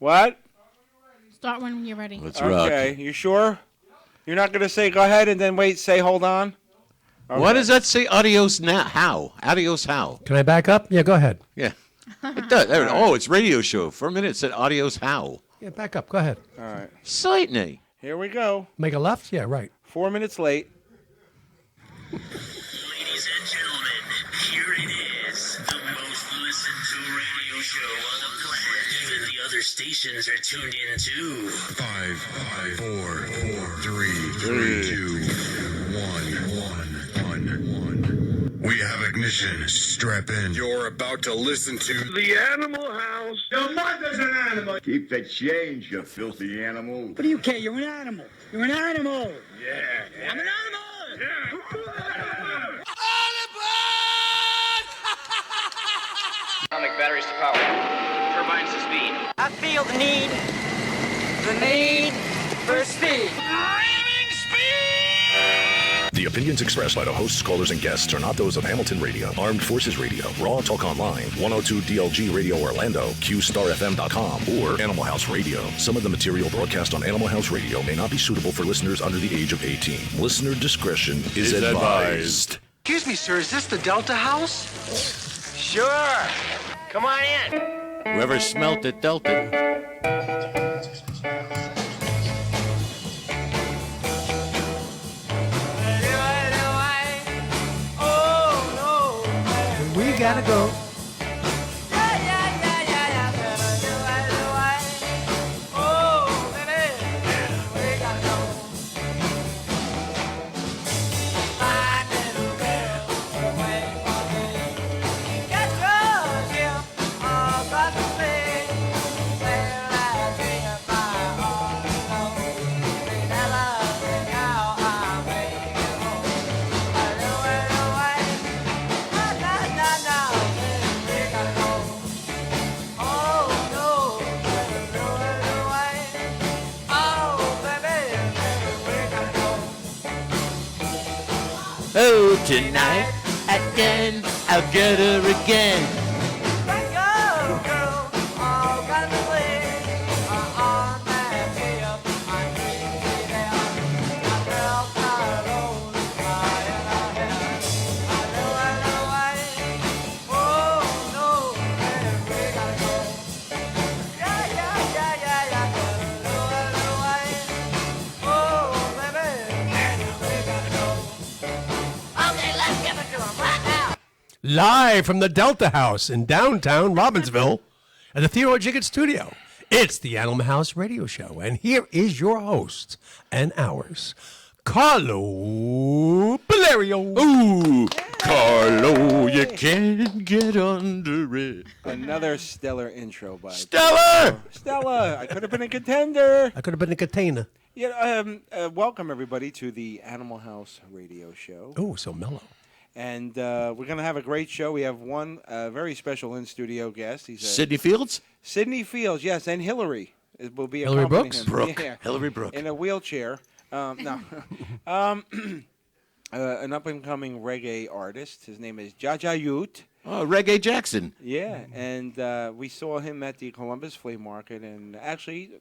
What? Start when you're ready. Let's rock. Okay, you sure? You're not going to say go ahead and then wait, say hold on? Okay. What does that say? Adios now. How? Adios how? Can I back up? Yeah, go ahead. Yeah. It does. Oh, it's radio show. For a minute it said adios how. Yeah, back up. Go ahead. All right. Slightly. Here we go. Make a left? Yeah, right. 4 minutes late. Ladies and gentlemen, here it is, the most listened to radio show on the planet. Even the other stations are tuned in too. 5, 4, 3, 2, 1. We have ignition. Strap in. You're about to listen to The Animal House. Your mother's an animal. Keep the change, you filthy animal. What do you care? You're an animal. You're an animal. Yeah. I'm an animal. Atomic batteries to power. Turbines to speed. I feel the need for speed. The opinions expressed by the hosts, callers, and guests are not those of Hamilton Radio, Armed Forces Radio, Raw Talk Online, 102 DLG Radio Orlando, QStarFM.com, or Animal House Radio. Some of the material broadcast on Animal House Radio may not be suitable for listeners under the age of 18. Listener discretion is advised. Excuse me, sir. Is this the Delta House? Sure. Come on in. Whoever smelt it dealt it. We gotta go. Oh, tonight again, I'll get her again. Live from the Delta House in downtown Robbinsville at the Theodore Jiggett Studio. It's the Animal House Radio Show, and here is your host and ours, Carlo Valerio. Ooh, Carlo, you can't get under it. Another stellar intro by Stellar! Stella. I could have been a contender. I could have been a container. Yeah. Welcome everybody to the Animal House Radio Show. Oh, so mellow. And we're going to have a great show. We have one very special in-studio guest. He's Sidney Fields? Sidney Fields, yes, and Hillary will be Hillary accompanying Brooks? him. Brooke. Yeah. Hillary Brooke. In a wheelchair. No. An up-and-coming reggae artist. His name is Jaja Ute. Oh, Reggae Jackson. Yeah, and we saw him at the Columbus Flea Market. And actually,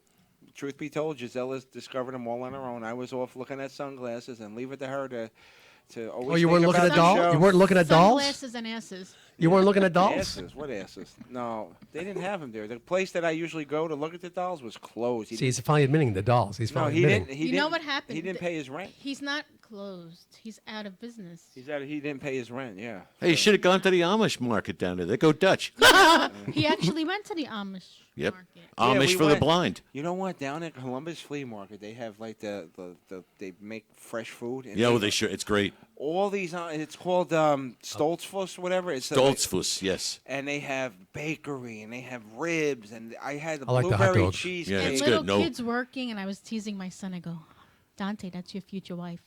truth be told, Gisella's discovered him all on her own. I was off looking at sunglasses and leave it to her to always. Oh, you weren't think looking about at the dolls? show. You weren't looking at dolls? Sunglasses and asses. You weren't looking at dolls? Asses? What asses? No, they didn't have them there. The place that I usually go to look at the dolls was closed. See, he's finally admitting the dolls. He's No, finally he admitting. didn't. He You didn't, know what happened? He didn't pay his rent. He's not closed. He's out of business. He didn't pay his rent. Yeah. Hey, you should have gone to the Amish market down there. They go Dutch. He actually went to the Amish Yep. market. Yeah, Amish we for the went. blind. You know what? Down at Columbus Flea Market, they have like the they make fresh food. And Yeah, they should. It's great. all these. It's called Stoltzfus, whatever. It's Stoltzfus, yes. and they have bakery and they have ribs and I had the I like the hot blueberry dogs. cheesecake. Yeah, And it's little good. No. kids working, and I was teasing my son. I go, Dante, that's your future wife.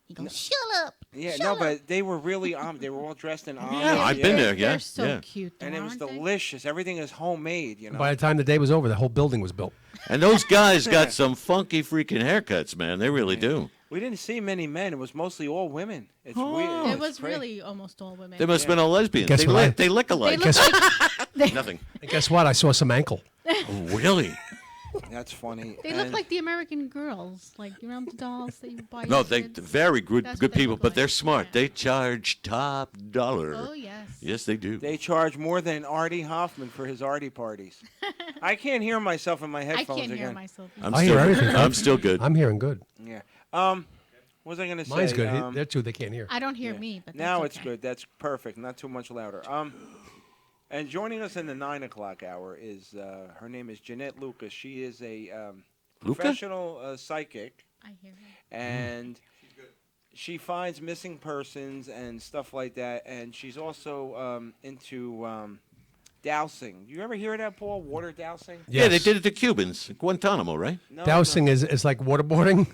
He goes, shut up. Yeah, shut no, up. but they were really they were all dressed in Amish. Yeah, I've been there. Yeah, They're so yeah. cute, though, And it was aren't they? delicious. Everything is homemade, you know. By the time the day was over, the whole building was built. And those guys got some funky freaking haircuts, man. They really do. We didn't see many men. It was mostly all women. It's Oh. weird. It It's was crazy. really almost all women. They must have been all lesbians. Guess They, what I- they look alike. They look like they, Nothing. And guess what? I saw some ankle. Oh, really? That's funny. They look And like the American Girls, like you know the dolls that you buy. No, your they kids? very good That's good what they people, look but like. they're smart. Yeah. They charge top dollar. Oh yes. Yes, they do. They charge more than Artie Hoffman for his Artie parties. I can't hear myself in my I headphones can't again. hear myself. I'm I still hear everything. I'm still good. I'm hearing good. Yeah. What was I going to say? Mine's good. They're two. They can't hear. I don't hear Yeah. me, but Now that's it's okay. good. That's perfect. Not too much louder. And joining us in the 9 o'clock hour is her name is Jeanette Lucas. She is a Luca? professional psychic, I hear her. and she finds missing persons and stuff like that. And she's also into dowsing. You ever hear of that, Paul? Water dowsing? Yeah, they Yes. did it to Cubans, Guantanamo, right? No, Dowsing is like waterboarding.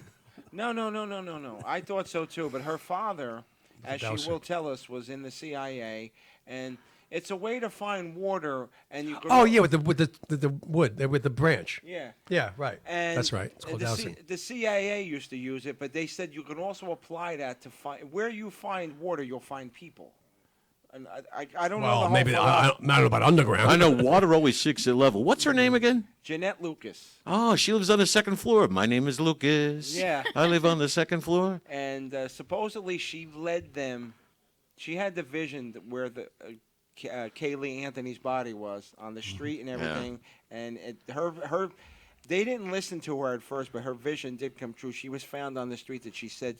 No. I thought so too. But her father, as she Dowsing. will tell us, was in the CIA, and it's a way to find water. And you. Can Oh yeah, with the wood, with the branch. Yeah. Yeah, right. And That's right. It's called dowsing. The CIA used to use it, but they said you can also apply that to find where you find water, you'll find people. And I don't know the Well, whole maybe I philosophy. don't know about underground. I know water always seeks at level. What's her name again? Jeanette Lucas, Oh, she lives on the second floor. My name is Lucas. Yeah. I live on the second floor. and supposedly she led them. She had the vision that where the Kaylee Anthony's body was on the street and everything, and her. They didn't listen to her at first, but her vision did come true. She was found on the street that she said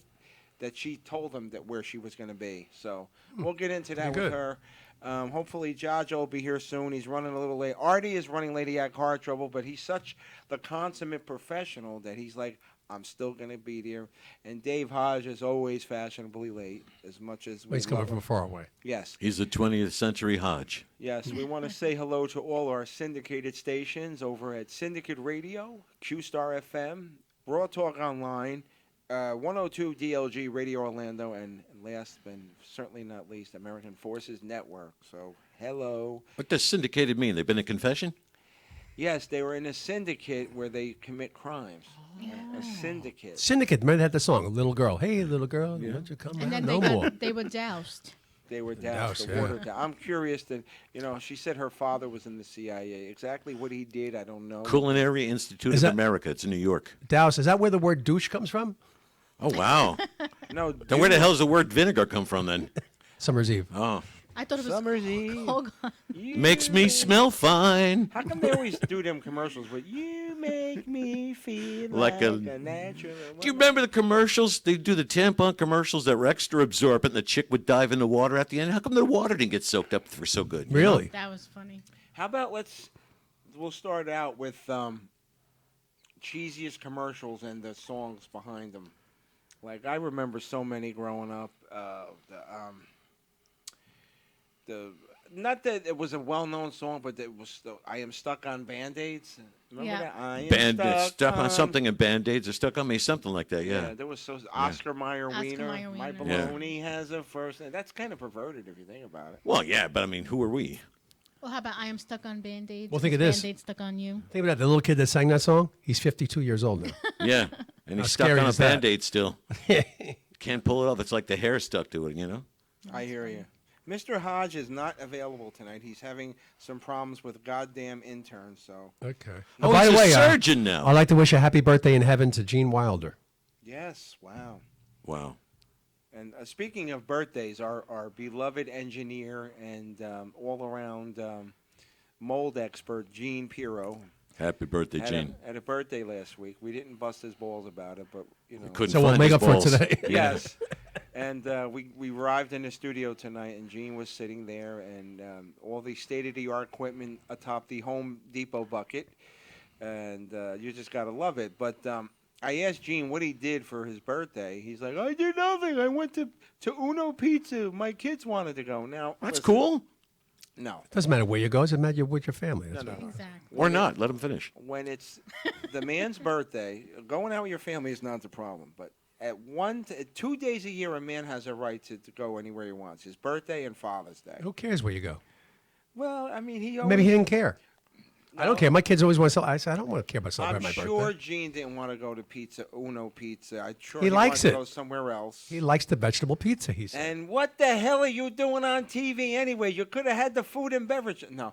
that she told them that where she was going to be. So we'll get into that Pretty with good. her. Hopefully, Jojo will be here soon. He's running a little late. Artie is running late. He had car trouble, but he's such the consummate professional that he's like, I'm still going to be there. And Dave Hodge is always fashionably late, as much as we He's coming love from him. far away. Yes. He's the 20th century Hodge. Yes, we want to say hello to all our syndicated stations over at Syndicate Radio, Q-Star FM, Raw Talk Online, 102 DLG Radio Orlando, and last but certainly not least, American Forces Network. So, hello. What does syndicated mean? They've been in confession? Yes, they were in a syndicate where they commit crimes. A syndicate. Syndicate. Remember they had the song, "Little Girl." Hey, little girl, won't you come And out then no more? they were doused. They were doused. Doused, The yeah. water down. I'm curious to, she said her father was in the CIA. Exactly what he did, I don't know. Culinary Institute Is of that- America. It's in New York. Douse. Is that where the word douche comes from? Oh, wow. No. Then where the hell does the word vinegar come from then? Summer's Eve. Oh, I thought it was Summer's Eve. Hold on. makes me smell fine. How come they always do them commercials with "You make me feel Like like, a- a natural"? Do you remember the commercials? They do the tampon commercials that were extra absorbent. The chick would dive in the water at the end. How come the water didn't get soaked up for so good? you know? Really? That was funny. How about we'll start out with cheesiest commercials and the songs behind them. Like I remember so many growing up. Not that it was a well-known song, but it was I am stuck on Band-Aids. Remember Yeah. that? I am Band-Aids stuck on something and Band-Aids are stuck on me, something like that, yeah. There was Oscar Mayer Oscar Wiener. Mayer My Wiener. Yeah. baloney has a first. That's kind of perverted if you think about it. Well, yeah, but I mean, who are we? Well, how about I am stuck on Band-Aids? Well, think of Is this. Band-Aid stuck on you. Think about that. The little kid that sang that song. He's 52 years old now. Yeah, and How he's stuck scary on a is that? Band-Aid still. Can't pull it off. It's like the hair stuck to it, you know? I hear you. Mr. Hodge is not available tonight. He's having some problems with goddamn interns. So Okay. Oh, by he's the way, a surgeon now. I'd like to wish a happy birthday in heaven to Gene Wilder. yes, wow. Wow. And speaking of birthdays, our beloved engineer and all-around mold expert Gene Pirro Happy birthday, Gene. had a birthday last week. We didn't bust his balls about it, but Couldn't So we'll find make his up for it balls. today. Yes. And we arrived in the studio tonight, and Gene was sitting there, and all the state-of-the-art equipment atop the Home Depot bucket, and you just got to love it. But I asked Gene what he did for his birthday. He's like, I did nothing. I went to Uno Pizza. My kids wanted to go. Now That's listen, cool. No. Doesn't matter where you go. It doesn't matter with your family. That's No, all. no. Exactly. Or not. Let him finish. When it's the man's birthday, going out with your family is not the problem. But at 2 days a year, a man has a right to go anywhere he wants. His birthday and Father's Day. Who cares where you go? Well, I mean, he always, Maybe he didn't care. I don't care. My kids always want to celebrate. I said, I don't want to care about I'm celebrating my sure birthday. Gene didn't want to go to Uno Pizza. I'm sure He he likes wanted to it. go somewhere else. He likes the vegetable pizza, he said. And what the hell are you doing on TV anyway? You could have had the food and beverage. No.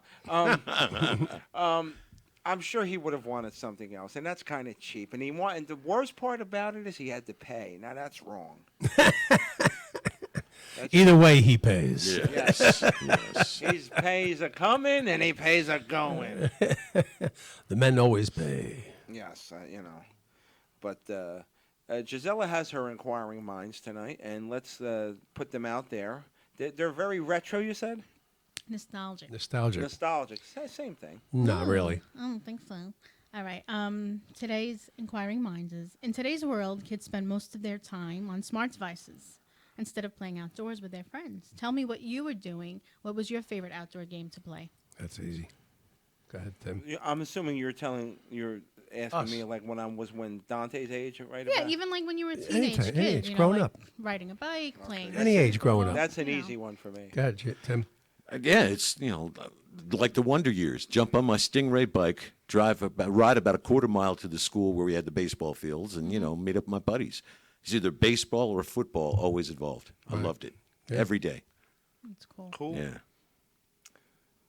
I I'm sure he would have wanted something else, and that's kind of cheap. And and the worst part about it is he had to pay. Now that's wrong. Either way, he pays. Yes. Yes. He pays a coming and he pays a going. The men always pay. Yes, But Gisela has her inquiring minds tonight, and let's put them out there. They're very retro, you said? Nostalgic. Nostalgic. Nostalgic. Same thing. Not really. I don't think so. All right. Today's inquiring minds is: in today's world, kids spend most of their time on smart devices instead of playing outdoors with their friends. Tell me what you were doing. What was your favorite outdoor game to play? That's easy. Go ahead, Tim. I'm assuming you're asking me like when Dante's age, right? Yeah, about? even like when you were a teenage Anytime, kid. any age, you know, growing like up. riding a bike, playing. Any age growing up. That's an You know. easy one for me. Go ahead, Tim. Yeah, it's like the Wonder Years. Jump on my Stingray bike, ride about a quarter mile to the school where we had the baseball fields, and meet up with my buddies. It's either baseball or football, always involved. I loved it every day. That's cool. Cool. Yeah.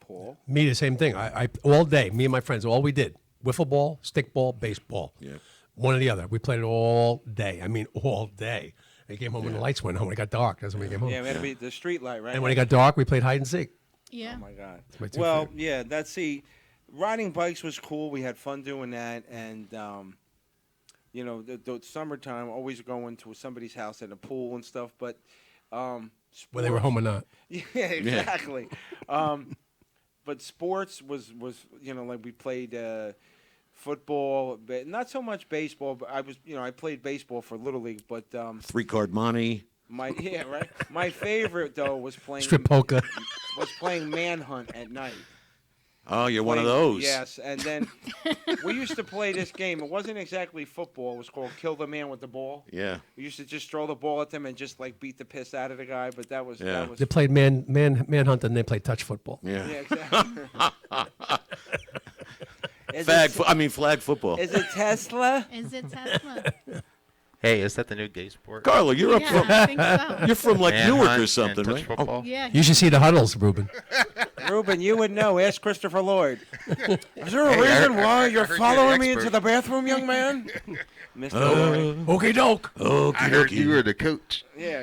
Paul. Me, the same thing. I all day, me and my friends, all we did, wiffle ball, stick ball, baseball. Yeah. One or the other. We played it all day. I mean, all day. We came home when the lights went on. When it got dark, that's when we came home. Yeah, we had to be the street light, right? And when it got dark, we played hide and seek. Yeah. Oh my God. my two Well, favorite. yeah. Riding bikes was cool. We had fun doing that, and the summertime, always going to somebody's house at a pool and stuff. But Whether they were home or not. Yeah, exactly. But sports was like we played football, but not so much baseball. But I played baseball for Little League. But 3-card money. My favorite though was playing Strip poker. was playing Manhunt at night. Oh, you're one of Played- those. Yes, and then we used to play this game. It wasn't exactly football. It was called Kill the Man with the Ball. Yeah. We used to just throw the ball at them and just like beat the piss out of the guy. But that was Yeah. They played manhunt and they played touch football. Yeah. yeah, exactly. Flag football. Is it Tesla? Is it Tesla? Hey, is that the new gay sport? Carla, you're up Yeah, from I think so. you're from like Manhunt Newark or and something, touch right? football? Yeah. You should see the huddles, Ruben. Ruben, you would know. Ask Christopher Lloyd. Is there a Hey, reason I why you're heard you're following an me expert. into the bathroom, young man? Mr. Lloyd. Okay, doke. I heard you were the coach. Yeah,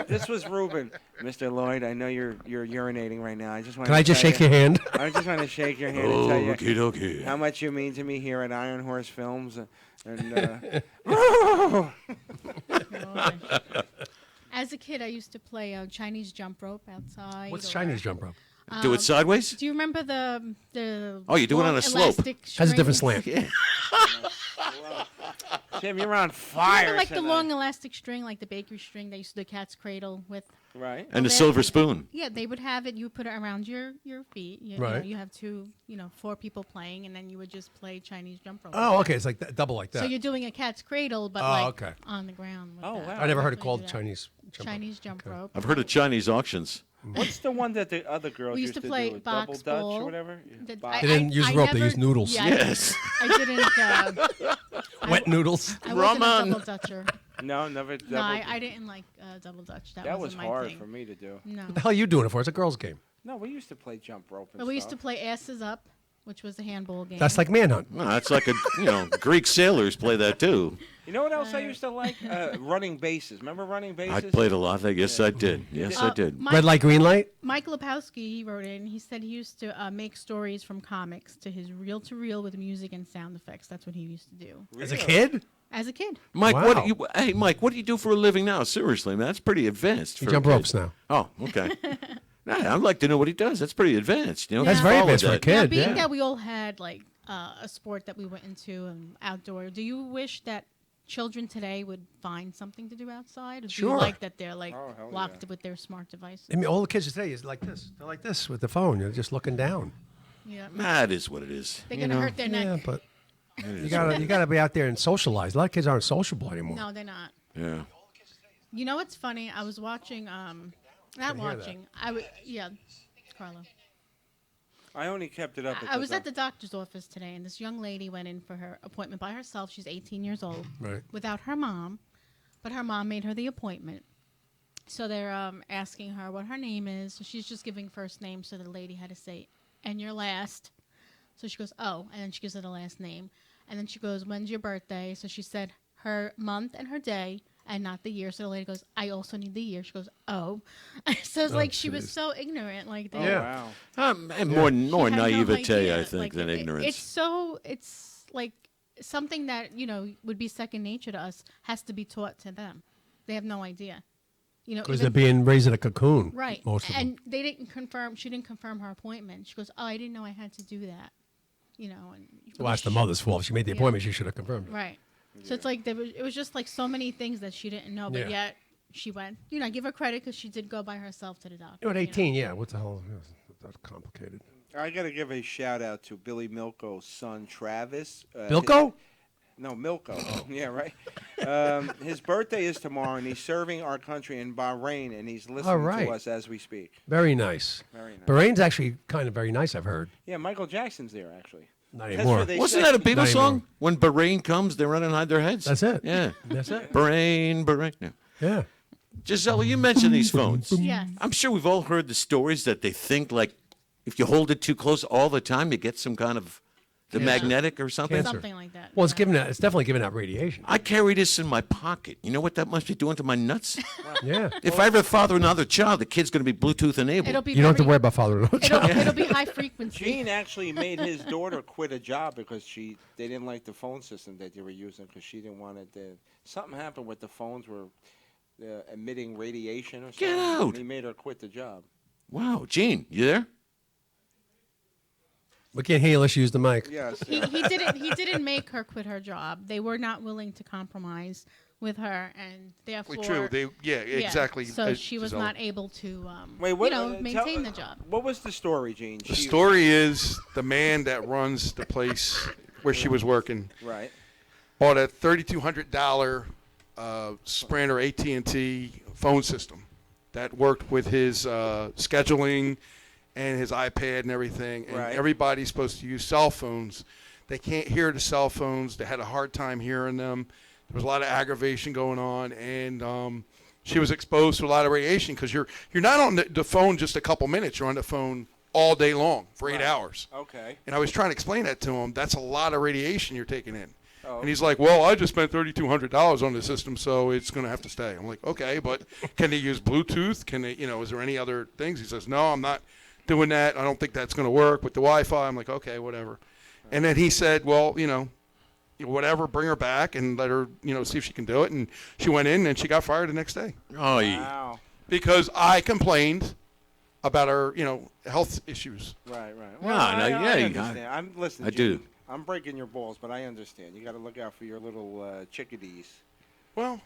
this was Ruben. Mr. Lloyd, I know you're urinating right now. I just want. Can I just shake your hand? I just want to shake your hand and tell you Okie dokie. how much you mean to me here at Iron Horse Films. As a kid, I used to play Chinese jump rope outside. What's or- Chinese jump rope? Do it sideways? Do you remember the? Oh, you do it on long a slope. elastic Has a different string? slant. Yeah. Tim, you're on Do you fire. remember like the tonight. long elastic string, like the bakery string they used to do the cat's cradle with? Right. And the there- silver spoon. Yeah, they would have it. You would put it around your feet. You Right. know, you have four people playing, and then you would just play Chinese jump rope. Oh, okay. It's like that, double like that. So you're doing a cat's cradle, but Oh, like okay. on the ground. With Oh, that. wow. I never heard it Definitely called do that. Chinese jump rope. Chinese jump rope. I've heard of Chinese auctions. What's the one that the other girls We used to play do? box Double Dutch ball. or whatever? The- Box- They didn't use rope, they used noodles. Yeah, Yes. I didn't. Wet noodles. I wasn't a Ramen. double dutcher. No, never. No, I didn't like double dutch. That That was wasn't my hard thing. for me to do. No, The hell are you doing it for? It's a girls' game. No, we used to play jump rope and but we used to stuff. play asses up, which was a handball game. That's like manhunt. No, that's like Greek sailors play that too. You know what else I used to like? Running bases. Remember running I bases? played a lot. I guess I did. Yes, I did. Red light, green light. Mike Lepowski, he wrote in. He said he used to make stories from comics to his reel-to-reel with music and sound effects. That's what he used to do As a kid, as a kid. Mike, Wow. Mike, what do you do for a living now? Seriously, man, that's pretty advanced. you for a jump kid. ropes now. Oh, okay. Nah, I'd like to know what he does. That's pretty advanced. That's He very followed advanced for a that. kid. Now, being yeah. that we all had like a sport that we went into and outdoor, do you wish that children today would find something to do outside? Or do Sure. you like that they're like Oh, hell locked with their smart devices? I mean, all the kids today is like this. They're like this with the phone. You're just looking down. Yeah, Nah, it is what it is. they're you gonna know? hurt their Yeah, neck. but you gotta be out there and socialize. A lot of kids aren't sociable anymore. No, they're not. Yeah. You know what's funny? I was watching. Not hear that. watching. Yeah, Carlo. I only kept it up. I was at the doctor's office today, and this young lady went in for her appointment by herself. She's 18 years old, Right. without her mom, but her mom made her the appointment. So they're asking her what her name is. So she's just giving first name, so the lady had to say, "And your last." So she goes, oh, and then she gives her the last name. And then she goes, when's your birthday? So she said her month and her day and not the year. So the lady goes, I also need the year. She goes, oh. So it's like she was so ignorant. Like that. Wow. And more She had no naivete, idea. I think, Like, than ignorance. It's like something that, would be second nature to us has to be taught to them. They have no idea. Because they're being raised in a cocoon. Right. Most of them. And they didn't confirm, she didn't confirm her appointment. She goes, oh, I didn't know I had to do that. And Well, that's the mother's fault. If she made the appointment, she should have confirmed it. Right. So it's like it was just like so many things that she didn't know, but yet she went. I give her credit because she did go by herself to the doctor. At 18, yeah. What the hell? That's complicated. I got to give a shout out to Billy Milko's son, Travis. Milko? No, Milko. Yeah, right. His birthday is tomorrow, and he's serving our country in Bahrain, and he's listening to us as we speak. Very nice. Very nice. Bahrain's actually kind of very nice, I've heard. Yeah, Michael Jackson's there, actually. Not anymore. Wasn't that a Beatles song? When Bahrain comes, they run and hide their heads. That's it. Yeah. That's it. Bahrain. Yeah. Yeah. Gisela, you mentioned these phones. Yes. I'm sure we've all heard the stories that they think like if you hold it too close all the time, you get some kind of magnetic or something. Cancer. Something like that. Well, it's definitely giving out radiation. I carry this in my pocket. You know what that must be doing to my nuts? Yeah. If I ever father another child, the kid's going to be Bluetooth enabled. It'll be You don't have to worry about father. It'll be high frequency. Gene actually made his daughter quit a job because they didn't like the phone system that they were using because she didn't want it to. Something happened with the phones were emitting radiation or something. Get out. And he made her quit the job. Wow. Gene, you there? We can't hear you unless you use the mic. Yes. He didn't make her quit her job. They were not willing to compromise with her, and therefore, True. Exactly. So she was Gisela. not able to, Wait, maintain the job. What was the story, Gene? The story is the man that runs the place where she was working Right. bought a $3,200 Sprint or AT&T phone system that worked with his scheduling and his iPad and everything. And Right. everybody's supposed to use cell phones. They can't hear the cell phones. They had a hard time hearing them. There was a lot of aggravation going on, and she was exposed to a lot of radiation because you're not on the phone just a couple minutes. You're on the phone all day long for 8 hours. Okay. And I was trying to explain that to him. That's a lot of radiation you're taking in. Oh. And he's like, well, I just spent $3,200 on the system, so it's going to have to stay. I'm like, okay, but can they use Bluetooth? Can they, is there any other things? He says, no, I'm not doing that. I don't think that's going to work with the Wi-Fi. I'm like, okay, whatever. And then he said, well, whatever, bring her back and let her, see if she can do it. And she went in and she got fired the next day. Oh, Wow. Because I complained about her, health issues. Right. No, I yeah, understand. I'm listening. I do. Gene. I'm breaking your balls, but I understand. You got to look out for your little chickadees. Well,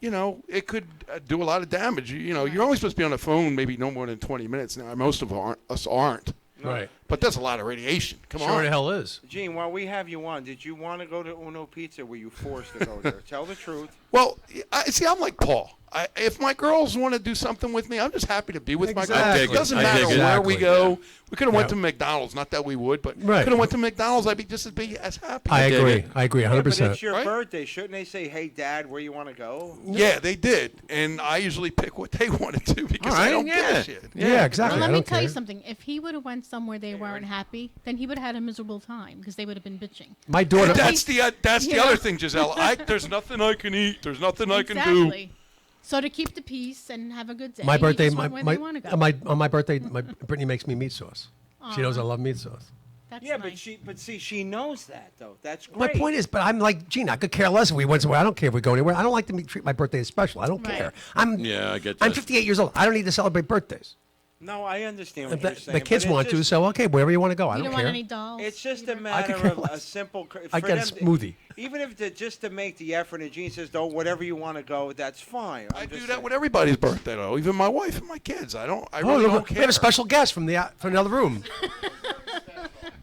it could do a lot of damage. You're only supposed to be on the phone maybe no more than 20 minutes now. Most of us aren't. Right. But that's a lot of radiation. Come Sure on. the hell is. Gene, while we have you on, did you want to go to Uno Pizza? Were you forced to go there? Tell the truth. Well, I'm like Paul. If my girls want to do something with me, I'm just happy to be with my Exactly. girls. It doesn't I matter dig it. where we go. Yeah. We could have went Yeah. to McDonald's. Not that we would, but Right. could have went to McDonald's. I'd be just as happy. I dig agree. it. I agree Yeah, but 100%. it's your Right? birthday. Shouldn't they say, hey, Dad, where you want to go? Yeah, they did. And I usually pick what they want to do because All I right, don't give yeah. a shit. Yeah, exactly. Well, I let me don't tell you care. something. If he would have went somewhere they weren't happy, then he would have had a miserable time because they would have been bitching. My daughter. That's the Yeah. other thing, Giselle. There's nothing I can eat. There's nothing I can do. Exactly. So to keep the peace and have a good day, My birthday, he just my, went where my, they want to go. on my birthday, Brittany makes me meat sauce. She knows I love meat sauce. That's Yeah, nice. but see, she knows that though. That's My great. point is, but I'm like, Gene, I could care less if we went somewhere. I don't care if we go anywhere. I don't like to treat my birthday as special. I don't Right. care. Yeah, I get I'm that. 58 years old. I don't need to celebrate birthdays. No, I understand what The, you're saying. the kids but it's want to, just- so okay, wherever you want to go. I you don't don't care. want any dolls. It's just a either? matter care of a less. simple. I get a smoothie. Even if just to make the effort, and Gene says, "Oh, whatever you want to go, that's fine." I I'm do just that saying. with everybody's birthday, though. Even my wife and my kids. I Oh, really look, don't care. we have a special guest from another room.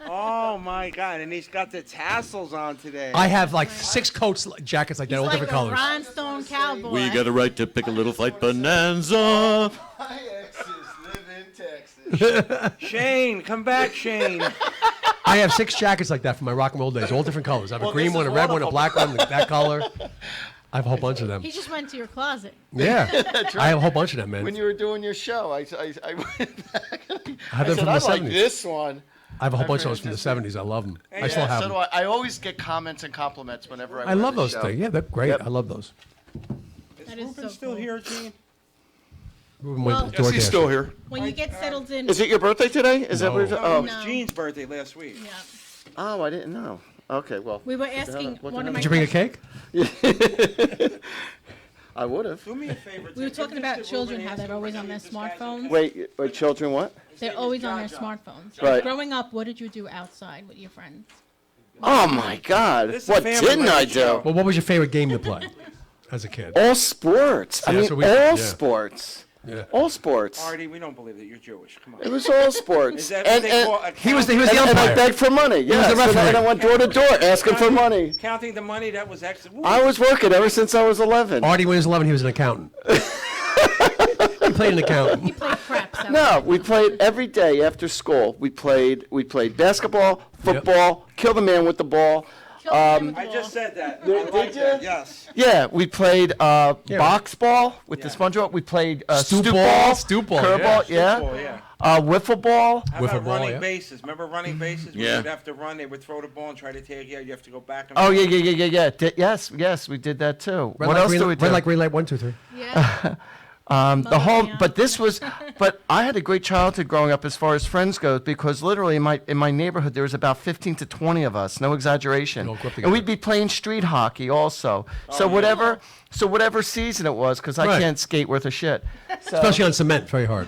Oh my God! And he's got the tassels on today. I have like 6 coats, jackets like that, He's all like different a colors. rhinestone cowboy. We got a right to pick a little fight bonanza. My exes live in Texas. Shane, come back, Shane. I have 6 jackets like that from my rock and roll days, all different colors. I have a green one, a red one, a black one, that color. I have a whole bunch of them. He just went to your closet. Yeah, I have a whole bunch of them, man. When you were doing your show, I went back. I have them said, from I the like 70s. this one. I have a whole bunch of those from the 70s. I love them. I still have So do them. I. I always get comments and compliments whenever I. I wear love the those show. things. Yeah, they're great. Yep. I love those. Is That is Ruben so still cool. here, Gene? Ruben Well- went to Yes, he's DoorDash. still here. When you get settled in, Is it your birthday today? Is that what it is? No. Oh, it was No. Gene's birthday last week. yeah, Oh, I didn't know. Okay, well. we were asking what one the of my. Did you bring a questions- cake? I would have. Do me a favor. We were Tim, talking give about this to children, Ruben, how ask they're him always when on he their gets this guy smartphones. Wait, children, what? They're always on their smartphones. Right. Growing up, what did you do outside with your friends? Oh my God! This is a What family didn't I radio show. do? Well, what was your favorite game to play as a kid? All sports. I Yeah, mean, so we- all yeah. sports. Yeah. All sports. Artie, we don't believe that you're Jewish. Come on. It was all sports. Is that what they call a He was the and I umpire. begged for money. Yes, was the and referee. I went door to door asking for money. Counting the money that was excellent. I was working ever since I was 11. Artie, when he was 11, he was an accountant. He played an accountant. We played craps. No, we played every day after school. We played basketball, football, kill the man with the ball. I just said that. I like you? that. Yes. Yeah, we played box ball with the sponge ball. We played stoop ball, curveball, yeah. Football, yeah. Wiffle ball. How Wiffle about ball, running yeah. bases? Remember running bases? When Yeah. you'd have to run, they would throw the ball and try to take you out. You have to go back and Oh forth. yeah. Yes, we did that too. Red What light, else green do we light, do? red light, green light, 1, 2, 3. Yeah. The whole, Yeah. but this was, but I had a great childhood growing up as far as friends goes because literally in my neighborhood there was about 15 to 20 of us, no exaggeration, all grew up and together. we'd be playing street hockey also. So whatever season it was, because I Right. can't skate worth a shit. So, Especially on cement, very hard.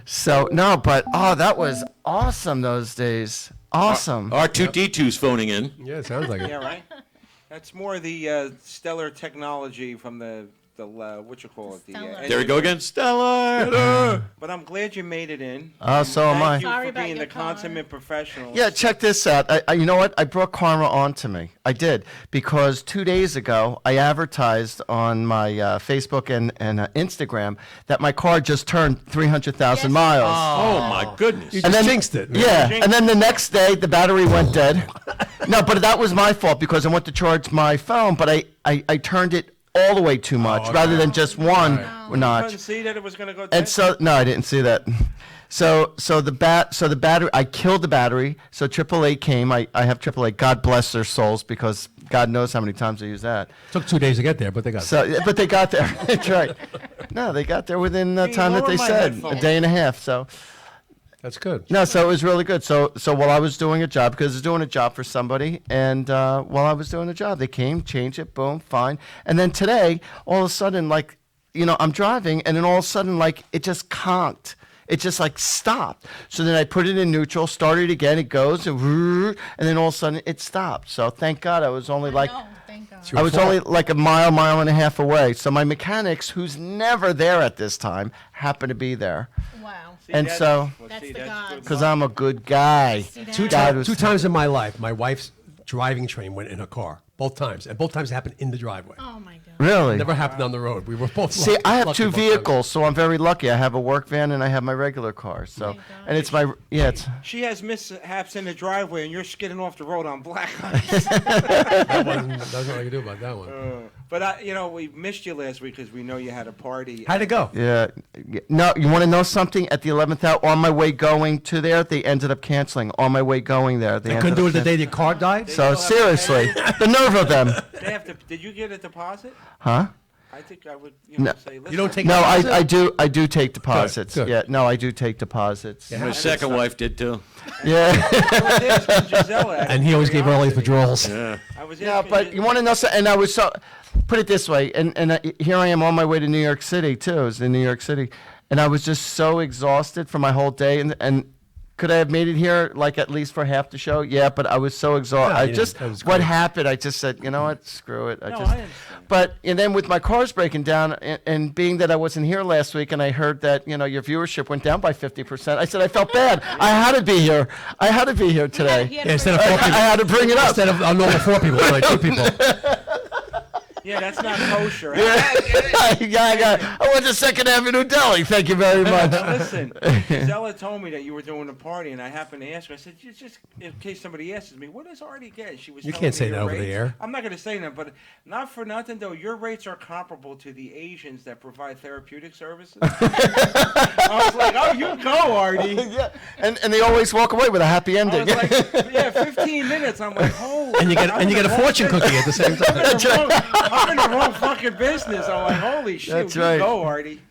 so no, but that was awesome those days. Awesome. R2D2's phoning in. Yeah, it sounds like it. Yeah, right. That's more the stellar technology from the what you call it? Stellar. There we go again, Stella. But I'm glad you made it in. So am I. Thank you Sorry for about being your the car. consummate professional. Yeah, check this out. You know what? I brought karma onto me. I did because 2 days ago I advertised on my Facebook and Instagram that my car just turned 300,000 Yes. miles. Oh my goodness. You And just then- jinxed it. Yeah, and then the next day the battery went dead. No, but that was my fault because I went to charge my phone, but I turned it all the way too much rather than just one You notch. couldn't see that it was going to go dead? And so no, I didn't see that. So the battery, I killed the battery. So AAA came. I have AAA. God bless their souls because God knows how many times I use that. Took 2 days to get there, but they got So, but they got there. That's right. No, they got there within the Hey, time that lower they my said, a headphones. day and a half. So That's good. no, so it was really good. So while I was doing a job, because I was doing a job for somebody, and while I was doing the job, they came, changed it, boom, fine. And then today, all of a sudden, like, I'm driving, and then all of a sudden, like, it just conked. It just like stopped. So then I put it in neutral, started again, it goes, and then all of a sudden it stopped. So thank God I was only like. No, thank God. It's your I was fault. only like a mile and a half away. So my mechanics, who's never there at this time, happened to be there. Wow. See, and that's- so- well, That's see, the that's gods. good Because luck. I'm a good guy. Two God was- Two times in my life, my wife's driving train went in her car. Both times. And both times it happened in the driveway. Oh my God. Really? Never happened on the road. We were both See, lucky- I have lucky two both times. vehicles, so I'm very lucky. I have a work van and I have my regular car. So, Thank God. and it's my it's. She has mishaps in the driveway, and you're skidding off the road on black ice. That wasn't, that's what I could do about that one. But we missed you last week because we know you had a party. How'd it go? Yeah. No, you want to know something? At the 11th hour, on my way going to there, they ended up canceling. On my way going there, they They ended couldn't do up it the can- day the car died? So still have to seriously, the nerve of them, They have to. Did you get a deposit? huh? I think I would. No. Say, listen, You don't take No, deposit? I do take deposits. good. Yeah, no, I do take deposits. My second wife did too. Yeah. I was asking Giselle, And he always gave early withdrawals. Yeah. I was No, asking but you want to know something? And I was so, put it this way, and here I am on my way to New York City too. I was in New York City, and I was just so exhausted from my whole day. And could I have made it here like at least for half the show? Yeah, but I was so exhausted. No, I you just didn't. That was what great. happened? I just said, you know what? Screw it. No, I understand. But and then with my cars breaking down, and being that I wasn't here last week, and I heard that your viewership went down by 50%. I said I felt bad. I had to be here. I had to be here today. He had Yeah, to instead of bring- 4 people. I had to bring it up. Instead of a normal 4 people, only 2 people. Yeah, that's not kosher. I went to Second Avenue Deli. Thank you very much. Now listen, Zella told me that you were doing a party, and I happened to ask her. I said, just in case somebody asks me, what does Artie get? She was. You telling can't me say your that over the rates. air. I'm not going to say that, but not for nothing though. Your rates are comparable to the Asians that provide therapeutic services. I was like, oh, you go, Artie. Yeah, and they always walk away with a happy I ending. was like, yeah, 15 minutes. I'm like, holy. And you get a fortune cookie at the same time. I'm in the wrong fucking business. I'm like, holy shit, That's you right. go, Artie.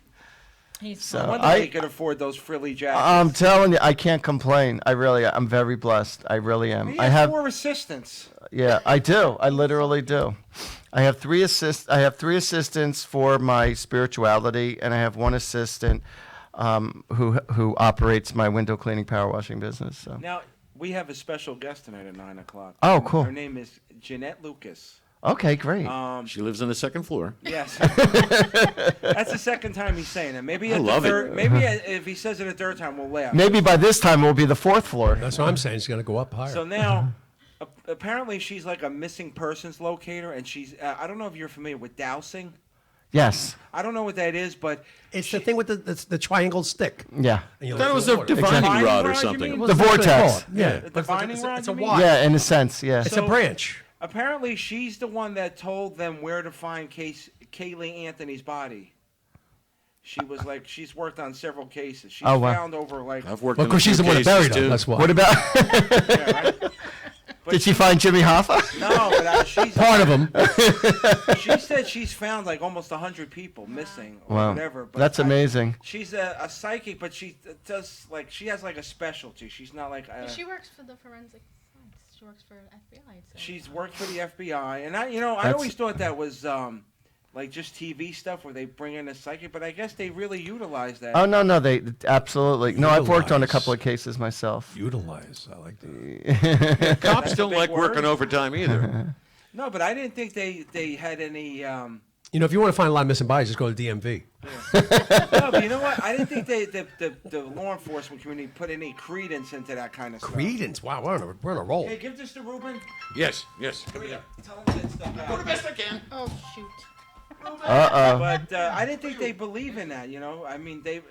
He's No wonder I- they could afford those frilly jackets. I'm telling you, I can't complain. I'm very blessed. I really am. He I has have 4 assistants. Yeah, I do. I literally do. I have 3 assistants for my spirituality, and I have 1 assistant who operates my window cleaning power washing business. So. Now, we have a special guest tonight at 9 o'clock. Oh, cool. Her name is Jeanette Lucas. Okay, great. She lives on the second floor. Yes. That's the second time he's saying it. Maybe I at love the it. third, maybe if he says it a third time, we'll laugh. Maybe by this time we'll be the 4th floor. That's what I'm saying. She's going to go up higher. So now, apparently she's like a missing persons locator, and she's, I don't know if you're familiar with dowsing. Yes. I don't know what that is, but it's the thing with the triangle stick. Yeah. And you That let was it a water. divining Divining rod or rod, you something. mean? What's The that vortex. called? Yeah. The divining rod, It's you a mean? wire. Yeah, in a sense, yeah. It's So- a branch. Apparently, she's the one that told them where to find Kaylee Anthony's body. She was like, she's worked on several cases. She's Oh, wow. found over like. I've worked Well, on because a few she's the one that cases, buried her. too. That's why. What about? Yeah, right? But Did she find Jimmy Hoffa? No, but she's Part of them. She said she's found like almost 100 people missing or Wow. whatever. But That's amazing. She's a psychic, but she does like she has like a specialty. She's not like. She works for the forensic science. She works for FBI. So. She's worked for the FBI, and I That's- always thought that was like just TV stuff where they bring in a psychic, but I guess they really utilize that. Oh no, they absolutely. No, I've worked on a Utilize. couple of cases myself. Utilize. I like that. Cops That's a don't big like working word. overtime either. No, but I didn't think they had any. You know, if you want to find a lot of missing bodies, just go to DMV. No, but you know what? I didn't think the law enforcement community put any credence into that kind of stuff. Credence. Wow, we're on a roll. Hey, give this to Ruben. Yes, yes. Tell him that stuff out. Best I can. Oh shoot. But I didn't think they believe in that. I mean, they.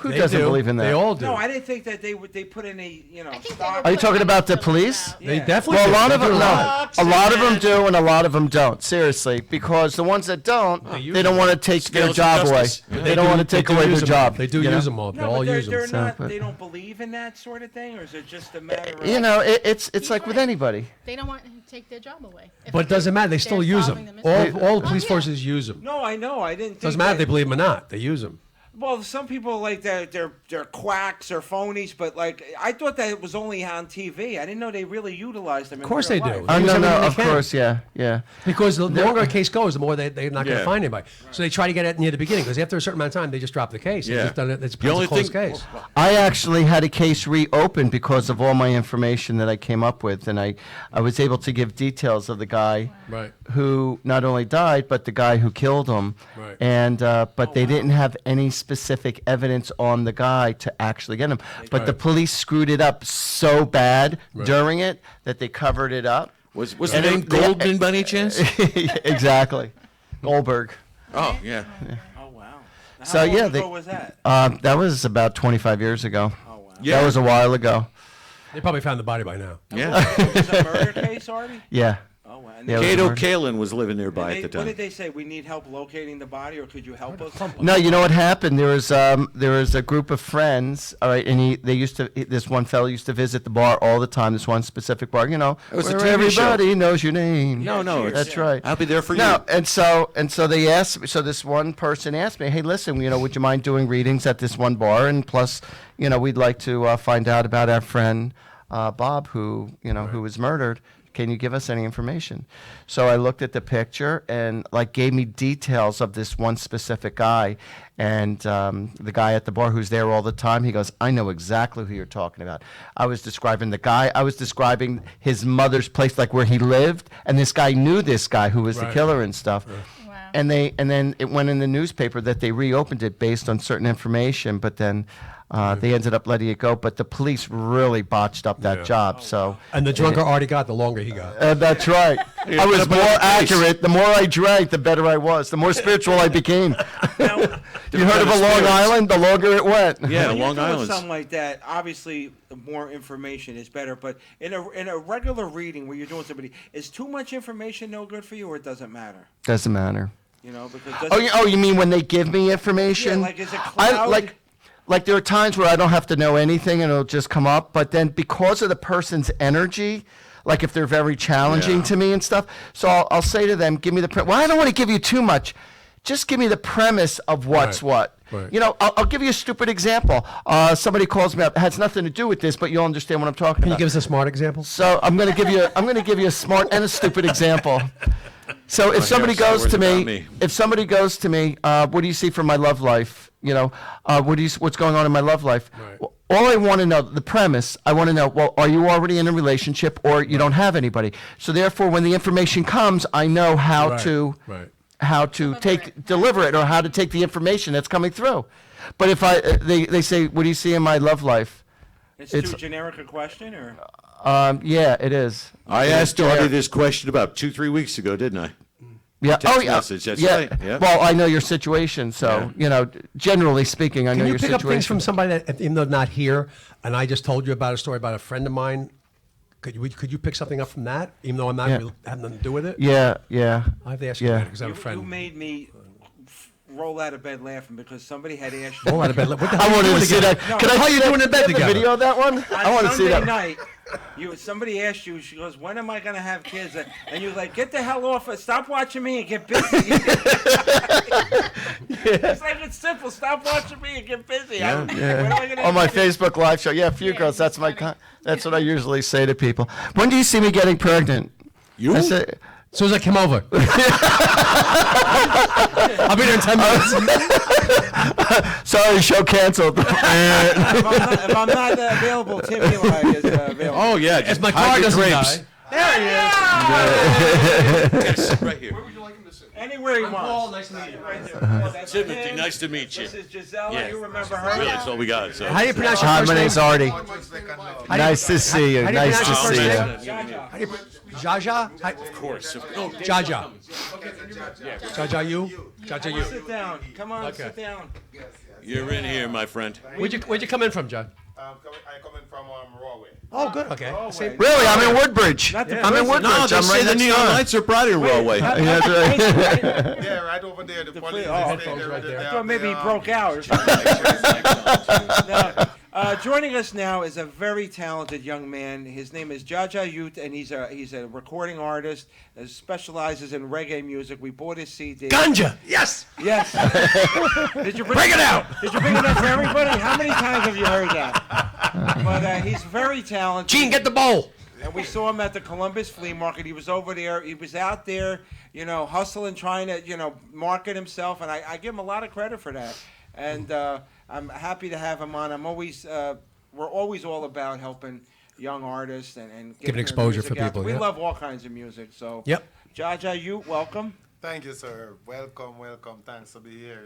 Who They doesn't do. believe in that? They all do. No, I didn't think that they put any. I think they stock. were Are you talking putting about the themselves police? out. They Yeah. definitely Well, a do. lot They of do them, a no. lot. A lot of them do, and a lot of them don't. Seriously, because the ones that don't, use they don't them. want to take their Scales of job away. justice. Yeah. They don't want to take They do away their use them. job. They do you know? use them all. They No, all but use they're them. not. but- They don't believe in that sort of thing, or is it just a matter of? You know, it's like with anybody. They don't want to take their job away. If But it doesn't matter. They they're still use solving them. the mystery. All the police Oh, yeah. forces use them. No, I know. I didn't. Think Doesn't matter if that- they believe them or not. They use them. Well, some people like they're quacks or phonies, but like I thought that it was only on TV. I didn't know they really utilized them. Of course they do. Oh, Use no, everything no, they of can. course, yeah, yeah. Because the longer a case goes, the more they're not going Yeah. to find anybody. So they try to get it near the beginning. Because after a certain amount of time, they just drop the case. Yeah. It's The only a closed thing- case. I actually had a case reopened because of all my information that I came up with, and I was able to give details of the guy Right. who not only died, but the guy who killed him. Right. And but they didn't have any specific evidence on the guy to actually get him. But the Right. police screwed it up so bad Right. during it that they covered it up. Was the And name they- Goldman by any chance? Exactly, Goldberg. Oh, yeah. Oh wow. Now, So, how long yeah, ago was that? That was about 25 years ago. Oh wow. Yeah. That was a while ago. They probably found the body by now. Yeah. It was a murder case, Artie. Yeah. Oh wow. And Yeah, they- it was Cato a murder. Kalin was living nearby they- at the what time. did they say? We need help locating the body, or could you help us? No, you know what happened? There was a group of friends, all right, and this one fellow used to visit the bar all the time. This one specific bar, It was a where TV show. everybody knows your name. No, no, cheers. That's right. I'll be there for No, you. and so they asked me. So this one person asked me, "Hey, listen, would you mind doing readings at this one bar? And plus, we'd like to find out about our friend Bob, who who was murdered. Can you give us any information?" So I looked at the picture and gave me details of this one specific guy, and the guy at the bar who's there all the time. He goes, "I know exactly who you're talking about." I was describing the guy. I was describing his mother's place, like where he lived, and this guy knew this guy who was the Right. killer and stuff. Wow. and then it went in the newspaper that they reopened it based on certain information, but then they ended up letting it go. But the police really botched up that job. So And the drunker Artie got, the longer he got. that's right. I was more accurate. The more I drank, the better I was. The more spiritual I became. You heard of a Long Island? The longer it went. Yeah, When you're Long doing Island. something like that, obviously, the more information is better. But in a regular reading where you're doing somebody, is too much information no good for you, or it doesn't matter? Doesn't matter. You know, because You mean when they give me information? Yeah, like, is it I cloud? like there are times where I don't have to know anything and it'll just come up, but then because of the person's energy, like if they're very challenging to me and stuff, so I'll say to them, give me the well, I don't want to give you too much. Just give me the premise of what's what. Right. You know, I'll give you a stupid example. Somebody calls me up. It has nothing to do with this, but you'll understand what I'm talking Can you about. give us a smart example? So I'm going to give you a smart and a stupid example. So if somebody Star goes Wars to about me, me. if somebody goes to me, what do you see from my love life? You know, what's going on in my love life? Right. Well, all I want to know, the premise, I want to know, well, are you already in a relationship or you don't have anybody? So therefore, when the information comes, I know how Right, to right. how to deliver it or how to take the information that's coming through. But if they say, what do you see in my love life? it's it's- too generic a question, or Yeah, it is. I It is asked Artie generic. this question about 2-3 weeks ago, didn't I? Yeah. text Oh, yeah. message, that's yeah. right, yeah. Well, I know your situation, so generally speaking, I know Can you your pick situation. up things from somebody that, even though not here, and I just told you about a story about a friend of mine? Could you pick something up from that, even though I'm not Yeah. have nothing to do with it? Yeah, yeah. I have to ask you Yeah. that because I have a you friend. made me roll out of bed laughing because somebody had asked Roll out of bed. What the hell I are you wanted doing to see together? that. No, Can I how see you that? doing in bed Do you have a together? video of that one? I want to see Sunday that. night, somebody asked you. She goes, "When am I going to have kids?" And you're like, "Get the hell off! Stop watching me and get busy." It's like it's simple. Stop watching me and get busy. Yeah. When am I gonna On my have kids? Facebook live show. Yeah, a few girls. That's that's what I usually say to people. When do you see me getting pregnant? You? I say, As soon as I come over. I'll be there in 10 minutes. sorry, show canceled. If I'm not available, Tim Eli is available. Oh, yeah. If Just my hide car your doesn't grapes. die. There he is. Yes, right here. Anywhere he wants. Paul, nice to meet you. Right there. That's Timothy, him. nice to meet you. This is Gisela. Yeah. You remember her? Really, that's all we got. So. How do you pronounce your Hi, first my name? name's Artie. Nice to see you. How do you Nice to pronounce your see first you. name? How do you Jaja? Of course. No, Jaja. Jaja you? Jaja you. Sit down. Come on, Okay. sit down. you're in here, my friend. Where'd you come in from, John? I come in from Rahway. Oh, good. Okay. See, Really, I'm in Woodbridge. Not the I'm in Woodbridge. No, they I'm say right the next neon door. lights are brighter in Rahway. Yeah, that's right. Yeah, right over there. The police. oh, they okay. stay there, Right there. they I have thought maybe the, he broke out or something. No. Joining us now is a very talented young man. His name is Jaja Youth, and he's a recording artist. Specializes in reggae music. We bought his CD. Ganja. Yes. Yes. Did you Bring it out. Did you bring it out for everybody? How many times have you heard that? But he's very talented. Gene, get the bowl. And we saw him at the Columbus Flea Market. He was over there. He was out there, hustling, trying to, market himself. And I give him a lot of credit for that. And I'm happy to have him on. We're always all about helping young artists and Giving their exposure music for out. people, We yeah. love all kinds of music. So, Yep. Jaja, you welcome. Thank you, sir. Welcome. Thanks to be here.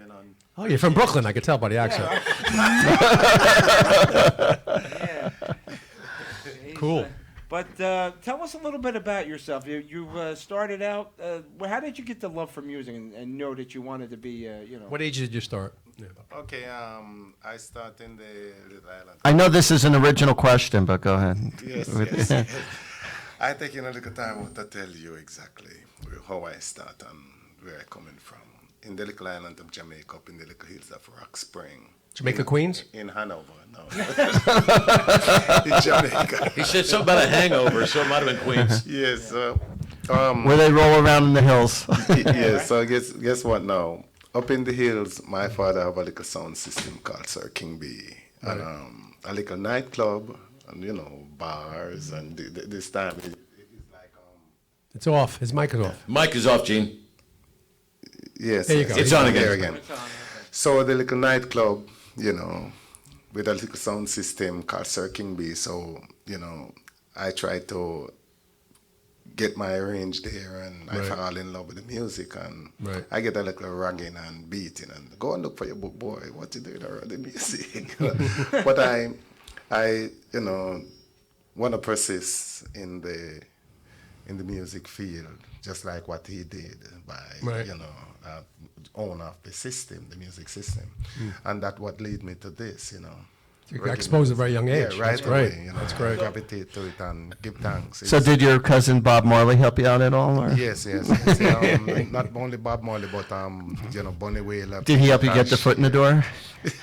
Oh, you're from Brooklyn. I could tell by the accent. Yeah. Cool. But tell us a little bit about yourself. You started out. How did you get the love for music and know that you wanted to be? What age did you start? Yeah. Okay. I start in the Little Island. I know this is an original question, but go ahead. Yes. I take a little time to tell you exactly how I start and where I coming from. In the little island of Jamaica, up in the little hills of Rock Spring. Jamaica, Queens? In Hanover, no. In Jamaica. He said something about a hangover, so it might have been Queens. Yes. Where they roll around in the hills. Yes. So guess what now? Up in the hills, my father have a little sound system called Sir King B. Right. And a little nightclub, and bars, and this time it's like It's off. His mic is off. Mic is off, Gene. yes, There you yes, go. It's on again. there again. So the little nightclub, with a little sound system called Sir King B. So I try to get my range there, and I Right. fall in love with the music, and Right. I get a little ragging and beating, and go and look for your book, boy. What you doing around the music? But I, you know, want to persist in the music field, just like what he did by, Right. you know, own of the system, the music system, and that what lead me to this, you know. You got exposed at a very young age. Yeah, right That's great. away, you know, That's great. Gravitate to it and give thanks. So It's- did your cousin Bob Marley help you out at all? Or? Yes, yes. Not only Bob Marley, but you know, Bonnie Wailer. Did he help you get the foot in the door?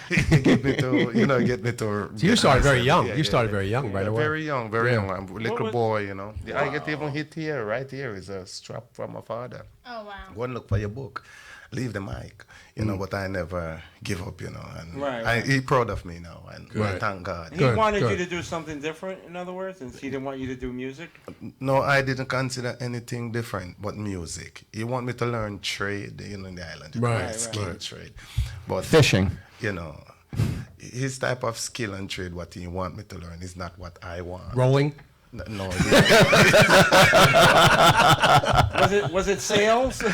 He get me to, you know, get me to. So you started very young. Yeah, You yeah, started yeah. very young, right away. Very young, very Yeah. young. I'm a little boy, you know. I get even hit here, right here is a strap from my father. Oh, wow. Go and look for your book. Leave the mic, you know, but I never give up, you know. And Right. he proud of me now, and I Right. thank God. He wanted you to do something different, in other words, and he didn't want you to do music? No, I didn't consider anything different but music. He want me to learn trade, you know, in the island. Right, Skill right. trade. But Fishing. you know, his type of skill and trade, what he want me to learn, is not what I want. Rolling? No. Was it sales? Good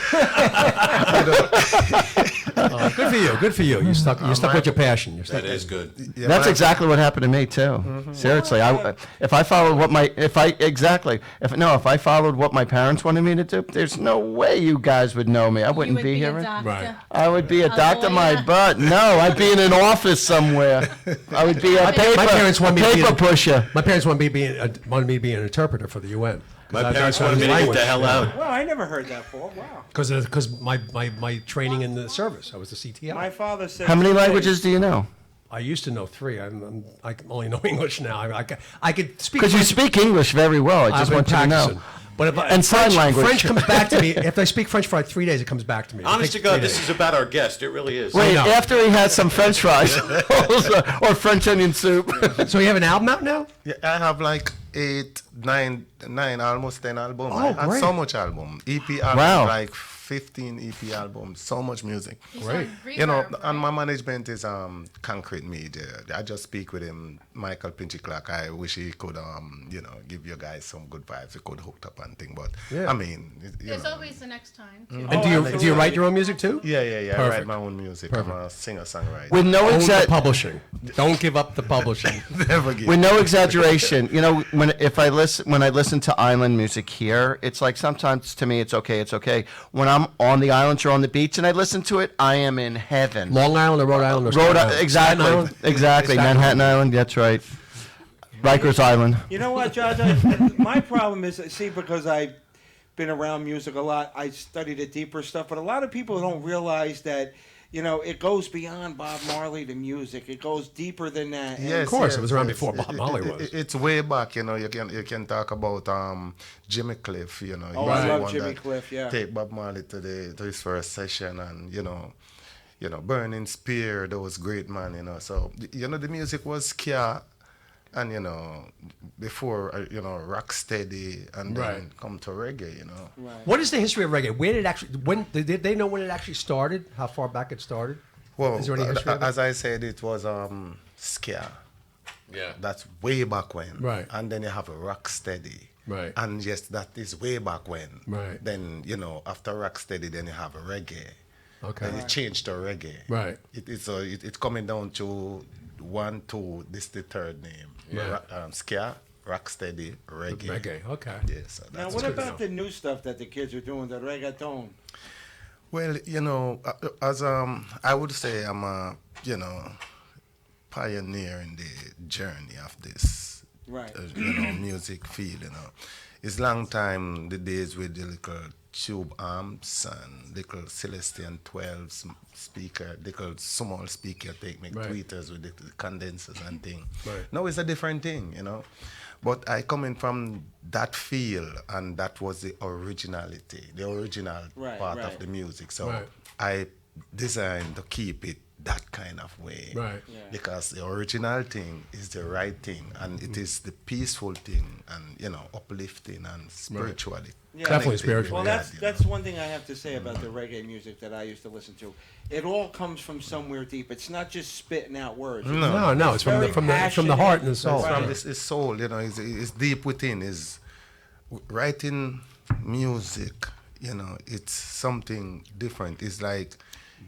for you. Good for you. You stuck with your passion. You're stuck. That is good. Yeah, That's my- exactly what happened to me too. Seriously, if I followed what if I followed what my parents wanted me to do, there's no way you guys would know me. I wouldn't be here. Right. I would be a doctor my lawyer. butt. No, I'd be in an office somewhere. I would be a paper, My parents wanted me to be paper pusher. My parents wanted me to be an interpreter for the UN. My parents wanted me to get the hell out. Well, I never heard that before. Wow. Because my training in the service, I was the CTO. My father said. How many languages do you know? I used to know 3. I can only know English now. I could speak. Because you French. speak English very well. I I've just been want you to know. practicing. But if And sign language. French comes back to me. If I speak French for like 3 days, it comes back to me. It Honest to takes God, 3 this days. is about our guest. It really is. Wait, know. after he had some French fries or French onion soup. So you have an album out now? Yeah, I have like 8, 9, almost 10 albums. Oh, I had great. so much album. EP album, Wow. like 15 EP albums. So much music. Great. You know, and my management is Concrete Media. I just speak with him, Michael Pinchy Clark. I wish he could, you know, give you guys some good vibes. We could hook up and thing, but Yeah. I mean, you There's know. always the next time. too. And do you write your own music too? Yeah. I write Perfect. my own music. I'm a singer-songwriter. With no Own the exact. publishing. Don't give up the publishing. Never give. With no exaggeration, you know, when I listen to island music here, it's like sometimes to me it's okay. When I'm on the islands or on the beach and I listen to it, I am in heaven. Long Island or Rhode Island or Staten Island? Exactly, Staten Island? exactly. Staten Manhattan Island, that's right. Rikers Island. You know what, Judge? My problem is, see, because I've been around music a lot, I studied the deeper stuff, but a lot of people don't realize that, you know, it goes beyond Bob Marley to music. It goes deeper than that. And- Yes, Of course, yes, it was around yes. before Bob Marley was. It's way back, you know. You can talk about Jimmy Cliff, you know. Oh, He was I the love one Jimmy that Cliff, yeah. Take Bob Marley to his first session, and you know, Burning Spear, those great man, you know. So you know, the music was ska, and you know, before rock steady, and then Right. come to reggae, you know. What is the history of reggae? Where did it actually? When did they know when it actually started? How far back it started? Well, Is there any history of it? as I said, it was ska. Yeah. That's way back when. Right. And then you have a rock steady. Right. And yes, that is way back when. Right. Then, after rock steady, then you have a reggae. Okay. Then it changed to reggae. Right. It's coming down to 1, 2, this the third name. Yeah. Ska, rock steady, reggae. Reggae. Okay. Yeah, so Now, that's what good. about the new stuff that the kids are doing, the reggaeton? Well, as I would say, I'm a pioneer in the journey of this, Right. Music field. It's long time the days with the little tube amps and little Celestian 12s speaker, little small speaker take make Right. tweeters with the condensers and thing. Right. Now it's a different thing, But I coming from that field, and that was the originality, the original Right, part right. of the music. So Right. I designed to keep it that kind of way. Right. Yeah. Because the original thing is the right thing, and it is the peaceful thing, and uplifting and spiritually. Yeah. Definitely spiritual. Well, Yeah, that's one thing I have to say about the reggae music that I used to listen to. It all comes from somewhere deep. It's not just spitting out words. No, it's from very the heart and the soul. It's from Yeah. this soul, it's deep within. Is writing music, it's something different. It's like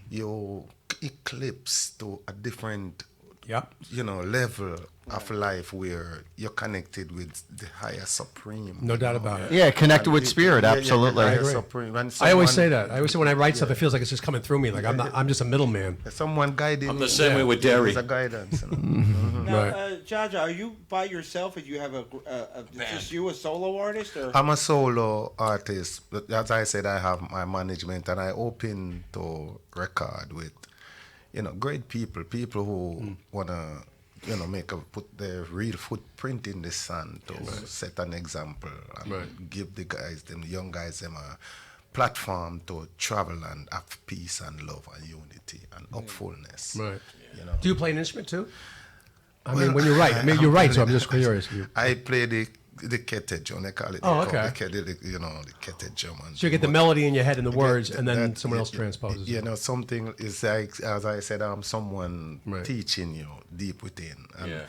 you eclipse to a different, level of life where you're connected with the higher supreme. No doubt about it. Yeah, connected with spirit, absolutely. the I higher agree. supreme. When I always say someone- that. I always say when I write stuff, it feels like it's just coming through me. Like I'm just a middleman. Someone guiding. I'm the you. same way with dairy. There's a guidance. Now, Right. Jaja, are you by yourself, or do you have just you, a solo artist, or? I'm a solo artist. But as I said, I have my management, and I open to record with, great people who wanna, put their real footprint in the sun to set an example and give the young guys, a platform to travel and have peace and love and unity and upfulness. Right. You know. Do you play an instrument too? I mean, when you write, you're right. So I'm just curious. I play the ketted drum. They call it. Oh, they call okay. the ketted drum. So you get the melody in your head and the words, and then someone else transposes. Something is like, as I said, someone Right. teaching you deep within. And Yeah.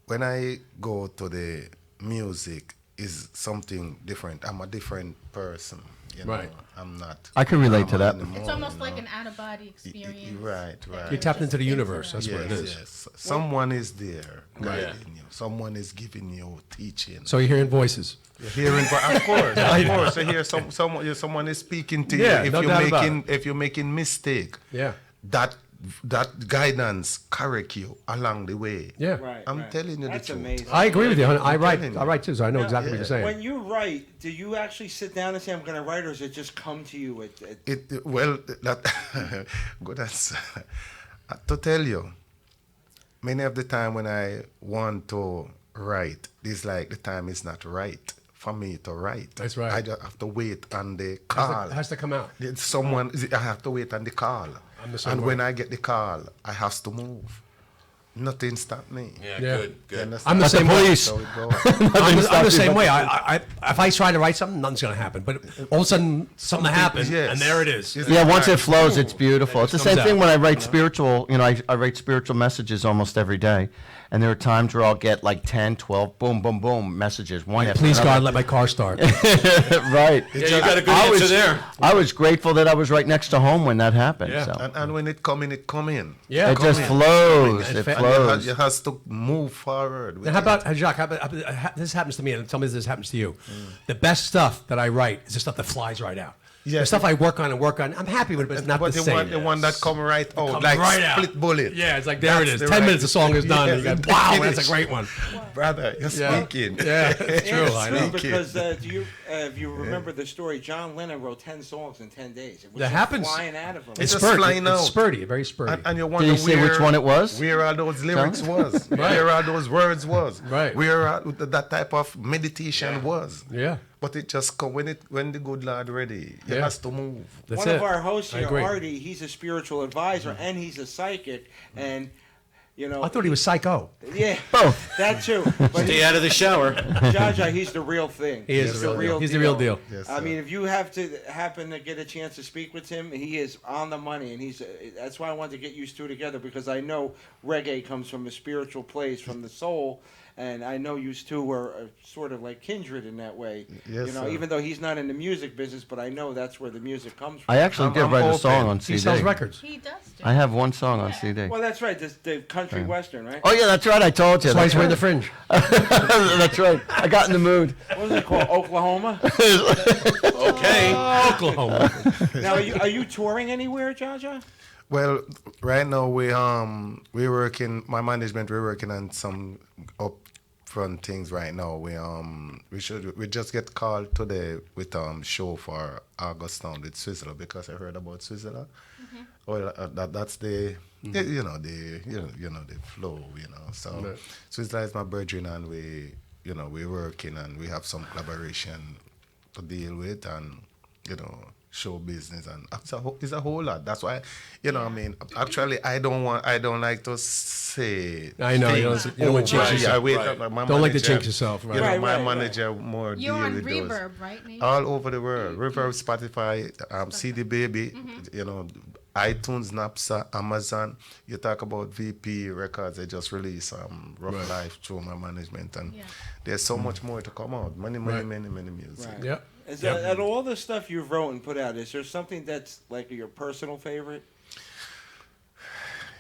when I go to the music, is something different. I'm a different person. Right. I'm not. I can relate to normal that. anymore, It's almost you like know. an out-of-body experience. Right. You're tapped into the universe. That's yes, what it is. Yes. Someone is there Right. guiding you. Someone is giving you teaching. So you're hearing voices. You're hearing, of course. You hear someone is speaking to you. Yeah, If no you're doubt about making if you're making mistake, Yeah. that guidance correct you along the way. Yeah. Right, I'm right. telling you That's the truth. amazing. I agree with you. I telling you. write too, so I know exactly what you're saying. When you write, do you actually sit down and say, "I'm going to write," or does it just come to you? That good answer. To tell you, many of the time when I want to write, it's like the time is not right for me to write. That's right. I just have to wait on the call. It has to come out. I have to wait on the call. I'm the same And way. when I get the call, I have to move. Nothing stop me. Yeah, Yeah. good. You understand? I'm the same way. That's how it goes. I'm the same way. I if I try to write something, nothing's going to happen. But all of a sudden, something happens, yes. and there it is. Yes. Yeah, once it flows, it's beautiful. It's the comes same thing out. when I write spiritual. I write spiritual messages almost every day, and there are times where I'll get like 10, 12, boom, boom, boom messages. One after Please, God, another. let my car start. Right. Yeah, you got a good I answer was, there. I was grateful that I was right next to home when that happened. Yeah. So. And when it come in, it come in. Yeah. It just flows. It flows. You has to move forward. with Now, how it. about Jacques? This happens to me, and tell me if this happens to you. The best stuff that I write is the stuff that flies right out. Yeah. The stuff I work on, I'm happy with it, but it's not But the the same. one that come right out, comes like right out. split bullet. Yeah, it's like, there it That's is. the 10 right- minutes, the song is done. and you Yes, go, wow, finish. that's a great one. Brother, you're Yeah. speaking. Yeah, it's true. I know. Speaking. Because if you remember the story, John Lennon wrote 10 songs in 10 days. It was That just happens. flying out of him. It's just spurty. flying out. It's spurty, very spurty. And you wonder you say where, which one it was? Where all those lyrics was. Right. Where all those words was. Right. Where that type of meditation was. Yeah. But it just come when the good Lord ready. You Yeah. has to move. That's One it. of our hosts I here, agree. Artie, he's a spiritual advisor and he's a psychic, and I thought he was psycho. Yeah, Both. that too. But Stay out of the shower. Jaja, he's the real thing. He is He's the real deal. He's the real deal. Yes, I sir. mean, if you happen to get a chance to speak with him, he is on the money, and that's why I wanted to get you two together, because I know reggae comes from a spiritual place, from the soul, and I know you two are sort of like kindred in that way. Yes, sir. Even though he's not in the music business, but I know that's where the music comes from. I actually did I'm write a open. song on CD. He sells records. He does do. I have one song on CD. Well, that's right. The country western, right? Oh yeah, that's right. I told you. That's why he's wearing the right. fringe. That's right. I got in the mood. What is it called? Oklahoma. Okay. Oklahoma. Now, are you touring anywhere, Jaja? Well, right now we're working. My management, we're working on some upfront things right now. We just get called today with show for Augustown with Switzerland, because I heard about Switzerland. Well, that's the the flow, So Switzerland is my brethren, and we're working, and we have some collaboration to deal with, and show business, and it's a whole lot. That's why, I mean, actually, I don't like to say. I know, you don't want to jinx yourself. Don't like to jinx yourself. Right. My manager more You're deal on with those. Reverb, right, Nate? All over the world. Reverb, Spotify, CD Baby, iTunes, Napster, Amazon. You talk about VP Records, they just released Rough Life through my management, and there's so much more to come out. Many music. Right. Yep. Is that, out of all the stuff you've wrote and put out, is there something that's like your personal favorite?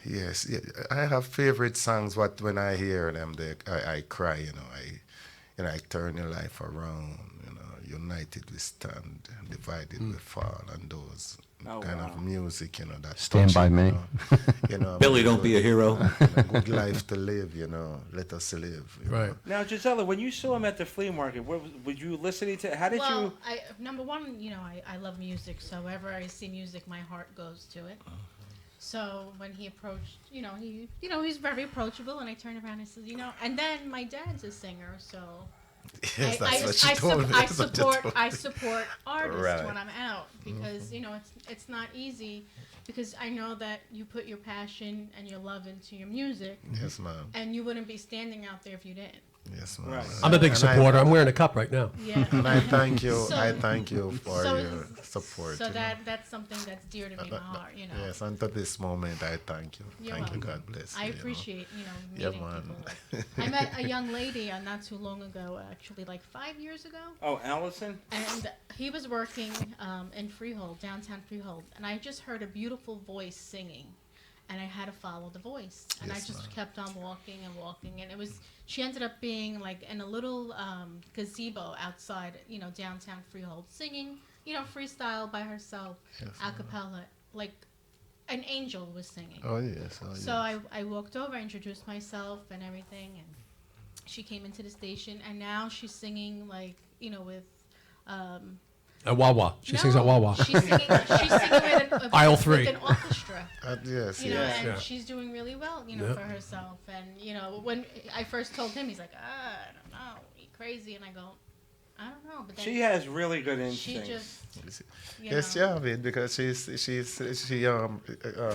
Yes, yeah, I have favorite songs. What when I hear them, I cry. I turn your life around. United we stand, divided we fall, and those of music. That Stand by me. Billy, don't be a hero. Good life to live. Let us live. Right. Now, Gisela, when you saw him at the flea market, would you listening to? How did you? Number one, I love music. So wherever I see music, my heart goes to it. So when he approached, he's very approachable, and I turned around and said, and then my dad's a singer, so yes, that's what she told me. I support artists Right. when I'm out because it's not easy because I know that you put your passion and your love into your music. Yes, ma'am. And you wouldn't be standing out there if you didn't. Yes, ma'am. Right. I'm a big supporter. I'm wearing a cup right now. Yeah. And I thank you. So- I thank you for your support. So that's something that's dear to me, my heart. Yes, and to this moment, I thank you. You're Thank you. welcome. God bless you. I appreciate Yeah, meeting man. people. I met a young lady not too long ago, actually like 5 years ago, Oh, Allison. and he was working in Freehold, downtown Freehold, and I just heard a beautiful voice singing, and I had to follow the voice, and Yes, I just ma'am. kept on walking and walking, and she ended up being like in a little gazebo outside, downtown Freehold, singing, freestyle by herself, Yes, a cappella, like an angel was singing. Oh yes. Oh, So yes. I walked over, introduced myself and everything, and she came into the station, and now she's singing with. At Wawa. She sings at Wawa. She's singing with Aisle with 3. an orchestra. Yes. You know, yes. and Yeah. she's doing really well, Yeah. for herself. And when I first told him, he's like, I don't know, you crazy, and I go, I don't know. But then She has really good she instincts. just, Yes, know. yeah, I mean, because she From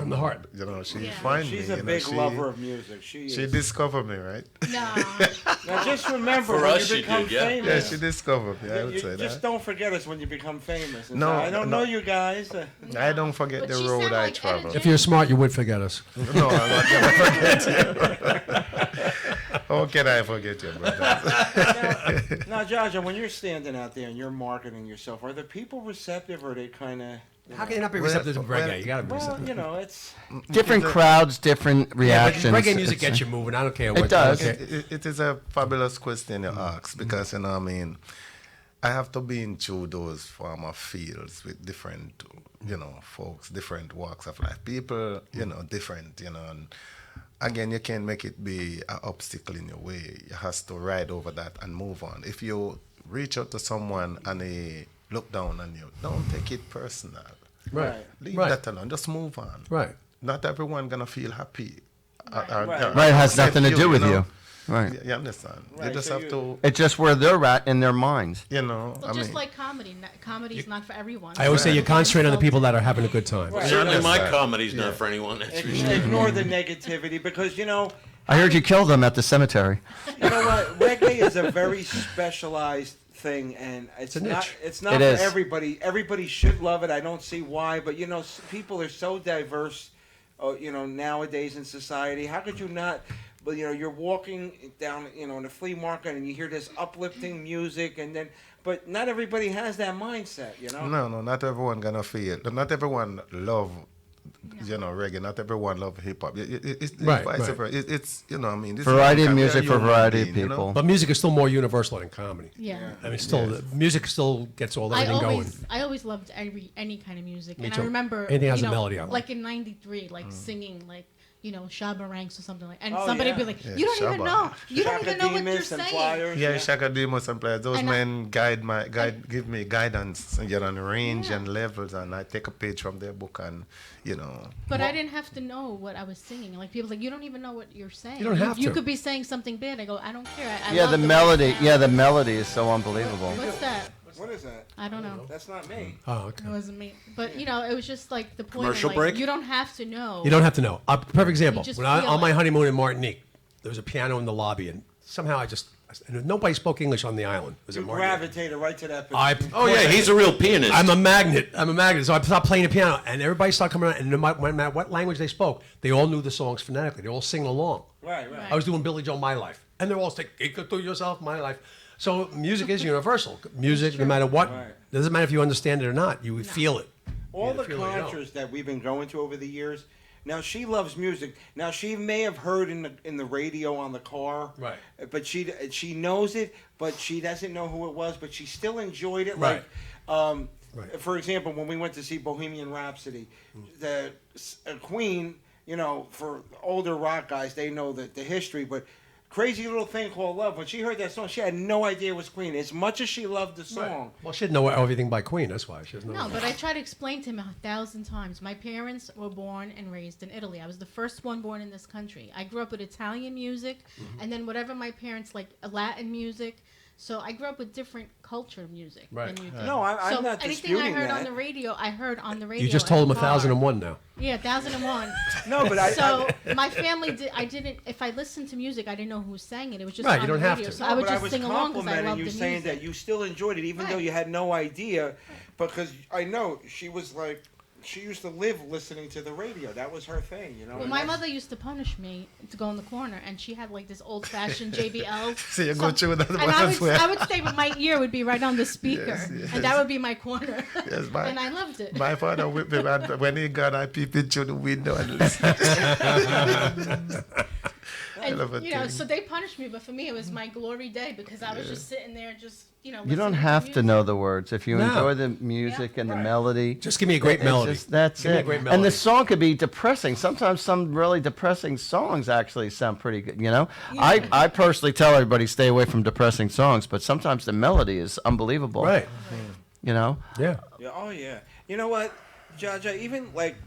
the heart. She Yeah. find She's me. a big lover of music. She She is. discovered me, right? No. Now just remember For when us, you she become did, yeah. Yeah, famous. she discovered me. I would you say just that. don't forget us when you become famous. And No, say, I don't no. know you guys. I don't forget But the she road sound I like travel. Etta If you're smart, you would forget us. No, I'm not gonna forget you. How can I forget you, brother? Now, Jaja, when you're standing out there and you're marketing yourself, are the people receptive or are they kind of? How can you not be Well, receptive to well, reggae? You gotta be Well, receptive. it's. Different crowds, different Yeah, but reactions. reggae music It's- gets you moving. I don't care what. does. I don't care. It is a fabulous question you ask because I have to be in through those former fields with different, folks, different walks of life. People, different, and again, you can't make it be an obstacle in your way. You have to ride over that and move on. If you reach out to someone and they look down on you, don't take it personal. Right. Leave Right. that alone. Just move on. Right. Not everyone gonna feel happy. Right. Right, it has nothing to do with you. Right. Right. You understand? Right, You just so have you- to, It's just where they're at in their minds. Well, just like comedy. Comedy's not for everyone. I always say you Right. concentrate on the people that are having a good time. Right. Certainly, my Yes, comedy's yeah. not for anyone. That's for sure. Ignore the negativity because I heard you killed them at the cemetery. you know what? Reggae is a very specialized thing, and it's a not. niche. It's not It for is. everybody. Everybody should love it. I don't see why, but people are so diverse. Nowadays in society, how could you not? But you're walking down, in a flea market, and you hear this uplifting music, but not everybody has that mindset. no, not everyone gonna feel. Not everyone love, reggae. Not everyone love hip hop. It's Right, vice right. versa. It's this is Variety of a music for human variety of being, you know? people. But music is still more universal than comedy. Yeah. I mean, still, the music still gets all everything going. I always loved any kind of music. Me And too. I remember Anything has a melody on it. like in '93, singing Shabba Ranks or something like, and Oh, somebody yeah. would be like, Yeah, you don't even Shabba. know, you don't Shaka even know what you're Demus and saying. Flyers. Yeah, Shaka Demus and players. Those And men give me guidance, on range and levels, and I take a page from their book, and But I didn't have to know what I was singing. Like people like, you don't even know what you're saying. You don't have You to. could be saying something bad. I go, I don't care. I Yeah, love the way it melody. sounds." Yeah, the melody is so unbelievable. What's that? What is that? I don't know. That's not me. Oh, okay. It wasn't me. But it was just like the point. Commercial of, like, break? You don't have to know. You don't have to know. Perfect example. just When I, feel on my it. honeymoon in Martinique, there was a piano in the lobby, and somehow I And nobody spoke English on the island. Was it You Martinique? gravitated right to that I, position. Oh yeah, he's a real pianist. I'm a magnet. So I stopped playing the piano, and everybody started coming around. And no matter what language they spoke, they all knew the songs phonetically. They all sing along. Right. I was doing Billy Joel, My Life, and they're all saying, "It could do yourself, My Life." So music is universal. Music, no matter what, Right. doesn't matter if you understand it or not. You would feel it. All You the feel it, you know. concerts that we've been going to over the years. Now she loves music. Now she may have heard in the radio on the car, Right. But she knows it, but she doesn't know who it was. But she still enjoyed it. Right. Like, for example, when we went to see Bohemian Rhapsody, the Queen. You know, for older rock guys, they know the history. But Crazy Little Thing Called Love, when she heard that song, she had no idea it was Queen. As much as she loved the song. Well, she didn't know everything by Queen. That's why she doesn't know. No, but I try to explain to him 1,000 times. My parents were born and raised in Italy. I was the first one born in this country. I grew up with Italian music, and then whatever my parents like, Latin music. So I grew up with different culture music Right. than you did. No, I'm so not anything I disputing heard that. on the radio, I heard on the radio. You just told in him the car. 1,001 now. Yeah, 1,001. No, but So my family did. I didn't. If I listened to music, I didn't know who sang it. It was just Right, on you don't the have radio. to. So I would but just was sing along because I complimenting loved you, the saying music. that you still enjoyed it, even though Right. you had no idea, because I know she was like, she used to live listening to the radio. That was her thing, you know. Well, and my that's- mother used to punish me to go in the corner, and she had like this old-fashioned JBL. So you go through that and as well. I would stay, but my ear would be right on the speaker, Yes. and that would be my corner. Yes, and I loved it. My father whipped me, and when he got, I peeped into the window and listened. And, Hell of a you know, thing. so they punished me, but for me, it was my glory day because I was just sitting there, just You don't listening have to music. know the words. If you No. enjoy the music and the melody, Just give me a great it's melody. that's Give me a it. great And melody. the song could be depressing. Sometimes some really depressing songs actually sound pretty good. You know, I personally tell everybody stay away from depressing songs, but sometimes the melody is unbelievable. Right. You know. Yeah. Yeah, oh yeah. You know what, Jaja? Even like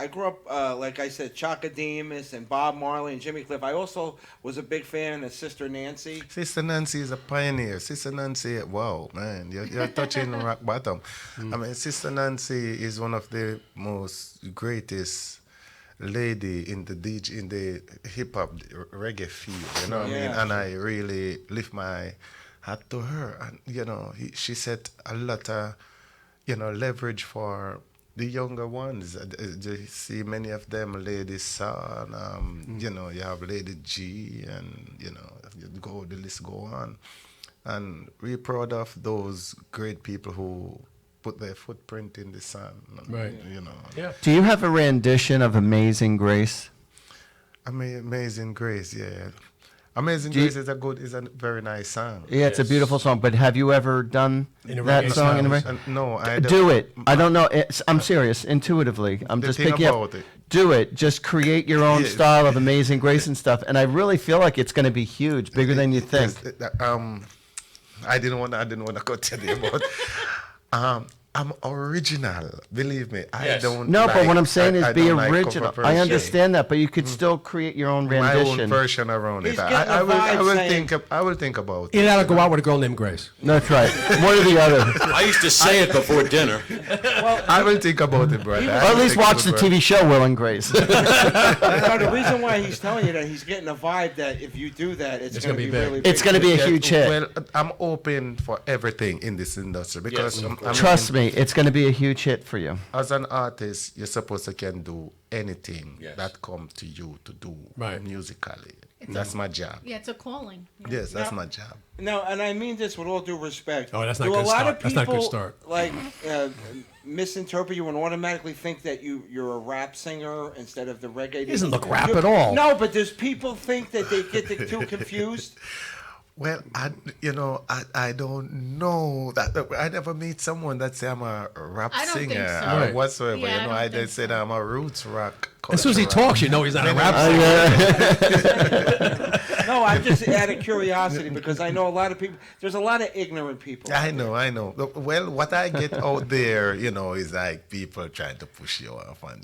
I grew up, like I said, Chaka Demus and Bob Marley and Jimmy Cliff. I also was a big fan of Sister Nancy. Sister Nancy is a pioneer. Sister Nancy, wow, man, you're touching rock bottom. I mean, Sister Nancy is one of the most greatest lady in the hip hop reggae field. You know what I mean? Yeah. And I really lift my hat to her. And you know, she set a lot of, you know, leverage for the younger ones. You see many of them, Lady Son, you know, you have Lady G, and, you know, the list go on. And we're proud of those great people who put their footprint in the sun. Right. You know. Yeah. Do you have a rendition of Amazing Grace? Amazing Grace, yeah. Amazing Do you- Grace is a very nice song. Yeah, it's a beautiful song. But have you ever done In a that reggae song in a style. reggae? No, I Do don't. it. I don't know. I'm serious. Intuitively, I'm The just thing picking up. about it. Do it. Just create your own Yes. style of Amazing Grace and stuff. And I really feel like it's going to be huge, bigger than you think. I didn't want to go tell you about. I'm original. Believe me. I Yes. don't. No, but like- what I'm saying is I be don't like original. cover I version. understand that, but you could still create your own My rendition. own version around He's it. getting I the will. I vibe will saying- think. I will think about Either it. that or go out with a girl named Grace. That's right. One or the other. I used to say it before dinner. I will think about it, brother. Or at least watch the TV show Will and Grace. No, the reason why he's telling you that, he's getting a vibe that if you do that, it's going to be big. really big. It's going to be a Yeah, huge hit. Well, I'm open for everything in this industry because Yes, of I mean, Trust me, it's going to be a huge hit for you. as an artist, you're supposed to can do anything Yes. that come to you to do Right. musically. That's my job. Yeah, it's a calling. Yes, that's Now- my job. No, and I mean this with all due respect. Oh, that's not Do good a lot start. of That's people not good start. like misinterpret you and automatically think that you're a rap singer instead of the reggae? He doesn't look rap You- at all. No, but does people think that they get the two confused? Well, I don't know that. I never meet someone that say I'm a rap I don't think singer so. or Right. whatsoever. Yeah, I don't I think just said I'm a roots rock. As soon as he culture rock. talks, you know he's not a rap Oh, singer. No, I'm just out of curiosity because I know a lot of people. There's a lot of ignorant people. I know. Well, what I get out there, is like people trying to push you off, and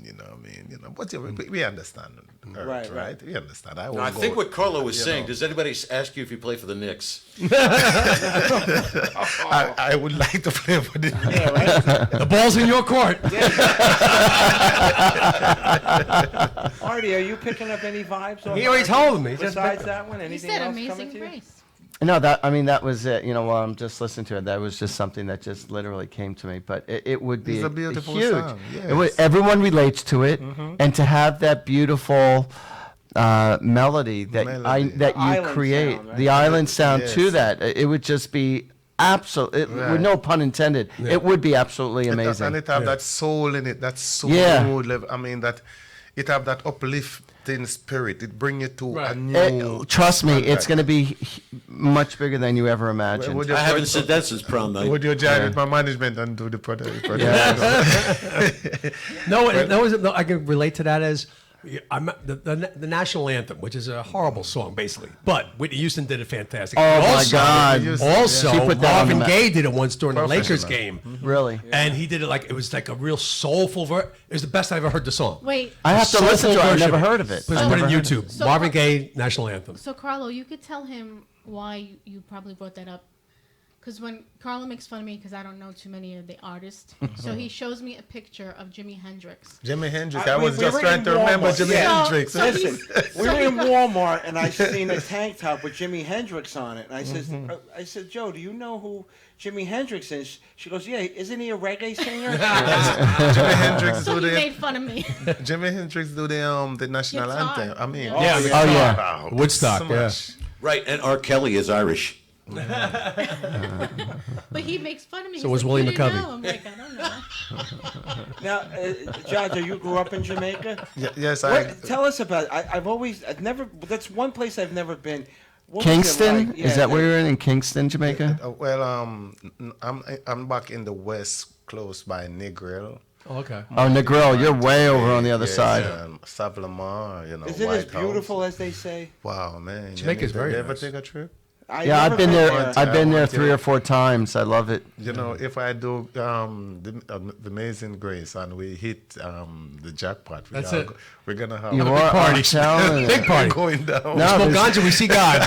but we understand, Right. right? We understand. No, I won't think go- what Carlo was you saying, know. does anybody ask you if you play for the Knicks? I would like to play for the. The ball's in your court. Artie, are you picking up any vibes? He already told me. He just Besides picked- that one, He anything said else coming Amazing to you? Grace. No, that was it. You know, while I'm just listening to it, that was just something that just literally came to me. But it would be It's a beautiful huge. song, Everyone relates to it, and to have that beautiful melody that that you Island create, sound, right? the island sound to Yes. that, it would just be absolute. Right. With no pun intended, it would be absolutely amazing. And it have that soul in it, that soul Yeah. level. I mean, that it have that uplifting spirit. It bring you to a new. Trust me, it's standard. going to be much bigger than you ever imagined. Would you I haven't join- said that since prom night. Would you join with my management and do the product? No, I can relate to that as the national anthem, which is a horrible song, basically. But Whitney Houston did it fantastic. Oh, And my God. Also, She put that on the Marvin map. Gaye did it once during the Lakers Professional. game. Really? And he did it like, it was like a real soulful verse. It was the best I ever heard the song. Wait. I have to Soulful listen to it. I've version. never heard of it. Put I've it on never heard of YouTube. it. So Marvin Mar- Gaye, national anthem. So Carlo, you could tell him why you probably brought that up. Because when Carlo makes fun of me because I don't know too many of the artists, so he shows me a picture of Jimi Hendrix. Jimi Hendrix. I- I we- was we just were trying in to remember Walmart. Jimi Yeah. Hendrix. So Listen, he's- we were in Walmart and I seen a tank top with Jimi Hendrix on it, and I said, Joe, do you know who Jimi Hendrix is? She goes, yeah, isn't he a reggae singer? Jimi Hendrix So do he the made fun of me. Jimi Hendrix do the national Guitar. anthem. I mean, Yeah. Yeah. Oh, yeah. wow, Woodstock, so yeah. much. Right, and R. Kelly is Irish. But he makes fun of me. So He's was like, William "You didn't McCovey." know." I'm like, I don't know. Now, Jaja, you grew up in Jamaica. Yes, Tell us about. I've never. That's one place I've never been. What was it Kingston? like? Is Yeah, that where you're in Kingston, Jamaica? Well, I'm back in the west, close by Negril. Oh, okay. Oh, Negril, you're way over on the other Yes, side. Savlamar, Is it as White House. beautiful as they say? Wow, man. Jamaica's very You ever nice. take a trip? Yeah, I've been there. I've been there 3 or 4 times. I love it. You know, if I do the Amazing Grace and we hit the jackpot, That's it. We're gonna have You a are party. telling Big you. party. going down. No, Smoke there's- ganja, we see God.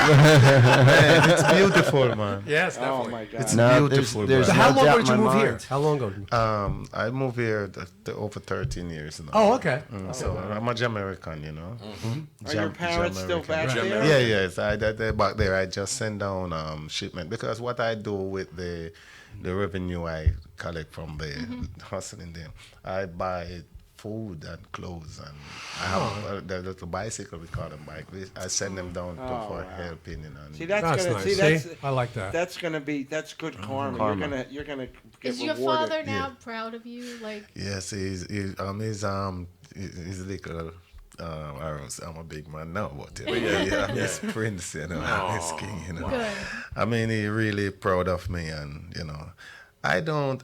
Man, it's beautiful, man. Yes, Oh definitely. my God. It's No, beautiful. there's So man. how no long doubt ago did you in my move here? mind. How long ago? I moved here over 13 years now. Oh, okay. So I'm a Jamaican, you know. Are your parents still back Jamaican. there? Yeah, yes. They're back there. I just send down shipment because what I do with the revenue I collect from the hustling them, I buy food and clothes, and I have the little bicycle, we call them bike. I send them down for helping. And See, that's That's gonna nice. see. See? That's I like that. That's gonna be. That's good karma. Karma. You're gonna get Is your rewarded. father now proud of you? Like, yes, he's little. I'm a big man now, but I'm his prince, you know, I'm his king, you know. good. I mean, he really proud of me, and you know, I don't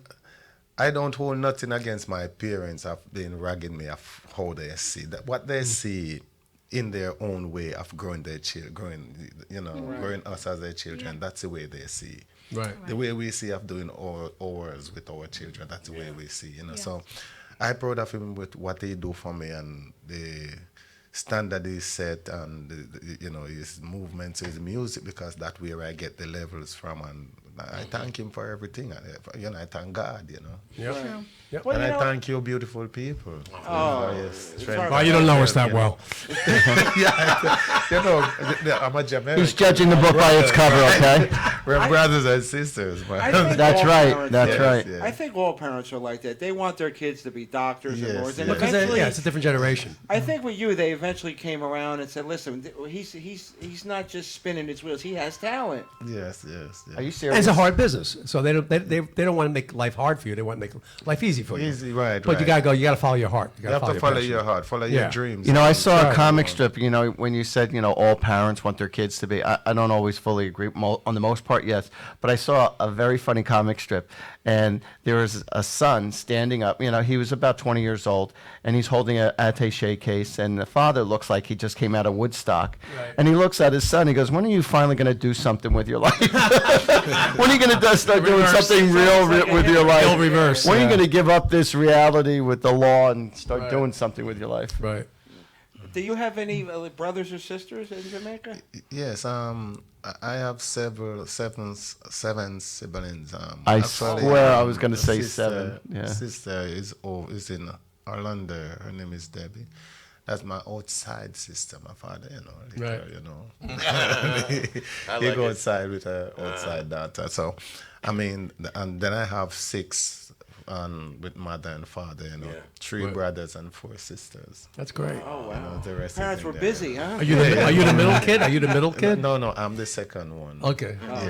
hold nothing against my parents of being ragging me of how they see that, what they see in their own way of growing their children, growing us as their children. That's the way they see. Right. The way we see of doing ours with our children, that's the way we see, you know. Yeah. So I proud of him with what he do for me and the standard he set and his movements, his music, because that's where I get the levels from, and I thank him for everything. I thank God, you know. Yep. True. Yep. Well, And you I know- thank you, beautiful people. Oh, yes. Oh, you don't know us that well. I'm a Jamaican. He's judging the book by its cover, okay? We're brothers and sisters, man. I think That's all right. parents- That's Yes, right. yes. I think all parents are like that. They want their kids to be doctors and Yes, lawyers. And yes. Because eventually, it's a different generation. I think with you, they eventually came around and said, "Listen, he's not just spinning his wheels. He has talent." Yes. Are you And serious? it's a hard business, so they don't want to make life hard for you. They want to make life easy for you. Easy, right, But you right. gotta go. You gotta follow your heart. You have to follow passion. your heart, follow Yeah. your dreams. You know, I saw a Try. comic strip, when you said, all parents want their kids to be. I don't always fully agree. On the most part, yes. But I saw a very funny comic strip, and there was a son standing up. He was about 20 years old, and he's holding an attaché case, and the father looks like he just came out of Woodstock. Right. And he looks at his son, he goes, when are you finally going to do something with your life? When are you going to start doing Reverse. something real with your life? He'll reverse, When are you yeah. going to give up this reality with the law and start Right. doing something with your life? Right. Do you have any brothers or sisters in Jamaica? Yes, I have seven siblings. I Actually, swear I was gonna a say sister- 7, yeah. Sister is in Orlando. Her name is Debbie, that's my outside sister. My father, Right. He go outside with her outside daughter. So, I mean, and then I have 6 with mother and father. 3 Right. brothers and 4 sisters. That's great. Oh wow. The rest Parents is were in there. busy, huh? Are you the middle kid? Are you the middle kid? No, I'm the second one. Okay. Yeah.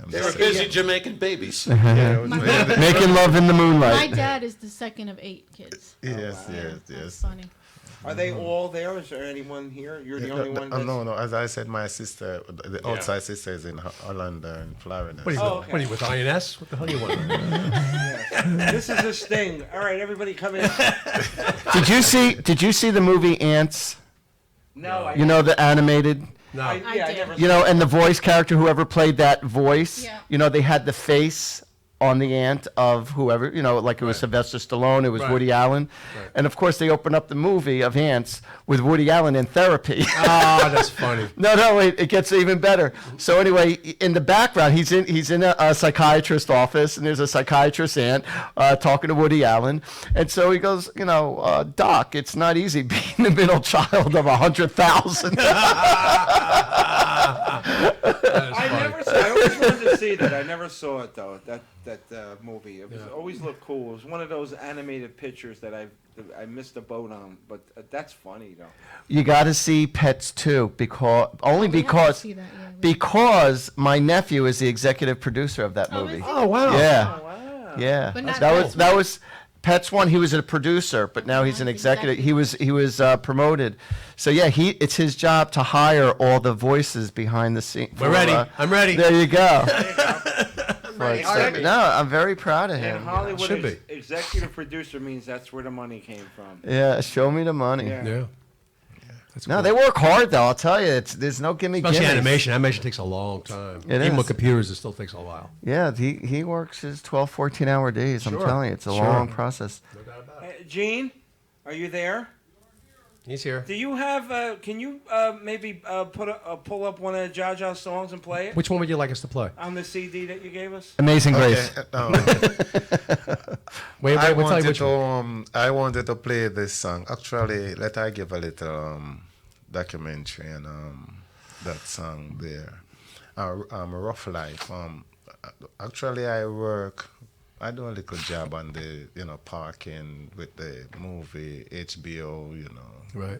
I'm They the were second. busy Jamaican babies. Making love in the My moonlight. dad is the second of 8 kids. Yes. That's funny. Are they all there? Is there anyone here? You're the only one. That's... No. As I said, my sister, the outside sister, is in Orlando in Florida. What are you, okay. what are you with INS? What the hell do you want? This is a sting. All right, everybody, come in. Did you see the movie Ants? No, I. You know, the animated. No. I did. never. You know, and the voice character, whoever played that voice, Yeah. you know, they had the face on the ant of whoever, you know, like it was Sylvester Stallone, it was Right. Woody Allen. Right. And of course, they opened up the movie of Ants with Woody Allen in therapy. Oh, that's funny. No, it gets even better. So anyway, in the background, he's in a psychiatrist's office, and there's a psychiatrist aunt talking to Woody Allen, and so he goes, Doc, it's not easy being the middle child of 100,000. I always wanted to see that. I never saw it though. That movie. It was always looked cool. It was one of those animated pictures that I missed the boat on. But that's funny though. You got to see Pets 2 because see that, yeah. because my nephew is the executive producer of that movie. Oh, wow. Yeah. Oh, wow. Yeah, But not that was Pets 1. He was a producer, but now he's an executive. He was promoted. So yeah, it's his job to hire all the voices behind the scene. We're ready. I'm ready. There you go. Right. No, I'm very proud of In him. Hollywood, Should be. executive producer means that's where the money came from. Yeah, show me the money. Yeah. Yeah. That's No, cool. they work hard though. I'll tell you, there's no gimme Especially gimmicks. animation. Animation takes a long time. It Even is. with computers, it still takes a while. Yeah, he works his 12, 14-hour days. I'm Sure. telling you, it's a Sure. long process. Gene, are you there? He's here. Do you have? Can you maybe pull up one of Jaja's songs and play it Which one would you like us to play? on the CD that you gave us? Amazing Grace. Wait, I we'll tell you wanted which to one. I wanted to play this song. Actually, let I give a little documentary and that song there. Rough Life. Actually, I do a little job on the parking with the movie HBO. Right.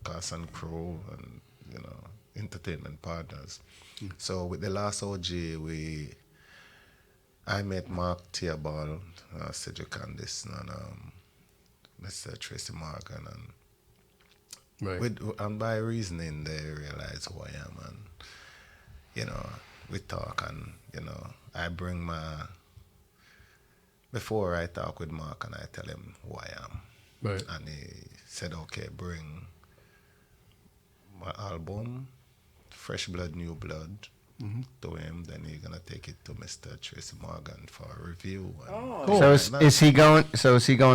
Cast and crew and entertainment partners. So with the last OG, I met Mark Theobald, Cedric Anderson, and Mr. Tracy Morgan, Right. and by reasoning they realize who I am, and we talk, and I bring my. Before I talk with Mark and I tell him who I am, Right. and he said, "Okay, bring my album, Fresh Blood, New Blood." To him, then he's gonna take it to Mr. Tracy Morgan for a review. And Cool. So is he going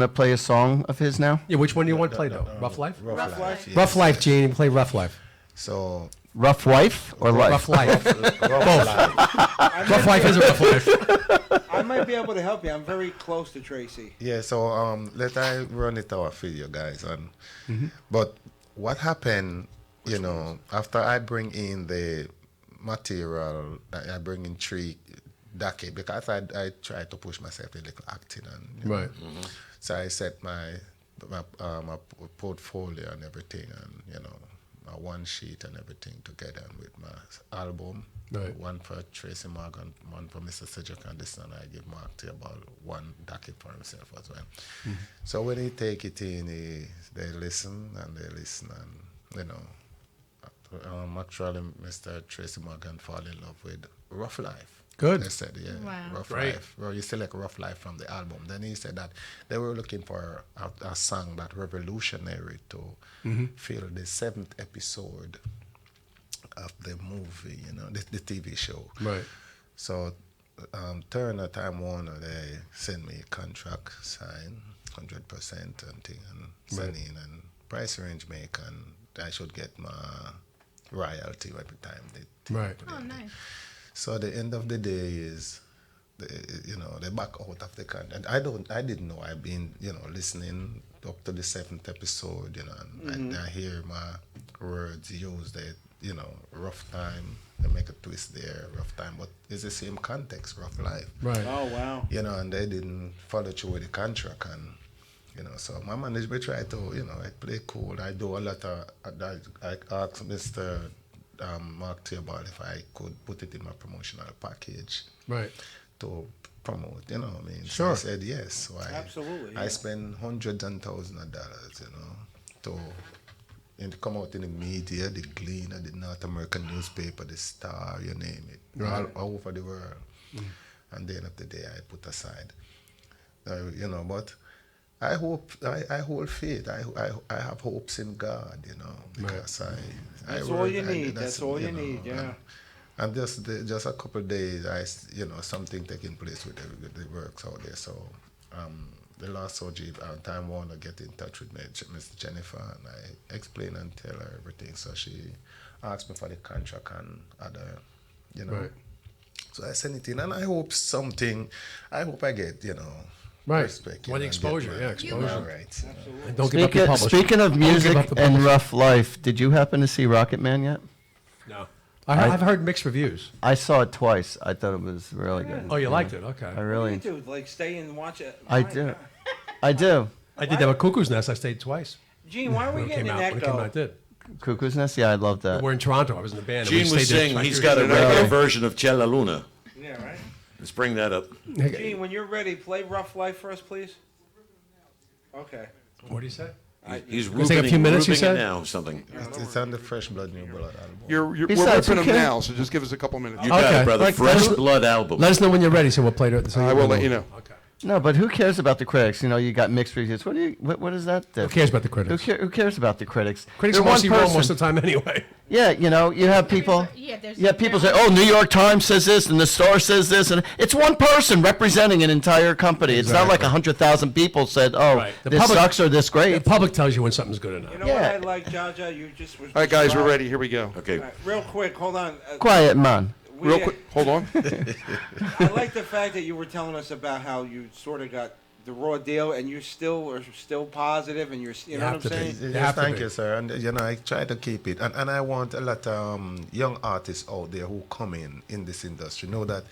to play a song of his now? Yeah, which one do you want to play, though? Rough Life? Rough Life. Yes. Rough Life, Gene. Play Rough Life. So Rough Wife or Life? Rough Life. Rough Both. Life. Rough Life is a Rough Life. I might be able to help you. I'm very close to Tracy. Yeah, so let I run it out for you guys. And but what happened, after I bring in the material, I bring in 3 decades because I try to push myself a little acting and Right. So I set my portfolio and everything, and my one sheet and everything together, and with my album. Right. One for Tracy Morgan, one for Mr. Cedric Anderson. I give Mark about 1 decade for himself as well. So when he take it in, they listen, and actually Mr. Tracy Morgan fall in love with Rough Life. Good. They said, yeah, Wow. Rough Great. Life. Well, you select Rough Life from the album. Then he said that they were looking for a song that revolutionary to fill the 7th episode of the movie, the TV show. Right. So Turner, Time Warner, they send me a contract, sign 100% and thing, and send in, and price range make, and I should get my royalty every time they Right. Oh, nice. So the end of the day is they back out of the content. I didn't know. I've been, listening up to the 7th episode, and I hear my words used. Rough time. They make a twist there, rough time, but it's the same context, rough life. Right. Oh wow. And they didn't follow through with the contract, and so my management tried to, I play cool. I do a lot of. I asked Mr. Mark Theobald if I could put it in my promotional package. Right. To promote, I mean. Sure. So I said yes. So Absolutely. I spend hundreds and thousands of dollars, to come out in the media, the Gleaner, the North American newspaper, the Star, you name it, Right. all over the world. And the end of the day, I put aside, but I hope, I hold faith. I have hopes in God, because That's all you need. That's all you need. Yeah. And just a couple of days, something taking place with the works out there. So the last OG, Time Warner get in touch with me, Miss Jennifer, and I explain and tell her everything. So she asked me for the contract and other, Right. So I sent it in, and I hope I get, Right. respect. Well, the and exposure, get yeah, my exposure. rights. And don't give up your publishing. Speaking of Don't give music up the and publishing. rough life, did you happen to see Rocket Man yet? No. I've heard mixed reviews. I saw it twice. I thought it was really good. Oh, you liked it? Okay. I What really. do you do? Like stay and watch it? I My do. God. I do. I did that with Cuckoo's Nest. I stayed twice. Gene, why are we When it getting came an out. When it came out, echo? I did. Cuckoo's Nest. Yeah, I love that. We're in Toronto. I was in the band. and we Gene was stayed there saying like he's 3 got a years. regular Really? version of C'è la Luna. Yeah, right. Let's bring that up. Gene, when you're ready, play Rough Life for us, please. Okay. What do you say? He's Gonna take a few minutes, you roofing said? it now, something. It's on the Fresh Blood New Blood album. We're Besides, ripping who them cares? now, so just give us a couple minutes. You got Okay. it, brother. Like, Fresh let us- Blood album. Let us know when you're ready, so we'll play it. So I will let you know. Okay. No, but who cares about the critics? You got mixed reviews. What is that? Who cares about the critics? Who cares about the critics? Critics They're mostly one wrong person. most of the time anyway. Yeah, you have people. Yeah, there's- Yeah, people say, "Oh, New York Times says this, and the Star says this," and it's one person representing an entire company. It's not like Exactly. 100,000 people said, "Oh, Right. The this public- sucks" or "This great." The public tells you when something's good or not. You know Yeah. what I like, Jaja? You just was. All right, guys, we're described- ready. Here we go. Okay. All right, real quick, hold on. Quiet, man. We- Real quick. Hold on. I like the fact that you were telling us about how you sort of got the raw deal, and you are still positive, and you know have what I'm to be. saying? You Yes, have to thank be. you, sir. And I try to keep it. And I want a lot of young artists out there who come in this industry know that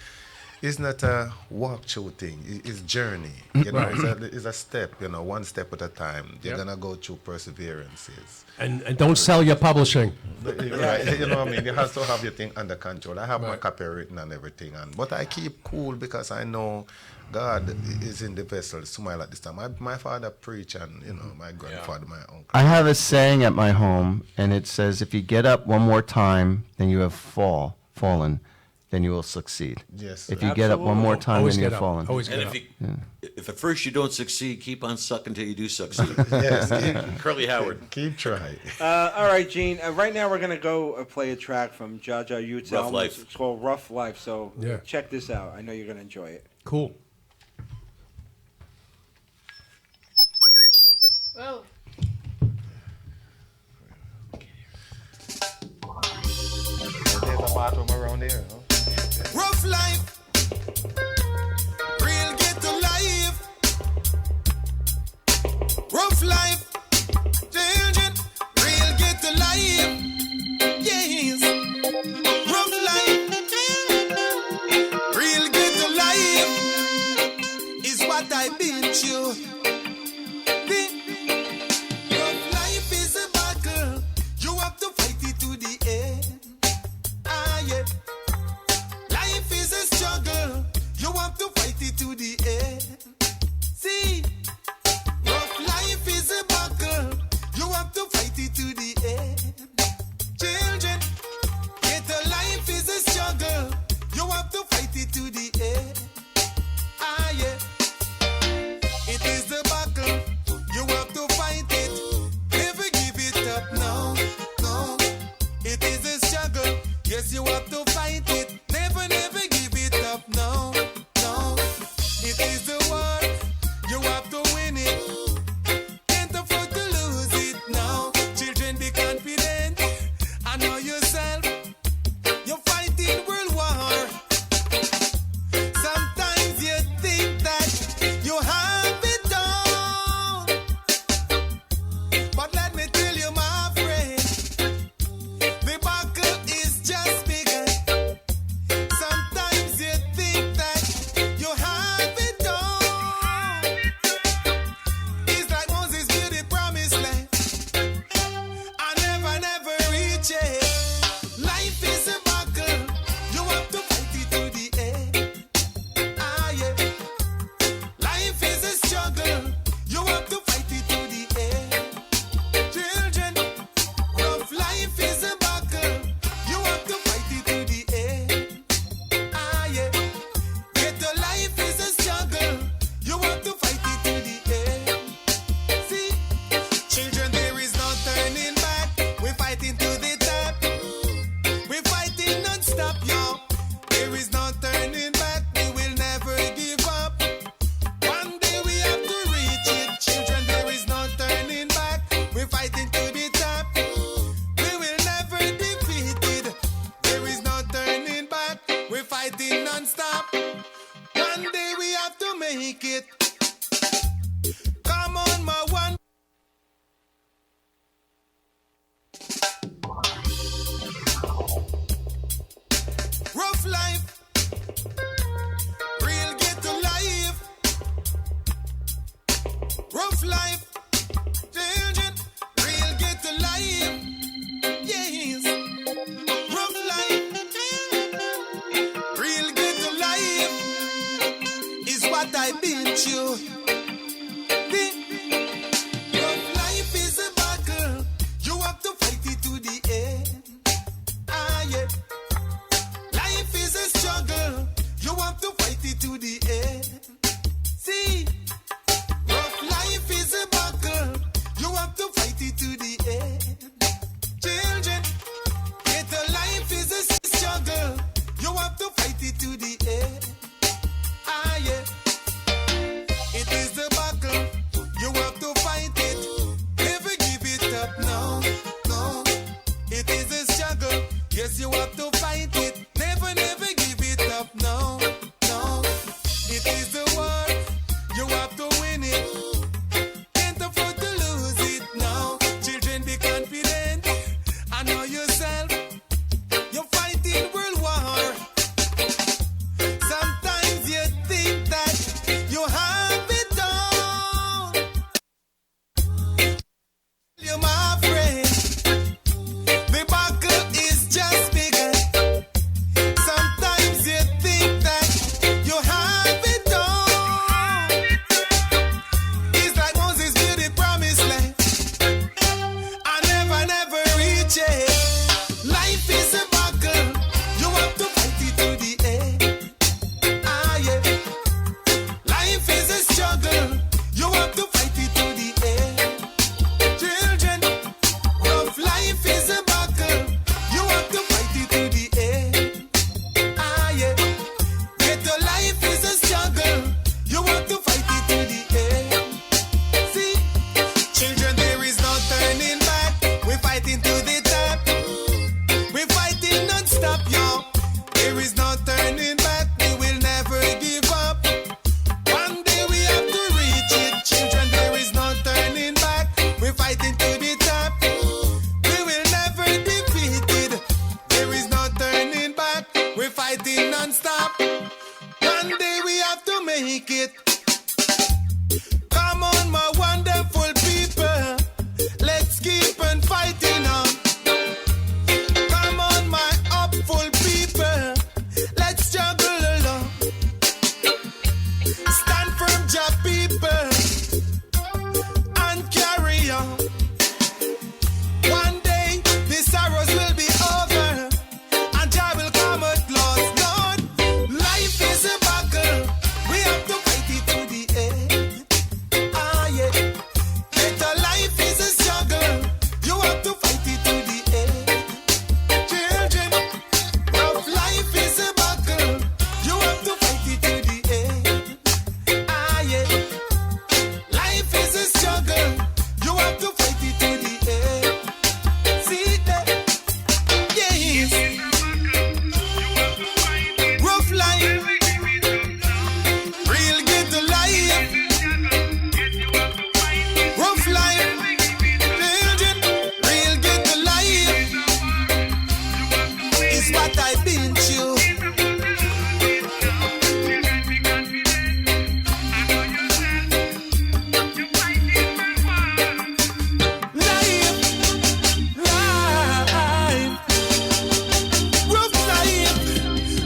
it's not a walk through thing. It's journey. Right. It's a step. One step at a time. You're Yep. gonna go through perseverances. And don't sell your publishing. Right. You know what I mean? You have to have your thing under control. I have my Right. copy written and everything, but I keep cool because I know God is in the vessel. Smile at this time. My father preached, and my grandfather, my uncle. I have a saying at my home, and it says, "If you get up one more time, then you have fallen, then you will succeed." Yes, If sir. you get up one more time, Always then get you've up. fallen. Always And get up. if at first you don't succeed, keep on sucking till you do succeed. Yes, Curly Howard. keep trying. All right, Gene. Right now we're gonna go play a track from Jaja Youth's Rough album. Life. It's called Rough Life. So Yeah. check this out. I know you're gonna enjoy it. Cool. Whoa. There's a bathroom around here. Rough life, real ghetto life. Rough life, children, real ghetto life. Yes, rough life, real ghetto life is what I've been through. Rough life is a battle, you have to fight it to the end. Ah, yeah. Life is a struggle, you have to fight it to the end. See, rough life is a battle, you have to fight it to the end. Children, ghetto life is a struggle, you have to fight it to the end. Ah, yeah. It is a battle, you have to fight it. Never give it up, no, no. It is a struggle, yes, you have to fight it. Never, never give it up, no, no. It is the war, you have to win it. Can't afford to lose it now. Children, be confident. I know yourself. You're fighting world war. Sometimes beat you. Rough life is a battle. You have to fight it to the end. Ah, yeah. Life is a struggle. You have to fight it to the end. See, rough life is a battle. You have to fight it to the end. Children, ghetto life is a struggle. You have to fight it to the end. Ah, yeah. It is a battle. You have to fight it. Never give it up, no, no. It is a struggle. Yes, you have to fight it. Never, never give it up, no, no. It is the war. You have to win it. Can't afford to lose it now. Children, be confident. I know yourself. You're fighting world war. Sometimes you think that you have it all. You, my friend, the battle is just begun. Sometimes you think that you have it all. It's like Moses built the promised land. I never, never reach it. Life is a battle. You have to fight it to the end. Ah, yeah. Life is a struggle. You have to fight it to the end. Children, rough life is a battle. You have to fight it to the end. Ah, yeah. Ghetto life is a struggle. You have to fight it to the end. See, children, there is no turning back. We're fighting to the top. We're fighting non-stop, yo. There is no turning back. We will never give up. One day we have to reach it. Children, there is no turning back. We're fighting to the top. We will never defeat it. There is no turning back. We're fighting non-stop. One day we have to make it. Come on, my wonderful people. Let's keep on fighting on. Come on, my hopeful people. Let's juggle along. Stand firm, job people, and carry on. One day, the sorrows will be over, and joy will come at last. Lord, life is a battle. We have to fight it to the end. Ah, yeah. Better life is a struggle. You have to fight it to the end. Children, rough life is a battle. You have to fight it to the end. Ah, yeah. Life is a struggle. You have to fight it to the end. See that? Yes. Rough life. Real ghetto life. Rough life. Children, real ghetto life is what I've been through. Life, rough life,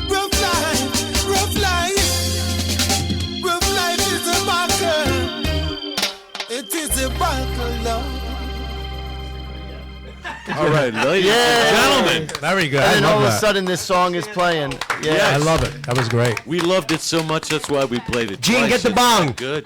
rough life, rough life, rough life is a battle. It is a battle, Lord. All right, ladies and gentlemen. Very good. And I then all love of a that. sudden, this song is playing. Yeah, I love it. That was great. We loved it so much, that's why we played it. Gene, twice. get the It's bong. Good.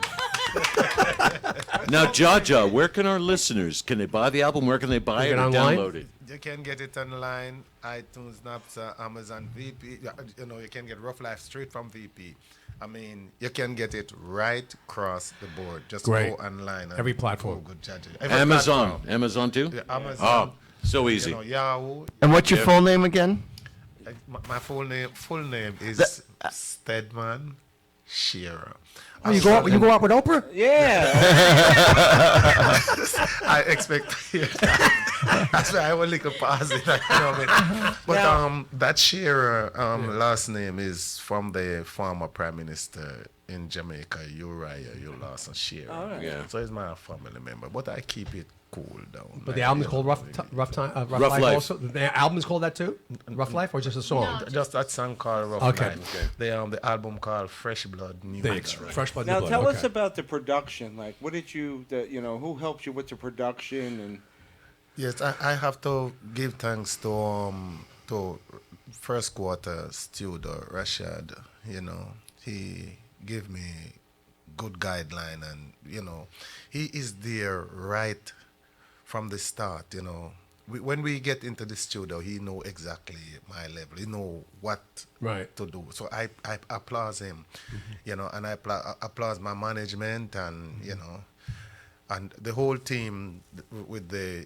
Now, Jaja, where can our listeners, can they buy the album? Where can they buy Is it it or online? download it? You can get it online, iTunes, Napster, Amazon, VP. You know, you can get Rough Life straight from VP. I mean, you can get it right across the board. Just Great. go online. And Every platform. go good judge it. Amazon. platform. Amazon too? Yeah, Amazon. Oh, so easy. You know, Yahoo. And what's your Yeah. full name again? My full name is Stedman Shearer. Oh, you go out with Oprah? Yeah. I expect. That's why I will lick a pause it. You know what I mean? But Now- that Shearer last name is from the former Prime Minister in Jamaica, Uriah Lawson Shearer. All right. Yeah. So he's my family member, but I keep it cool down. But the album's called Rough Rough Life. Life. Also, the album's called that too. Rough Life, or just a song? No, Just that song called Rough Okay. Life. The album called Fresh Blood New The Blood. Fresh Blood. New Now Blood, tell us okay. about the production. Like, what did you, who helped you with the production? And Yes, I have to give thanks to First Quarter steward Rashad. He gave me good guideline, and he is there right from the start. When we get into the studio, he know exactly my level. He know what to do. So I applaud him, and I applaud my management, and and the whole team with the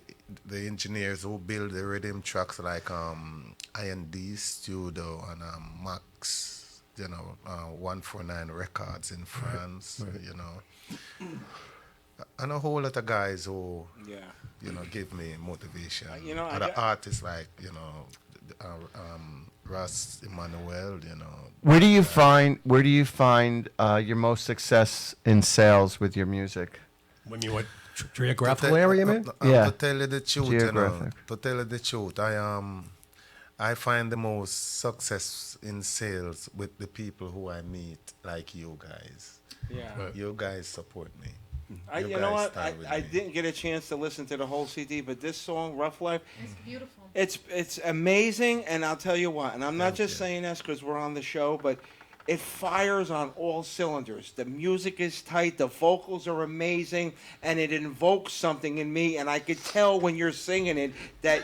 engineers who build the rhythm tracks like I&D Studio and Max, 149 Records in France, and a whole lot of guys who give me motivation. Other artists like Russ Emmanuel, Where do you find your most success in sales with your music? When you what geographical area, you mean? Yeah. To tell you the truth, Geographic. to tell you the truth, I find the most success in sales with the people who I meet, like you guys. Yeah. You guys support me. you know what? I didn't get a chance to listen to the whole CD, but this song, Rough Life, It's beautiful. it's amazing, and I'll tell you what. And I'm not just saying this because we're on the show, but it fires on all cylinders. The music is tight, the vocals are amazing, and it invokes something in me. And I could tell when you're singing it that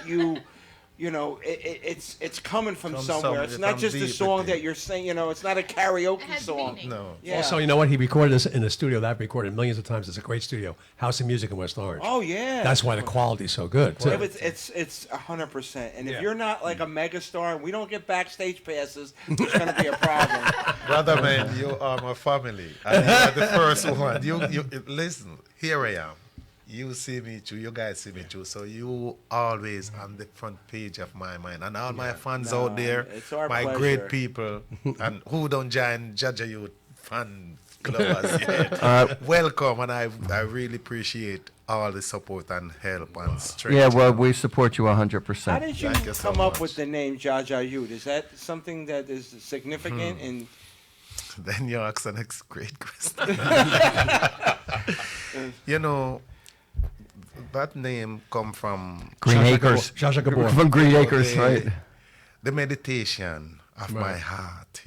it's coming from somewhere. It's not just a song that you're singing. It's not a karaoke song. No. Yeah. Also, you know what? He recorded this in a studio that I've recorded millions of times. It's a great studio, House of Music in West Orange. Oh yeah. That's why the quality's so good. Too. Yeah, but it's 100%. And if you're not like a megastar, and we don't get backstage passes, it's going to be a problem. Brother, man, you are my family. And you are the first one. You listen, here I am. You see me through, you guys see me through. So you always on the front page of my mind. And all my fans out there, it's our my pleasure. great people, and who don't join Jaja Youth fan club as yet. Welcome, and I really appreciate all the support and help and strength. Yeah, well, we support you How 100%. did you Thank you so come up much. with the name Jaja Youth? Is that something that is significant? And Then you ask the next great question. That name come from Green Acres. Jaja Gabor. From Green Acres, right? The meditation of my heart,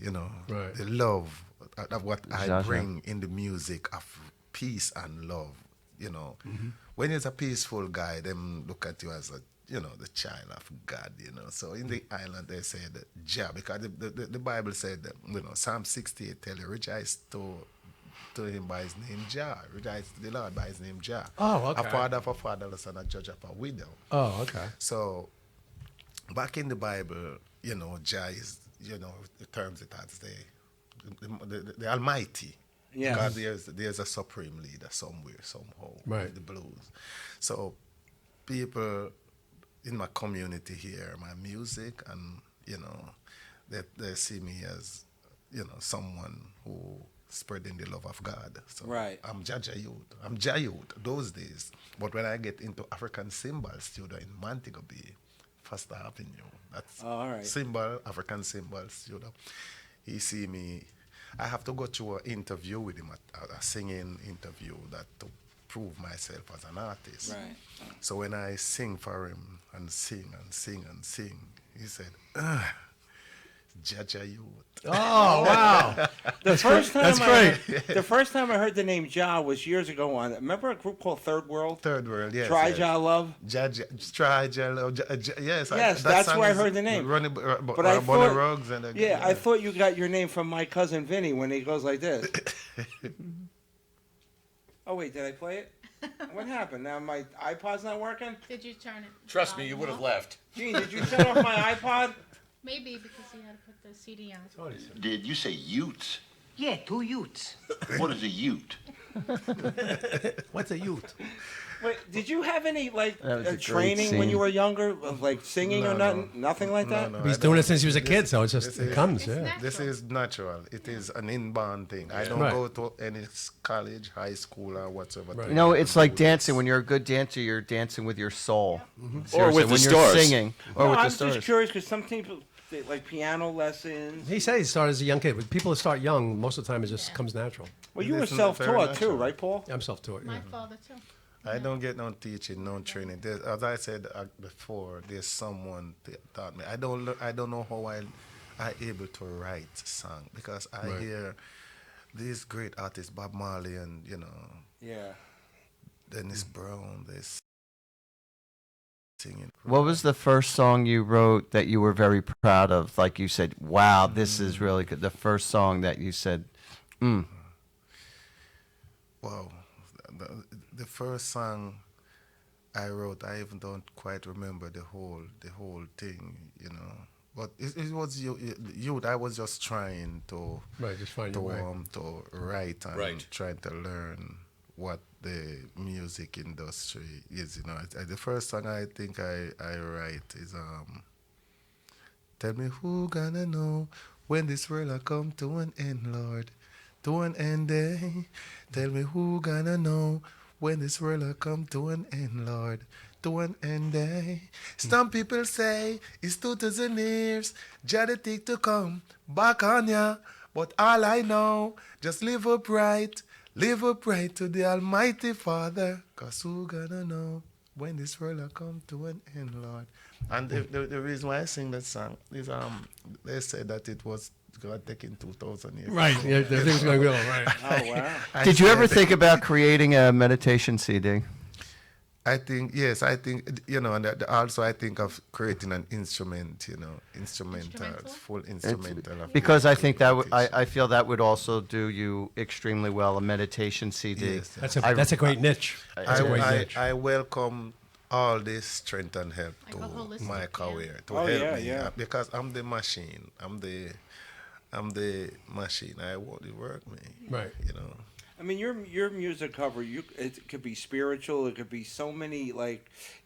Right. the love of what I Jaja. bring in the music of peace and love. When you're a peaceful guy, them look at you as the child of God. So in the island they said Jah, because the Bible said, Psalm 68 tell you, rejoice to him by his name Jah, rejoice to the Lord by his name Jah. Oh, okay. A father of a fatherless and a judge of a widow. Oh, okay. So, back in the Bible, Jah is, the terms it as the Almighty. Yes. God, there's a supreme leader somewhere, somehow, Right. in the blues. So, people in my community hear my music, and they see me as someone who spreading the love of God. So Right. I'm Jaja Youth. I'm Jah Youth those days. But when I get into African Symbol Studio in Montego Bay, First Avenue, that's all right. African Symbol Studio. He see me. I have to go through an interview with him, a singing interview, that to prove myself as an artist. Right. So when I sing for him and sing and sing and sing, he said, Jaja Youth. Oh, wow. The first time That's the first time I heard the name Jah was years ago on. Remember a group called Third World? Third World, yes. Try yes. Jah Love. Try Jah Love. Yes. Yes, that that's song where I is heard the name. Bonnie thought, Ruggs and I thought you got your name from my cousin Vinny when he goes like this. Oh wait, did I play it? What happened? Now my iPod's not working? Did you turn it? Trust me, you would have left. Gene, did you shut off my iPod? Maybe because he had to put the CD on. Did you say Utes? Yeah, 2 youths. What is a ute? What's a youth? Wait, did you have any like That was a great training when scene. you were younger of like singing or nothing? Nothing like that. He's doing it since he was a kid, so it's just This it is- comes. Yeah. This is natural. It is an inborn thing. I don't Right. go to any college, high school, or whatsoever. Right. You know, it's like dancing. When you're a good dancer, you're dancing with your soul. Seriously, Or with the when you're stars. singing, or No, with I'm the just stars. curious because some people they, like piano lessons. He said he started as a young kid. But people that start young, most of the time, it just comes natural. Well, you were This is very self-taught too, natural. right, Paul? I'm self-taught. My Yeah. father too. I don't get no teaching, no training. As I said before, there's someone taught me. I don't know how I able to write song because I Right. hear these great artists, Bob Marley and Yeah. Dennis Brown. They singing. What was the first song you wrote that you were very proud of? Like you said, "Wow, this is really good." The first song that you said, Wow. The first song I wrote, I even don't quite remember the whole thing, But it was youth. I was just trying to Right, just find your way. to write and Right. trying to learn what the music industry is. The first song I think I write is "Tell me who gonna know when this world will come to an end, Lord, to an end day. Tell me who gonna know when this world will come to an end, Lord, to an end day. Some people say it's 2,000 years, Jadatic to come back on ya. But all I know, just live upright to the Almighty Father. 'Cause who gonna know when this world will come to an end, Lord?" And the reason why I sing that song is they said that it was God taking 2,000 years. Right. Yeah, the thing's going to go right. Oh wow. did you ever think about creating a meditation CD? I think yes. I think and also I think of creating an instrument. Instrumental, full instrumental. Of Because I think that meditation. I feel that would also do you extremely well. A meditation CD. Yes. That's a great niche. That's a great niche. I welcome all this strength and help Like a to holistic, my yeah. career to Oh, help yeah, me yeah. because I'm the machine. I'm the machine. I want to work me. Right. I mean, your music cover, it could be spiritual. It could be so many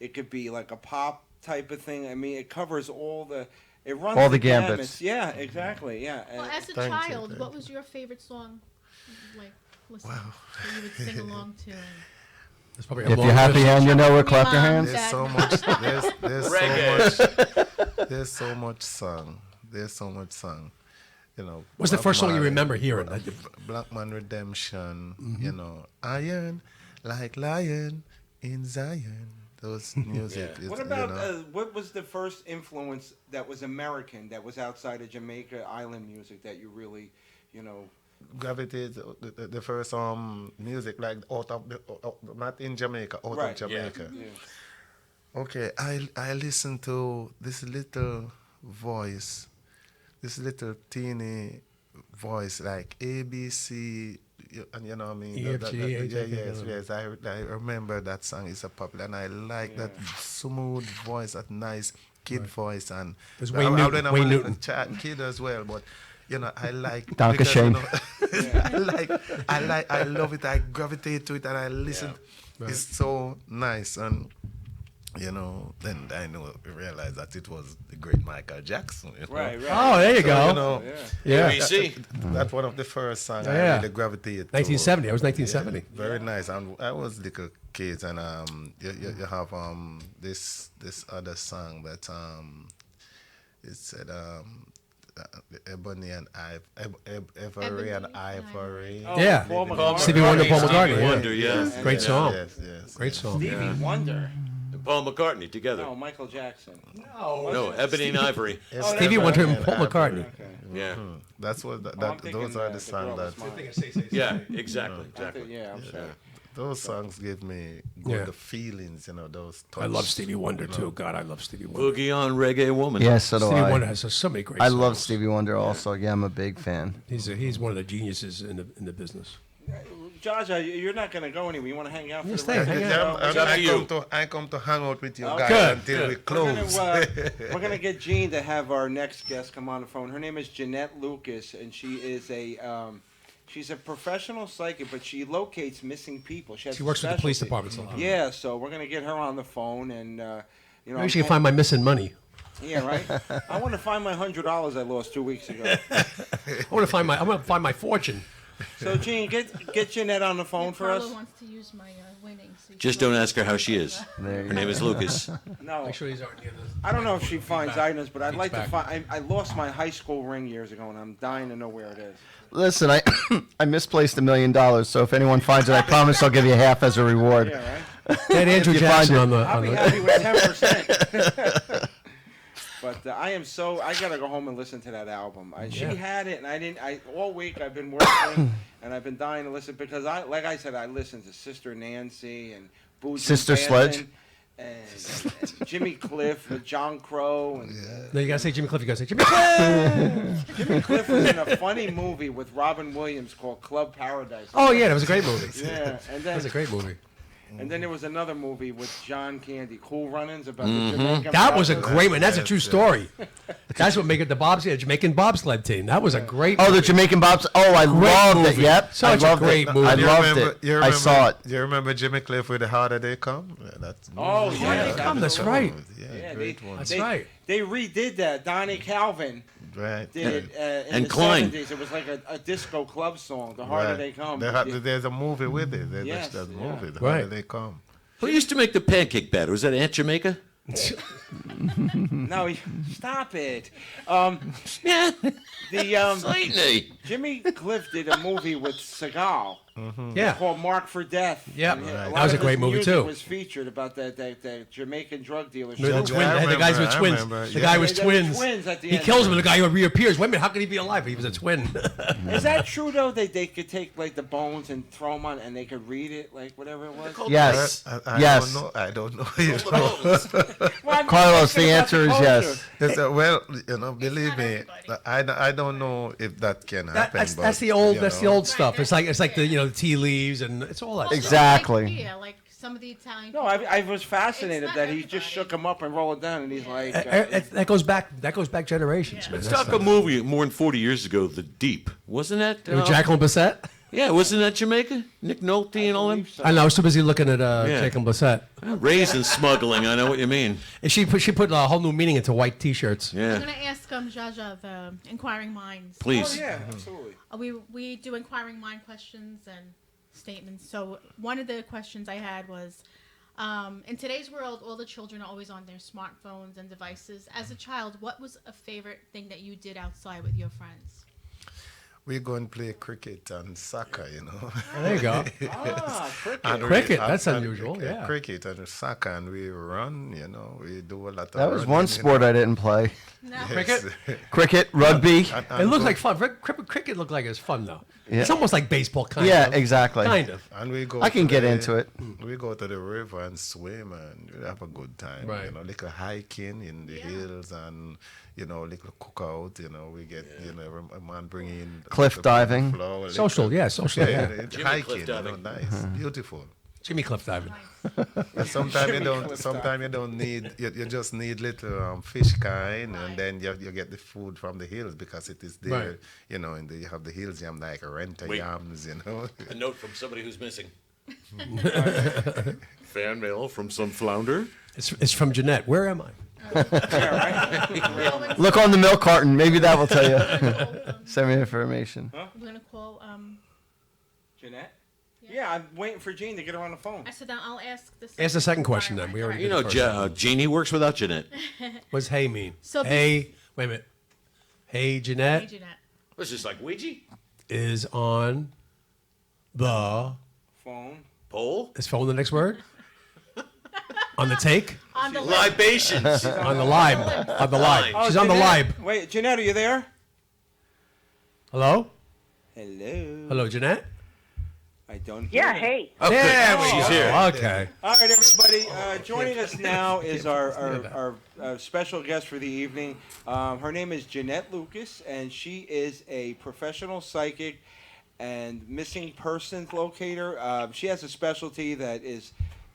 it could be like a pop type of thing. I mean, it covers it runs All the gambits. gamut. Yeah, exactly. Yeah. Well, And- as a Thank you, child, thank what was your favorite song? Like, listen, that you would sing along to. It's probably a If long you're happy list. and you know it, From your clap your mom, hands. There's Dad. so much. There's Reggae. so much. There's so much song. There's so much song. What's the Bob first song you Marley, remember hearing? Black Man Redemption. Iron like lion in Zion. Those music. Yeah. is, What about what was the first influence that was American, that was outside of Jamaica island music that you really, Gravity? The first music like out of not in Jamaica, out Right, of Jamaica. Yeah. Okay, I listen to this little voice, this little teeny voice like ABC, and you know what I mean? EFG, Yes. I remember that song is a popular, and I like that smooth voice, that nice kid voice, and There's Wayne Newton- Wayne a Newton. kid as well, but. I like. Danke because, schön. I love it. I gravitate to it, and I listen. Right. It's so nice, and then I realized that it was the great Michael Jackson. Right. Oh, there you go. Yeah. That's one of the first songs Yeah. I really gravitated to. 1970. I was 1970. Very nice. And I was little kids, and you have this other song that it said Ebony and Ivory and Ivory. Oh, Yeah. Paul McCartney. Stevie Wonder, Paul McCartney. Stevie yeah. Wonder, yeah. Great song. Yes. Great song. Stevie Wonder. And Paul McCartney together. No, Michael Jackson. No, Ebony and Ivory. Stevie Wonder and Paul McCartney. Okay. Yeah. That's what Oh, I'm that. thinking, Those are The the songs Girl that. Is Mine. Yeah, exactly. Yeah, I'm sorry. Those songs give me good Yeah. feelings, those. I love touch, Stevie Wonder you know. too. God, I love Stevie Wonder. Boogie on Reggae Woman. Yes, so do Stevie I. Wonder has so many great I songs. love Stevie Wonder also. Yeah, I'm a big fan. He's one of the geniuses in the business. Jaja, you're not going to go anywhere. You want to hang out for Yes, the thank rest you. of the Yeah, show? up to you. I come to hang out with you Okay. guys Good, until good. we close. We're gonna get Jean to have our next guest come on the phone. Her name is Jeanette Lucas, and she is She's a professional psychic, but she locates missing people. She works with the police specialty. departments a lot. Yeah, so we're gonna get her on the phone, and Maybe she can find my missing money. Yeah, right. I want to find my $100 I lost 2 weeks ago. I want to find my fortune. So, Gene, get Jeanette on the phone for us. Carla wants to use my winnings. So you Just can don't go- ask her how she is. Her name is Lucas. No, Make sure these aren't near the. I don't know if she finds back. items, but I'd Peeks like to back. find. I lost my high school ring years ago, and I'm dying to know where it is. Listen, I I misplaced $1 million, so if anyone finds it, I promise I'll give you half as a reward. Yeah, right. That Andrew If you find Jackson it. on the. I'll be happy with 10%. But I am so. I gotta go home and listen to that album. She Yeah. had it, and I didn't. All week I've been working, and I've been dying to listen because like I said, I listened to Sister Nancy and Boozy Sister Sledge? and Jimmy Cliff with John Crow and. No, you gotta say Jimmy Cliff. You gotta say Jimmy Cliff. Jimmy Cliff was in a funny movie with Robin Williams called Club Paradise. Oh yeah, that was a great movie. Yeah, and That was a then great movie. there was another movie with John Candy, Cool Runnings, about the Jamaican. That was a brothers. great one. That's a true story. That's what made it the Jamaican bobsled team. That was a great. Oh, the movie. Jamaican Bobs. Oh, I loved it. movie. Yep, Such a I loved great it. movie. I You loved it. I saw it. You remember Jimmy Cliff with The Harder They Come? Yeah, that's Oh, Harder yeah, They Come, that's right. Yeah, great one. That's right. They redid that. Donnie Calvin Right. did it in And the Klein. 70s. It was like a disco club song. The harder they come. There's a movie with it. Yes, There's a yeah. movie. The Right. Harder They Come. Who used to make the pancake batter? Was that Aunt Jamaica? No, stop it. Yeah. The Slightly. Jimmy Cliff did a movie with Seagal. Yeah. Called Mark for Death. Yep. And Right. lot That was a of great his movie, music too. Was featured about that Jamaican drug dealer. The, Yeah, twin, I the guys remember, with I twins. remember, The yeah. guy was They were twins. twins at the He end. kills him, and the guy reappears. Wait a minute, how could he be alive? He was a twin. Is that true though? They could take like the bones and throw them on, and they could read it, like whatever it was. Yes. I Yes. I don't know. Well, I'm Carlos, asking the about answer is culture. yes. Well, believe me, I don't know if that can happen. That's but, the old you that's the know. old stuff. It's like the tea leaves and it's all that. stuff. Exactly. Yeah, like some of the Italian. No, I was fascinated It's not that he everybody. just shook him up and rolled it down, and he's like, That goes back. That goes back generations, man. Let's That's talk a movie more than 40 years ago, The Deep. Wasn't that? With Jacqueline Bisset. Yeah, wasn't that Jamaica? Nick Nolte and all them? I know. I was too busy looking at Yeah. Jacqueline Bisset. Raisin smuggling, I know what you mean. And she put a whole new meaning into white T-shirts. I'm Yeah. gonna ask Jaja the inquiring minds. Please. oh yeah, absolutely. We do inquiring mind questions and statements. So one of the questions I had was, in today's world, all the children are always on their smartphones and devices. As a child, what was a favorite thing that you did outside with your friends? We go and play cricket and soccer, There you go. Ah, cricket. And Cricket, that's unusual, cricket, yeah. Cricket and soccer, and we run, we do a lot of That was running, one sport I didn't play. No. Cricket? Cricket, rugby. It looked like fun. Cricket looked like it's fun though. Yeah. It's almost like baseball, kind Yeah, of. exactly. Kind of. And we go. I can to get the- into it. We go to the river and swim, and we have a good time. Right. Little hiking in the hills, and little cookout. We get a man bring in Cliff little diving. flower, Social, little- yeah, social, yeah. it's Jimmy hiking, cliff diving. nice, beautiful. Jimmy Cliff diving. And sometimes you Jimmy don't. Cliff Sometimes you don't need. You just need little fish kind, and then you get the food from the hills because it is there. Right. And you have the hills yam like renter Wait. yams. A note from somebody who's missing. Fan mail from some flounder. It's from Jeanette. Where am I? Look on the milk carton. Maybe that will tell you. Send me information. We're gonna call. Jeanette. Yeah, I'm waiting for Gene to get her on the phone. I said I'll ask the. Ask the second question then. We already. You did know, the first one. Jeannie works without Jeanette. What does hey mean? So hey, wait a minute. Hey, Jeanette Hey, Jeanette. Was this like Ouija? is on the. Phone. Pole? Is phone the next word? On the take? On the Libations. On the lib. On the lib. Oh, She's on the Jeanette? lib. Wait, Jeanette, are you there? Hello? Hello. Hello, Jeanette? I don't hear Yeah, her. hey. Oh, good. There we She's go. here. Okay. All right, everybody. Joining us now is our special guest for the evening. Her name is Jeanette Lucas, and she is a professional psychic and missing persons locator. She has a specialty that is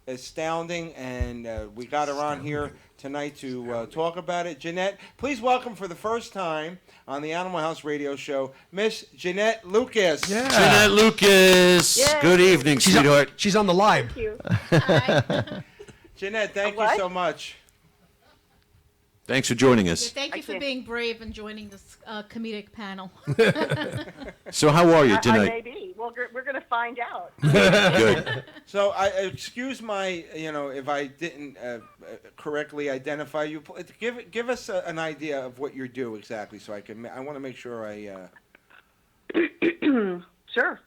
astounding, and we got her on here tonight to talk about it. Jeanette, please welcome for the first time on the Animal House Radio Show, Miss Jeanette Lucas. Yeah. Jeanette Lucas. Yay. Good evening, sweetheart. She's on the live. Thank you. Jeanette, thank you so much. Thanks for joining us. Thank you for being brave and joining this comedic panel. So how are you I tonight? may be. Well, we're going to find out. Good. So, I excuse my, if I didn't correctly identify you. Give us an idea of what you do exactly, so I want to make sure I. Sure.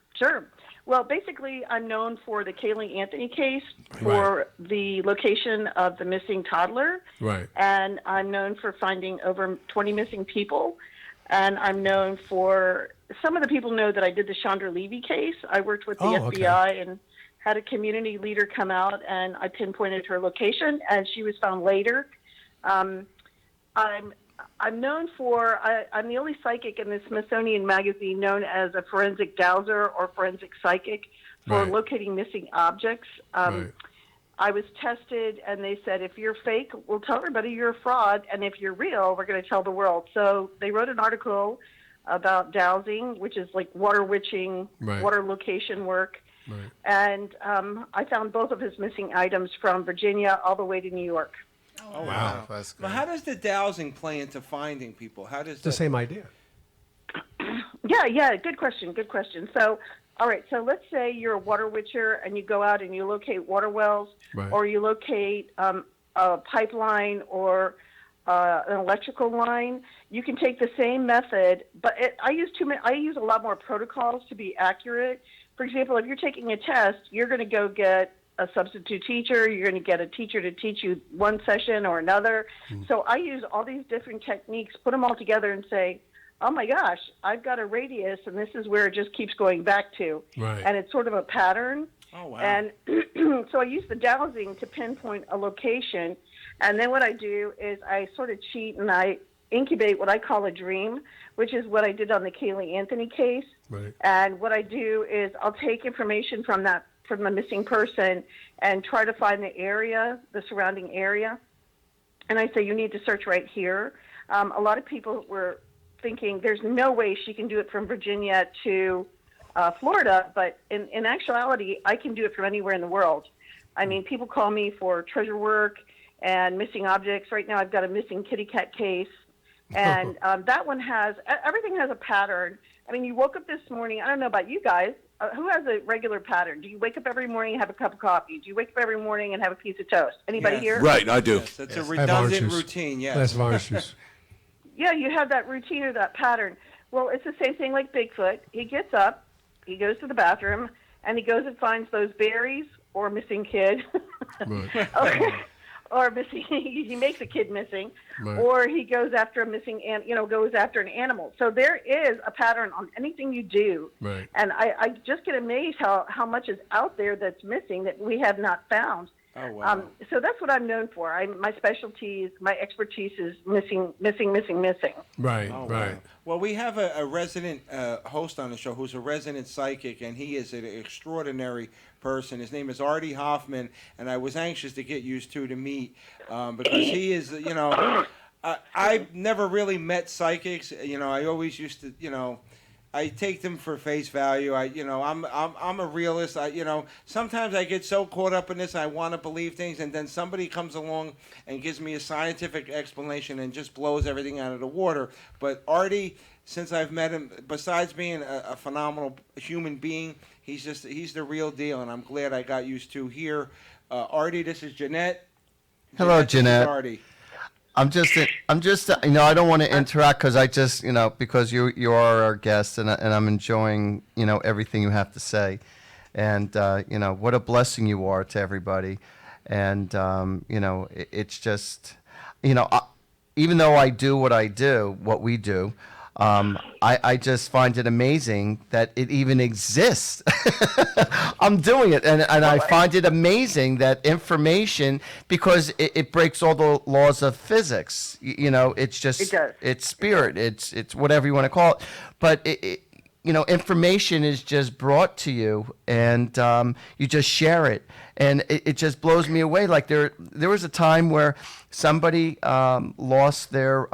Well, basically, I'm known for the Kaylee Anthony case, for the location of the missing toddler, Right. and I'm known for finding over 20 missing people, and I'm known for some of the people know that I did the Chandra Levy case. I worked with the FBI and had a community leader come out, and I pinpointed her location, and she was found later. I'm known for, I'm the only psychic in the Smithsonian Magazine known as a forensic dowser or forensic psychic for locating missing objects. I was tested, and they said, if you're fake, we'll tell everybody you're a fraud, and if you're real, we're going to tell the world. So they wrote an article about dowsing, which is like water witching, water location work. And I found both of his missing items from Virginia all the way to New York. Oh, wow. Well, how does the dowsing play into finding people? How does It's the same idea. Yeah, good question. So, all right, so let's say you're a water witcher and you go out and you locate water wells, or you locate a pipeline or an electrical line. You can take the same method, but I use a lot more protocols to be accurate. For example, if you're taking a test, you're going to go get a substitute teacher, you're going to get a teacher to teach you one session or another. So I use all these different techniques, put them all together and say, oh my gosh, I've got a radius and this is where it just keeps going back to. And it's sort of a pattern. Oh, wow. And so I use the dowsing to pinpoint a location. And then what I do is I sort of cheat and I incubate what I call a dream, which is what I did on the Kaylee Anthony case. And what I do is I'll take information from the missing person and try to find the surrounding area. And I say, you need to search right here. A lot of people were thinking there's no way she can do it from Virginia to Florida, but in actuality, I can do it from anywhere in the world. I mean, people call me for treasure work and missing objects. Right now I've got a missing kitty cat case. And that one everything has a pattern. I mean, you woke up this morning, I don't know about you guys, who has a regular pattern? Do you wake up every morning and have a cup of coffee? Do you wake up every morning and have a piece of toast? Anybody here? Right, I do. Yes, that's a redundant routine, yes. That's orange juice. Yeah, you have that routine or that pattern. Well, it's the same thing like Bigfoot. He gets up, he goes to the bathroom, and he goes and finds those berries or missing kid. Or missing, he makes a kid missing, or he goes after a missing, goes after an animal. So there is a pattern on anything you do, and I just get amazed how much is out there that's missing that we have not found. Oh, wow. So that's what I'm known for. My expertise is missing. Right. Wow. Well, we have a resident host on the show who's a resident psychic, and he is an extraordinary person. His name is Artie Hoffman, and I was anxious to get used to meet because he is, I've never really met psychics. I always used to, I take them for face value. I'm a realist. Sometimes I get so caught up in this, I want to believe things, and then somebody comes along and gives me a scientific explanation and just blows everything out of the water. But Artie, since I've met him, besides being a phenomenal human being, he's the real deal, and I'm glad I got used to here. Artie, this is Jeanette. Hello, This is Jeanette. Artie. I'm just, I don't want to interact because I just, because you are our guest and I'm enjoying, everything you have to say. And, what a blessing you are to everybody. And, it's just, even though I do what we do, I just find it amazing that it even exists. I'm doing it, and I find it amazing that information, because it breaks all the laws of physics. It's just, It does. it's spirit, it's whatever you want to call it. But information is just brought to you, and you just share it, and it just blows me away. Like there was a time where somebody lost their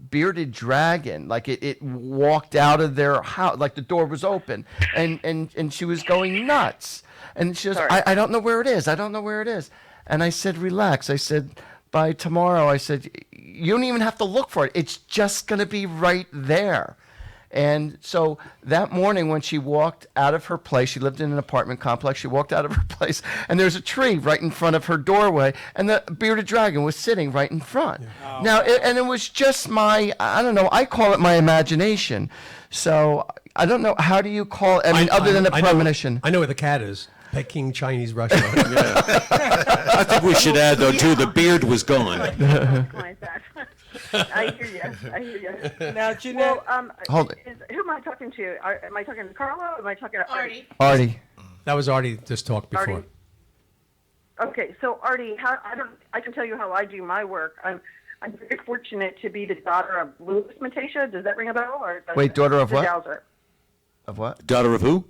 bearded dragon. Like it walked out of their house, like the door was open, and she was going nuts. And she goes, I don't know where it is. I don't know where it is. And I said, relax. I said, by tomorrow, I said, you don't even have to look for it. It's just going to be right there. And so that morning when she walked out of her place, she lived in an apartment complex, she walked out of her place, and there's a tree right in front of her doorway, and the bearded dragon was sitting right in front. Yeah. Now, and it was just I call it my imagination. So I don't know, how do you call it? I mean, other than a premonition. I know where the cat is. Peking Chinese restaurant. I think we should add, though, too, the beard was gone. I hear you. Now, Jeanette, hold it. Who am I talking to? Am I talking to Carlo or am I talking to Artie? Artie. That was Artie just talked before. Artie. Okay, so Artie, I can tell you how I do my work. I'm very fortunate to be the daughter of Louis Matasha. Does that ring a bell? Wait, daughter of what? Dowser. Of what? Daughter of who?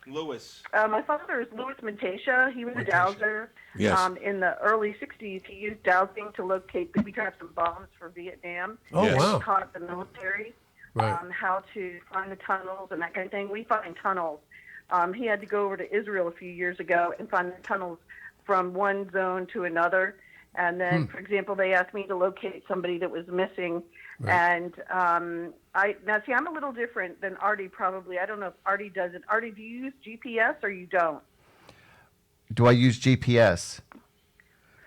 Lewis. My father is Louis Matasha. He was a dowser. Yes. In the early 60s, he used dowsing to locate booby traps and bombs for Vietnam. Oh, Yes. wow. He taught the military how to find the tunnels and that kind of thing. We find tunnels. He had to go over to Israel a few years ago and find the tunnels from one zone to another. And then, for example, they asked me to locate somebody that was missing. Right. And I'm a little different than Artie probably. I don't know if Artie does it. Artie, do you use GPS or you don't? Do I use GPS?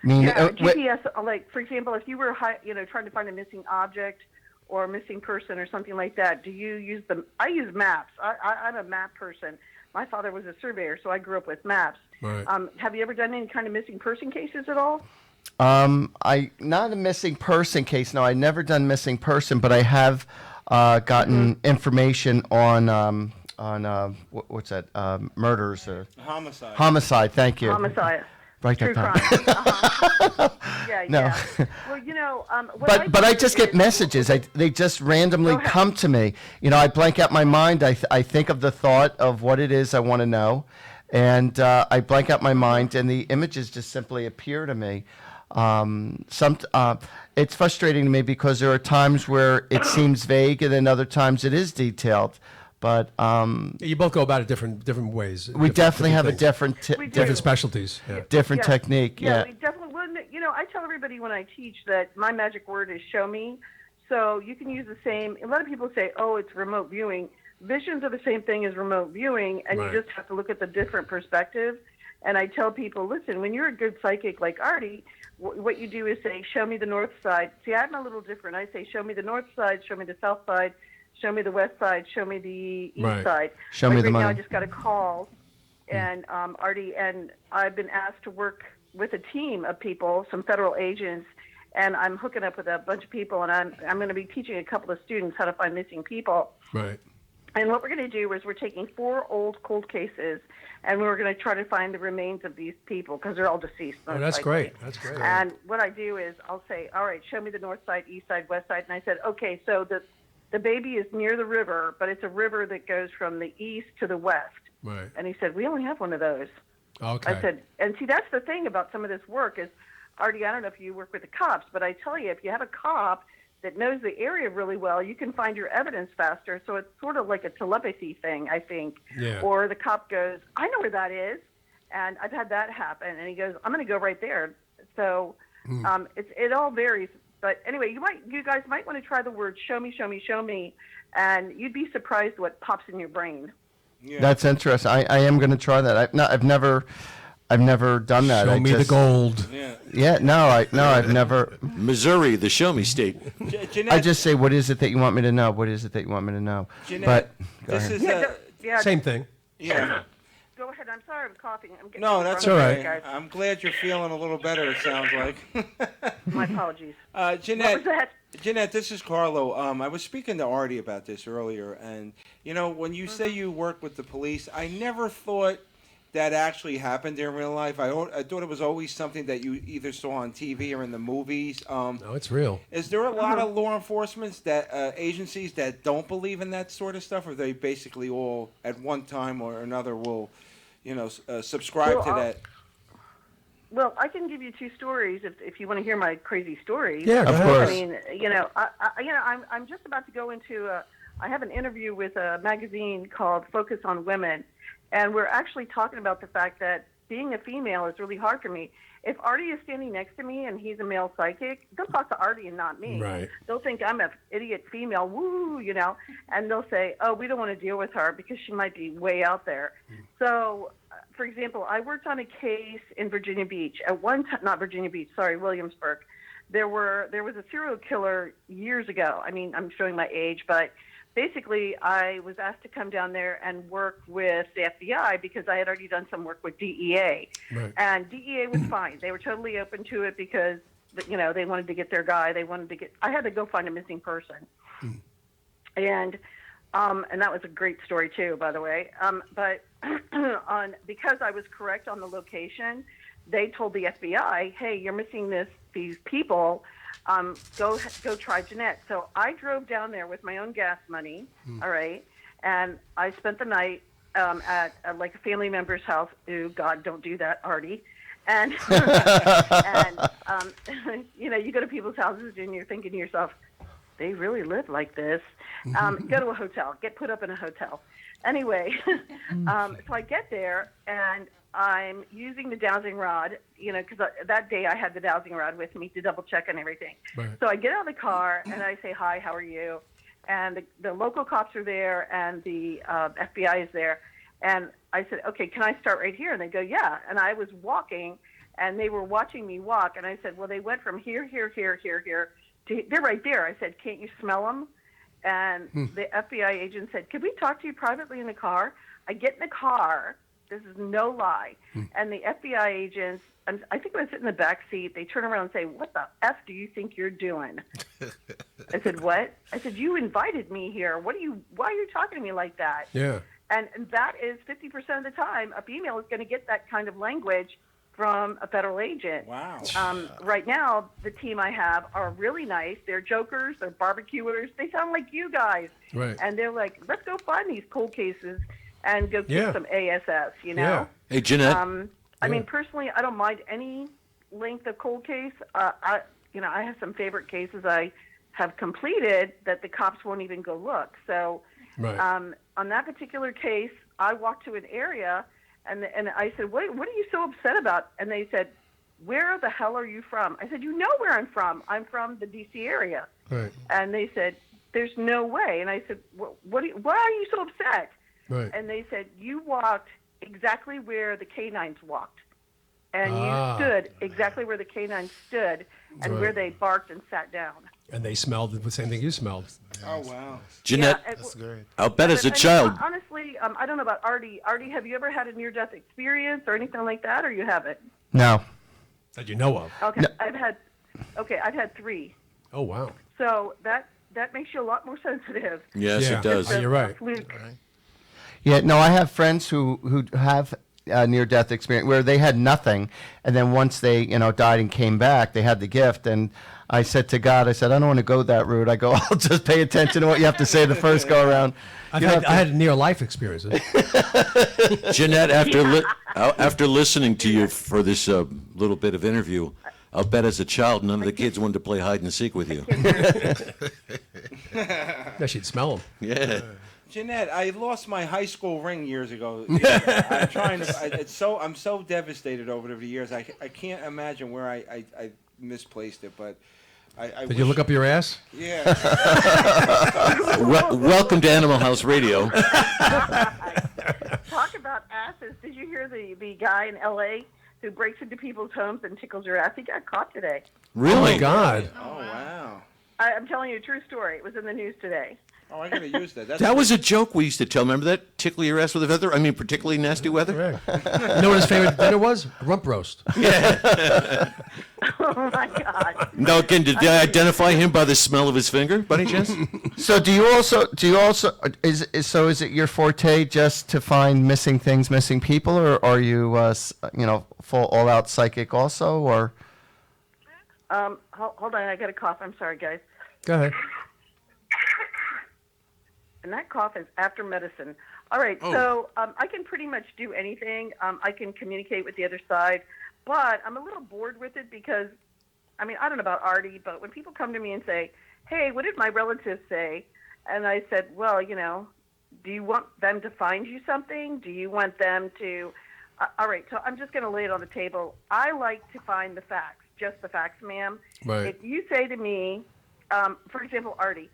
GPS, like, for example, if you were, trying to find a missing object or a missing person or something like that, do you use I use maps. I'm a map person. My father was a surveyor, so I grew up with maps. Right. Have you ever done any kind of missing person cases at all? Not a missing person case. No, I never done missing person, but I have gotten information on what's that? Murders. Homicide. Homicide. Thank you. Homicide. Right True that crime. Yeah. No. Well, but I just get messages. They just randomly come to me. I blank out my mind. I think of the thought of what it is I want to know, and I blank out my mind, and the images just simply appear to me. It's frustrating to me because there are times where it seems vague, and then other times it is detailed. But you both go about it different ways. We definitely have a different specialties. Yeah. Different technique. Yeah. We definitely. Well, I tell everybody when I teach that my magic word is show me. So you can use the same. A lot of people say, "Oh, it's remote viewing." Visions are the same thing as remote viewing, and you just have to look at the different perspective. And I tell people, listen, when you're a good psychic like Artie, what you do is say, show me the north side. See, I'm a little different. I say, show me the north side, show me the south side, show me the west side, show me the east side. Show me the money. Right now I money. just got a call, and Artie, and I've been asked to work with a team of people, some federal agents, and I'm hooking up with a bunch of people, and I'm going to be teaching a couple of students how to find missing people. Right. And what we're going to do is we're taking 4 old cold cases, and we're going to try to find the remains of these people because they're all deceased. Oh, that's great. That's great. And what I do is I'll say, all right, show me the north side, east side, west side. And I said, okay, so the baby is near the river, but it's a river that goes from the east to the west. Right. And he said, we only have one of those. Okay. I said, and see, that's the thing about some of this work is, Artie, I don't know if you work with the cops, but I tell you, if you have a cop that knows the area really well, you can find your evidence faster. So it's sort of like a telepathy thing, I think. Yeah. Or the cop goes, I know where that is. And I've had that happen. And he goes, I'm going to go right there. So it all varies. But anyway, you guys might want to try the word show me, show me, show me. And you'd be surprised what pops in your brain. Yeah. That's interesting. I am going to try that. I've never done that. Show me the gold. Yeah. No, I've never. Missouri, the show me state. I just say, what is it that you want me to know? What is it that you want me to know? Jeanette, Go ahead. Same thing. Yeah. Go ahead. I'm sorry I'm coughing. I'm getting No, that's all all right. right. I'm glad you're feeling a little better, it sounds like. My apologies. Jeanette, What was that? Jeanette, this is Carlo. I was speaking to Artie about this earlier, and when you say you work with the police, I never thought that actually happened in real life. I thought it was always something that you either saw on TV or in the movies. No, it's real. Is there a lot of law enforcement agencies that don't believe in that sort of stuff, or they basically all at one time or another will, subscribe to that? Well, I can give you two stories if you want to hear my crazy stories. Yeah, of course. I mean, I'm just about to go into I have an interview with a magazine called Focus on Women, and we're actually talking about the fact that being a female is really hard for me. If Artie is standing next to me and he's a male psychic, they'll talk to Artie and not me. Right. They'll think I'm an idiot female, and they'll say, oh, we don't want to deal with her because she might be way out there. So, for example, I worked on a case in Virginia Beach. At one time, not Virginia Beach, sorry, Williamsburg. There was a serial killer years ago. I mean, I'm showing my age, but basically, I was asked to come down there and work with the FBI because I had already done some work with DEA. Right. And DEA was fine. They were totally open to it because, they wanted to get their guy. I had to go find a missing person. And that was a great story, too, by the way. But because I was correct on the location, they told the FBI, hey, you're missing these people. Go try Jeanette. So I drove down there with my own gas money, all right, and I spent the night at like a family member's house. Ooh, God, don't do that, Artie. And you go to people's houses and you're thinking to yourself, they really live like this. Go to a hotel, get put up in a hotel. Anyway, so I get there and I'm using the dowsing rod, because that day I had the dowsing rod with me to double check on everything. Right. So I get out of the car and I say, hi, how are you? And the local cops are there and the FBI is there. And I said, okay, can I start right here? And they go, yeah. And I was walking and they were watching me walk. And I said, well, they went from here to they're right there. I said, can't you smell them? And the FBI agent said, could we talk to you privately in the car? I get in the car. This is no lie. And the FBI agents, I think I was sitting in the back seat, they turn around and say, what the F do you think you're doing? I said, what? I said, you invited me here. Why are you talking to me like that? Yeah. And that is 50% of the time, a female is going to get that kind of language from a federal agent. Wow. Right now, the team I have are really nice. They're jokers. They're barbecuers. They sound like you guys. Right. And they're like, let's go find these cold cases and go get some ASS, Yeah. Hey, Jeanette. I mean, personally, I don't mind any length of cold case. I have some favorite cases I have completed that the cops won't even go look. So Right. On that particular case, I walked to an area, and I said, what are you so upset about? And they said, where the hell are you from? I said, you know where I'm from. I'm from the D.C. area. Right. And they said, there's no way. And I said, why are you so upset? Right. And they said, you walked exactly where the canines walked. And you stood exactly where the canines stood and where they barked and sat down. And they smelled the same thing you smelled. Oh, wow. Jeanette, That's great. I'll bet as a And child. honestly, I don't know about Artie. Artie, have you ever had a near-death experience or anything like that, or you haven't? No. That you know of. Okay, I've had 3. Oh, wow. So that makes you a lot more sensitive. Yes, Yeah. it does. Oh, you're right. Fluke. Yeah, no, I have friends who have near-death experience where they had nothing, and then once they died and came back, they had the gift. And I said to God, I don't want to go that route. I go, I'll just pay attention to what you have to say the first go around. I had near-life experiences. Jeanette, after listening to you for this little bit of interview, I'll bet as a child none of the kids wanted to play hide and seek with you. Yeah, she'd smell them. Yeah. Jeanette, I lost my high school ring years ago. I'm trying to. I'm so devastated over the years. I can't imagine where I misplaced it, but Did you look up your ass? Yeah. Welcome to Animal House Radio. Talk about asses. Did you hear the guy in L.A. who breaks into people's homes and tickles your ass? He got caught today. Really? Oh, my God. Oh, wow. I'm telling you a true story. It was in the news today. Oh, I gotta use that. That was a joke we used to tell. Remember that? Tickle your ass with a feather? I mean, particularly nasty weather? You know what his favorite dinner was? Rump roast. Oh my God. No, again, did they identify him by the smell of his finger, by any chance? So do you also is it your forte just to find missing things, missing people, or are you full all out psychic also, or? Hold on, I got a cough. I'm sorry, guys. Go ahead. And that cough is after medicine. All right, so I can pretty much do anything. I can communicate with the other side, but I'm a little bored with it because, I mean, I don't know about Artie, but when people come to me and say, hey, what did my relatives say? And I said, well, do you want them to find you something? Do you want them to... all right, so I'm just going to lay it on the table. I like to find the facts, just the facts, ma'am. Right. If you say to me, for example, Artie,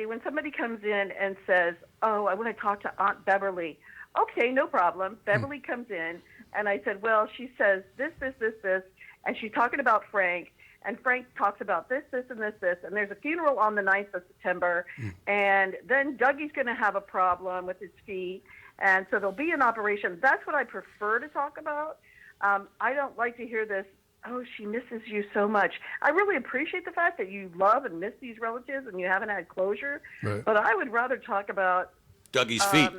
when somebody comes in and says, oh, I want to talk to Aunt Beverly. Okay, no problem. Beverly comes in, and I said, well, she says this, and she's talking about Frank, and Frank talks about this, and this, and there's a funeral on the 9th of September, and then Dougie's going to have a problem with his feet, and so there'll be an operation. That's what I prefer to talk about. I don't like to hear this, oh, she misses you so much. I really appreciate the fact that you love and miss these relatives and you haven't had closure, Right. but I would rather talk about Dougie's feet.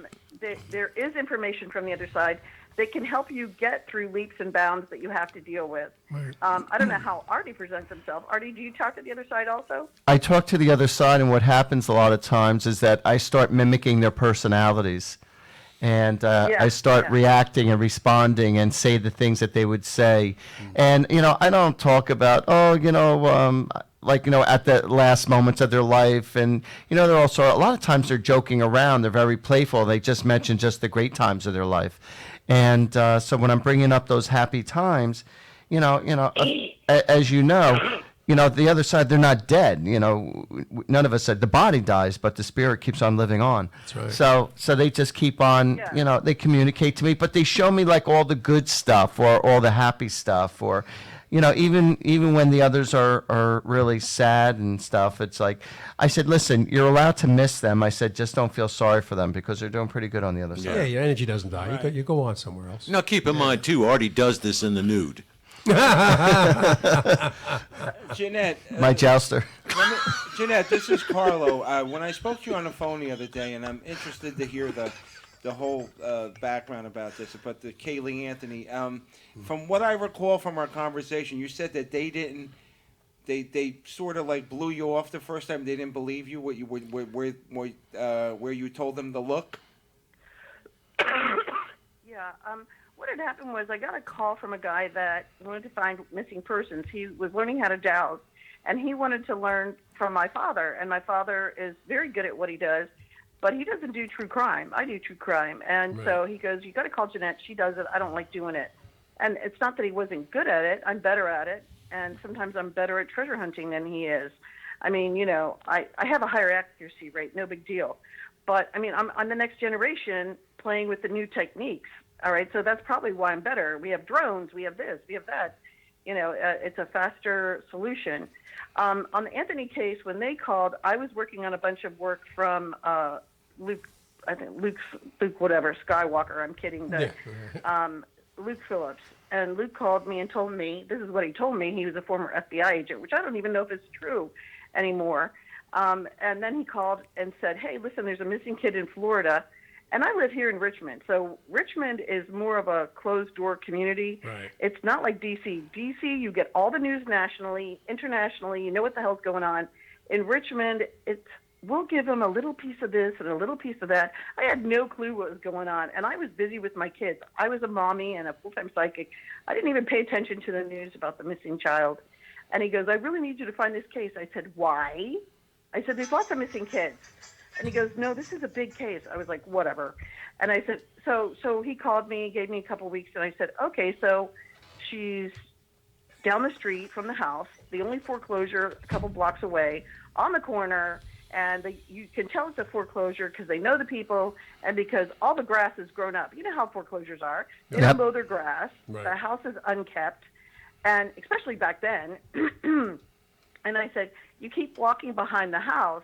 There is information from the other side that can help you get through leaps and bounds that you have to deal with. Right. I don't know how Artie presents himself. Artie, do you talk to the other side also? I talk to the other side, and what happens a lot of times is that I start mimicking their personalities. And I start reacting and responding and say the things that they would say. And, I don't talk about, at the last moments of their life. And, they're also, a lot of times they're joking around. They're very playful. They just mention just the great times of their life. And so when I'm bringing up those happy times, as you know, the other side, they're not dead. None of us said the body dies, but the spirit keeps on living on. That's right. So they just keep on, they communicate to me, but they show me like all the good stuff or all the happy stuff, or, even when the others are really sad and stuff. It's like, I said, listen, you're allowed to miss them. I said, just don't feel sorry for them because they're doing pretty good on the other side. Yeah, your energy doesn't die. Right. You go on somewhere else. Now, keep in mind, too, Artie does this in the nude. Jeanette. My jouster. Jeanette, this is Carlo. When I spoke to you on the phone the other day, and I'm interested to hear the whole background about this, about the Kaylee Anthony. From what I recall from our conversation, you said that they didn't. They sort of like blew you off the first time. They didn't believe you. Where you told them to look. Yeah. What had happened was I got a call from a guy that wanted to find missing persons. He was learning how to dowse, and he wanted to learn from my father. And my father is very good at what he does, but he doesn't do true crime. I do true crime. And so he goes, you got to call Jeanette. She does it. I don't like doing it. And it's not that he wasn't good at it. I'm better at it. And sometimes I'm better at treasure hunting than he is. I mean, I have a higher accuracy rate. No big deal. But, I mean, I'm the next generation playing with the new techniques. All right, so that's probably why I'm better. We have drones, we have this, we have that. It's a faster solution. On the Anthony case, when they called, I was working on a bunch of work from Luke whatever, Skywalker, I'm kidding, Luke Phillips. And Luke called me and told me, this is what he told me, he was a former FBI agent, which I don't even know if it's true anymore. And then he called and said, hey, listen, there's a missing kid in Florida. And I live here in Richmond. So Richmond is more of a closed-door community. Right. It's not like D.C. D.C., you get all the news nationally, internationally. You know what the hell's going on. In Richmond, we'll give them a little piece of this and a little piece of that. I had no clue what was going on, and I was busy with my kids. I was a mommy and a full-time psychic. I didn't even pay attention to the news about the missing child. And he goes, I really need you to find this case. I said, why? I said, there's lots of missing kids. And he goes, no, this is a big case. I was like, whatever. And I said, so he called me, gave me a couple weeks, and I said, okay, so she's down the street from the house, the only foreclosure a couple blocks away, on the corner, and you can tell it's a foreclosure because they know the people and because all the grass has grown up. You know how foreclosures are. They don't mow their grass. Right. The house is unkept, and especially back then. And I said, you keep walking behind the house,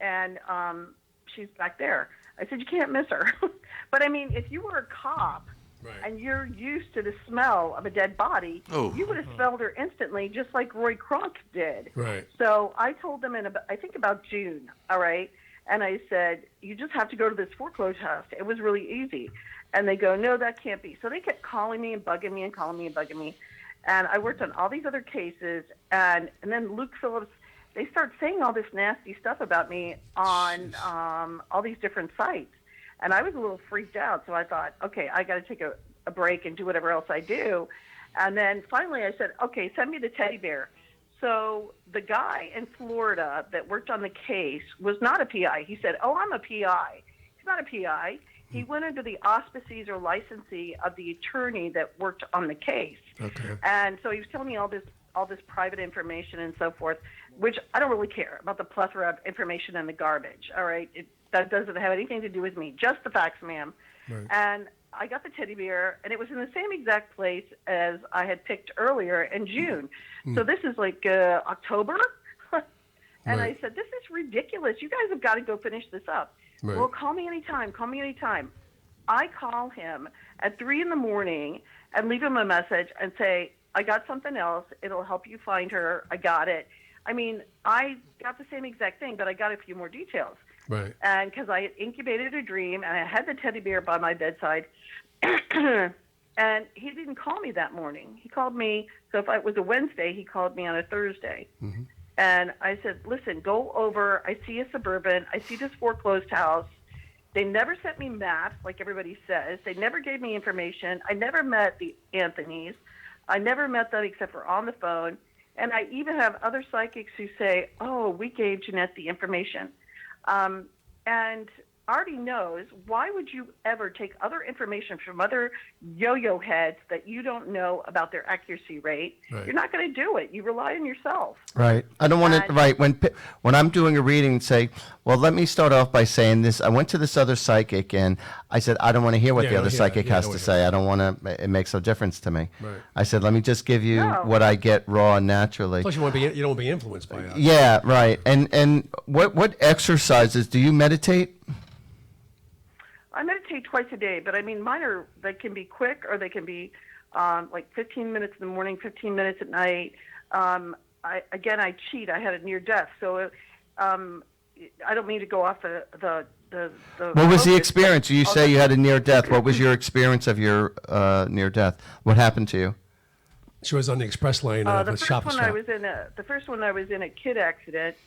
and she's back there. I said, you can't miss her. But, I mean, if you were a cop and you're used to the smell of a dead body, you would have smelled her instantly, just like Roy Kronk did. Right. So I told them in about June, all right? And I said, you just have to go to this foreclosure house. It was really easy. And they go, no, that can't be. So they kept calling me and bugging me and calling me and bugging me. And I worked on all these other cases. And then Luke Phillips, they start saying all this nasty stuff about me on all these different sites. And I was a little freaked out. So I thought, okay, I got to take a break and do whatever else I do. And then finally I said, okay, send me the teddy bear. So the guy in Florida that worked on the case was not a PI. He said, oh, I'm a PI. He's not a PI. He went under the auspices or licensee of the attorney that worked on the case. Okay. And so he was telling me all this private information and so forth, which I don't really care about the plethora of information and the garbage. All right. That doesn't have anything to do with me. Just the facts, ma'am. Right. And I got the teddy bear, and it was in the same exact place as I had picked earlier in June. So this is like October. And I said, this is ridiculous. You guys have got to go finish this up. Right. Well, call me anytime. Call me anytime. I call him at 3 a.m. and leave him a message and say, I got something else. It'll help you find her. I got it. I mean, I got the same exact thing, but I got a few more details. Right. And because I had incubated a dream and I had the teddy bear by my bedside, and he didn't call me that morning. He called me. So if it was a Wednesday, he called me on a Thursday. Mm-hmm. And I said, listen, go over. I see a Suburban. I see this foreclosed house. They never sent me maps like everybody says. They never gave me information. I never met the Anthonys. I never met them except for on the phone. And I even have other psychics who say, oh, we gave Jeanette the information. And Artie knows, why would you ever take other information from other yo-yo heads that you don't know about their accuracy rate? Right. You're not going to do it. You rely on yourself. Right. I don't want to, right, when I'm doing a reading, say, well, let me start off by saying this. I went to this other psychic, and I said, I don't want to hear what the other psychic has to say. I don't want to, it makes no difference to me. Right. I said, let me just give you what I get raw and naturally. Plus, you don't want to be influenced by it. Yeah, right. And what exercises, do you meditate? I meditate twice a day, but I mean, they can be quick or they can be like 15 minutes in the morning, 15 minutes at night. I cheat. I had a near death, so I don't mean to go off the What was the experience? You say you had a near death. What was your experience of your near death? What happened to you? She was on the express lane of a shop. The first one I was in a kid accident,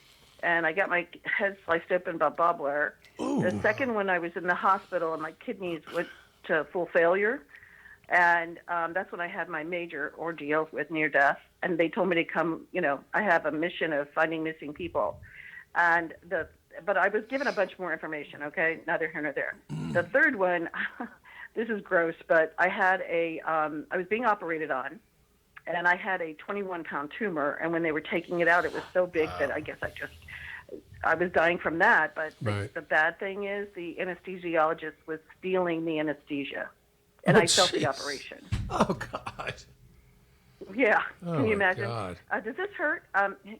and I got my head sliced open by Bob Blair. Ooh. The second one I was in the hospital, and my kidneys went to full failure. And that's when I had my major ordeal with near death. And they told me to come, I have a mission of finding missing people. But I was given a bunch more information, okay? Neither here nor there. The third one, this is gross, but I had I was being operated on, and I had a 21-pound tumor. And when they were taking it out, it was so big that I guess I was dying from that. But the bad thing is the anesthesiologist was stealing the anesthesia. And I felt the operation. Oh, God. Yeah. Oh, can you imagine? God. Does this hurt?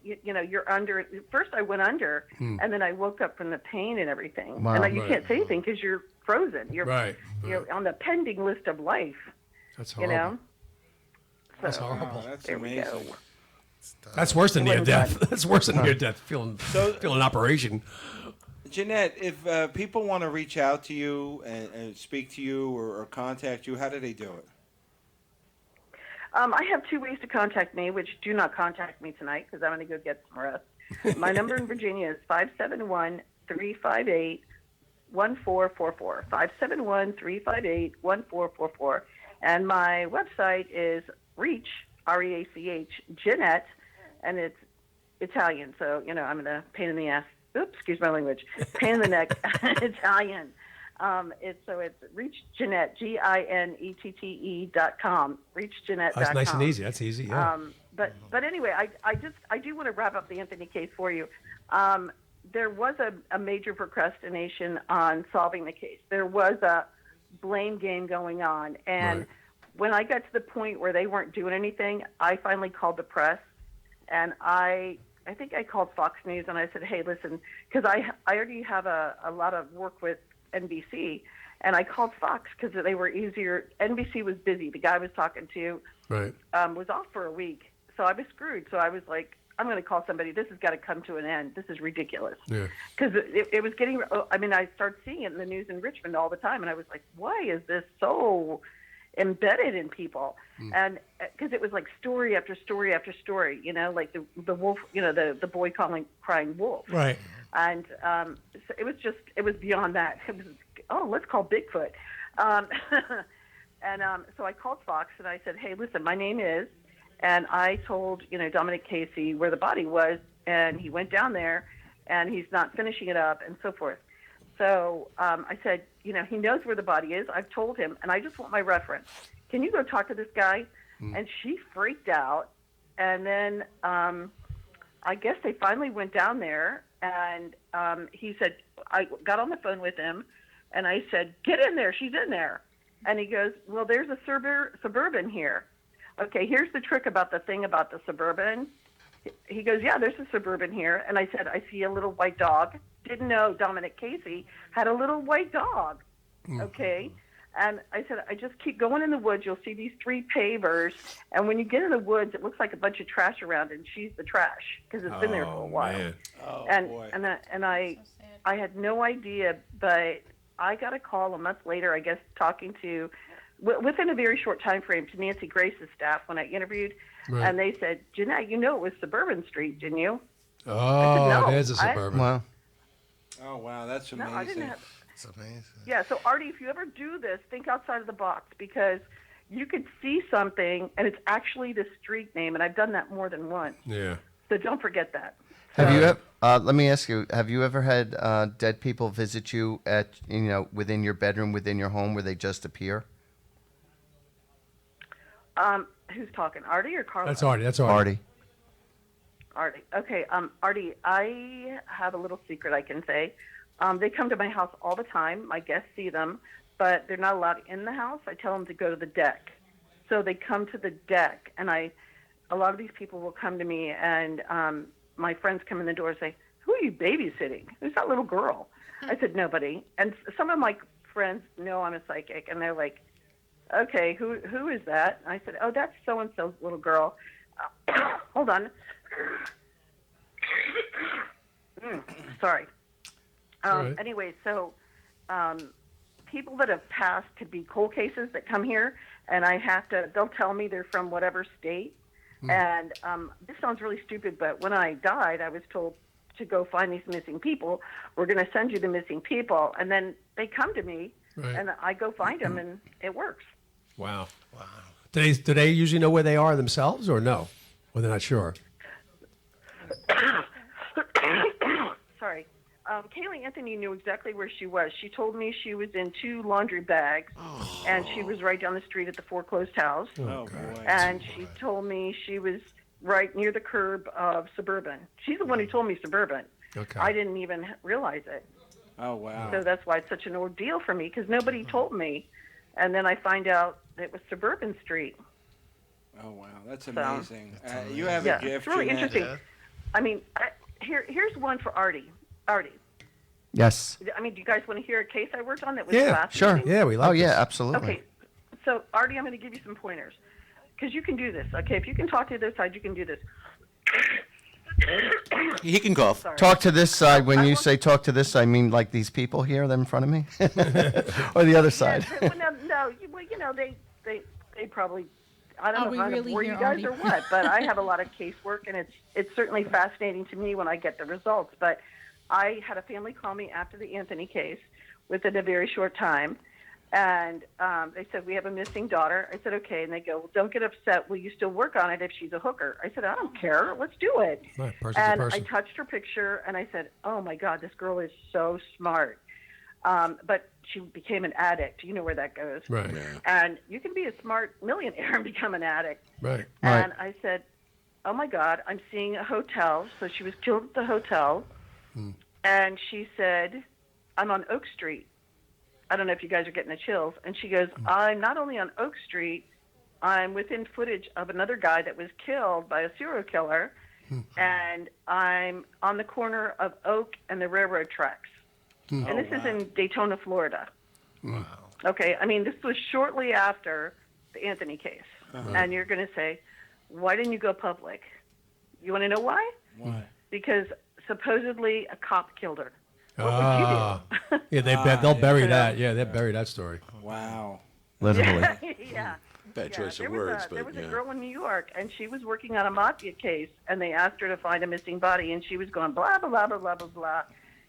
You're under. First, I went under, and then I woke up from the pain and everything. Wow. And you can't say anything because you're frozen. You're on the pending list of life. That's horrible. That's horrible. Wow, that's amazing. That's worse than near death. That's worse than near death. Feeling an operation. Jeanette, if people want to reach out to you and speak to you or contact you, how do they do it? I have two ways to contact me, which do not contact me tonight because I'm going to go get some rest. My number in Virginia is 571-358-1444. 571-358-1444. And my website is Reach, R-E-A-C-H, Jeanette, and it's Italian. So, I'm in a pain in the ass. Oops, excuse my language. Pain in the neck, Italian. It's Reach Jeanette, GINETTE.com. ReachJeanette.com. That's nice and easy. That's easy. Yeah. But anyway, I do want to wrap up the Anthony case for you. There was a major procrastination on solving the case. There was a blame game going on, and when I got to the point where they weren't doing anything, I finally called the press, and I I think I called Fox News and I said, hey, listen, because I already have a lot of work with NBC, and I called Fox because they were easier. NBC was busy. The guy I was talking to was off for a week, so I was screwed. So I was like, I'm going to call somebody. This has got to come to an end. This is ridiculous. Yeah. Because it was getting, I mean, I started seeing it in the news in Richmond all the time, and I was like, why is this so embedded in people? And because it was like story after story after story, you know, like the wolf, you know, the boy crying wolf. Right. And so it was beyond that. It was, let's call Bigfoot. So I called Fox and I said, hey, listen, my name is, and I told, you know, Dominic Casey where the body was, and he went down there and he's not finishing it up and so forth. So I said, you know, he knows where the body is. I've told him, and I just want my reference. Can you go talk to this guy? And she freaked out. And then I guess they finally went down there, and he said, I got on the phone with him, and I said, get in there. She's in there. And he goes, well, there's a Suburban here. Okay, here's the trick about the thing about the Suburban. He goes, yeah, there's a Suburban here. And I said, I see a little white dog. Didn't know Dominic Casey had a little white dog. Okay. And I said, I just keep going in the woods. You'll see these 3 pavers. And when you get in the woods, it looks like a bunch of trash around, and she's the trash because it's been there for a while. Man. And I had no idea, but I got a call a month later, I guess, talking to, within a very short time frame, to Nancy Grace's staff when I interviewed. Right. And they said, Jeanette, you know it was Suburban Street, didn't you? Oh, no, there's a Suburban. Wow. Oh, wow, that's No, amazing. I didn't have. It's amazing. Yeah, so Artie, if you ever do this, think outside of the box, because you could see something and it's actually the street name, and I've done that more than once. Yeah. So don't forget that. Have you ever? Let me ask you: have you ever had dead people visit you at, you know, within your bedroom, within your home, where they just appear? Who's talking, Artie or Carla? That's Artie. That's Artie. Artie. Okay, Artie, I have a little secret I can say. They come to my house all the time. My guests see them, but they're not allowed in the house. I tell them to go to the deck. So they come to the deck, and a lot of these people will come to me, and my friends come in the door and say, who are you babysitting? Who's that little girl? I said, nobody. And some of my friends know I'm a psychic, and they're like, okay, who is that? And I said, oh, that's so-and-so's little girl. Hold on. Sorry. Right. Anyway, so people that have passed could be cold cases that come here, and they'll tell me they're from whatever state. And this sounds really stupid, but when I died, I was told to go find these missing people. We're going to send you the missing people. And then they come to me, and I go find them, and it works. Wow. Wow. Do they usually know where they are themselves, or no? Or they're not sure? Sorry. Kaylee Anthony knew exactly where she was. She told me she was in 2 laundry bags, and she was right down the street at the foreclosed house. Oh, boy. And she told me she was right near the curb of Suburban. She's the one who told me Suburban. Okay. I didn't even realize it. Oh, wow. So that's why it's such an ordeal for me, because nobody told me. And then I find out it was Suburban Street. Oh, wow, that's amazing. You have a gift. It's really Jeanette. interesting. Yeah. I mean, here's one for Artie. Artie. Yes. I mean, do you guys want to hear a case I worked on that was Yeah, sure. fascinating? Yeah, we like Oh, yeah, this. absolutely. Okay, so Artie, I'm going to give you some pointers, because you can do this. Okay, if you can talk to the other side, you can do this. He can cough. Sorry. Talk to this side. When you say talk to this side, I mean like these people here that in front of me, or the other side. Yeah, no, well, you know, they probably. I don't Are know we if I really bore you here, guys Artie? or what, but I have a lot of casework, and it's certainly fascinating to me when I get the results. But I had a family call me after the Anthony case within a very short time, and they said, we have a missing daughter. I said, okay, and they go, well, don't get upset. Will you still work on it if she's a hooker? I said, I don't care. Let's do it. Right, person's a And person. I touched her picture, and I said, oh, my God, this girl is so smart. But she became an addict. You know where that goes. Right. And you can be a smart millionaire and become an addict. Right. And I said, oh, my God, I'm seeing a hotel. So she was killed at the hotel. And she said, I'm on Oak Street. I don't know if you guys are getting the chills. And she goes, I'm not only on Oak Street, I'm within footage of another guy that was killed by a serial killer. and I'm on the corner of Oak and the railroad tracks. Hmm. And this is in Daytona, Florida. Wow. Okay, I mean, this was shortly after the Anthony case. And you're going to say, why didn't you go public? You want to know why? Why? Because supposedly a cop killed her. Yeah, they'll bury that. Yeah, they'll bury that story. Wow. Literally. Yeah. Bad choice there of was words, there but was yeah. a girl in New York, and she was working on a mafia case, and they asked her to find a missing body, and she was going blah, blah, blah, blah, blah, blah, blah.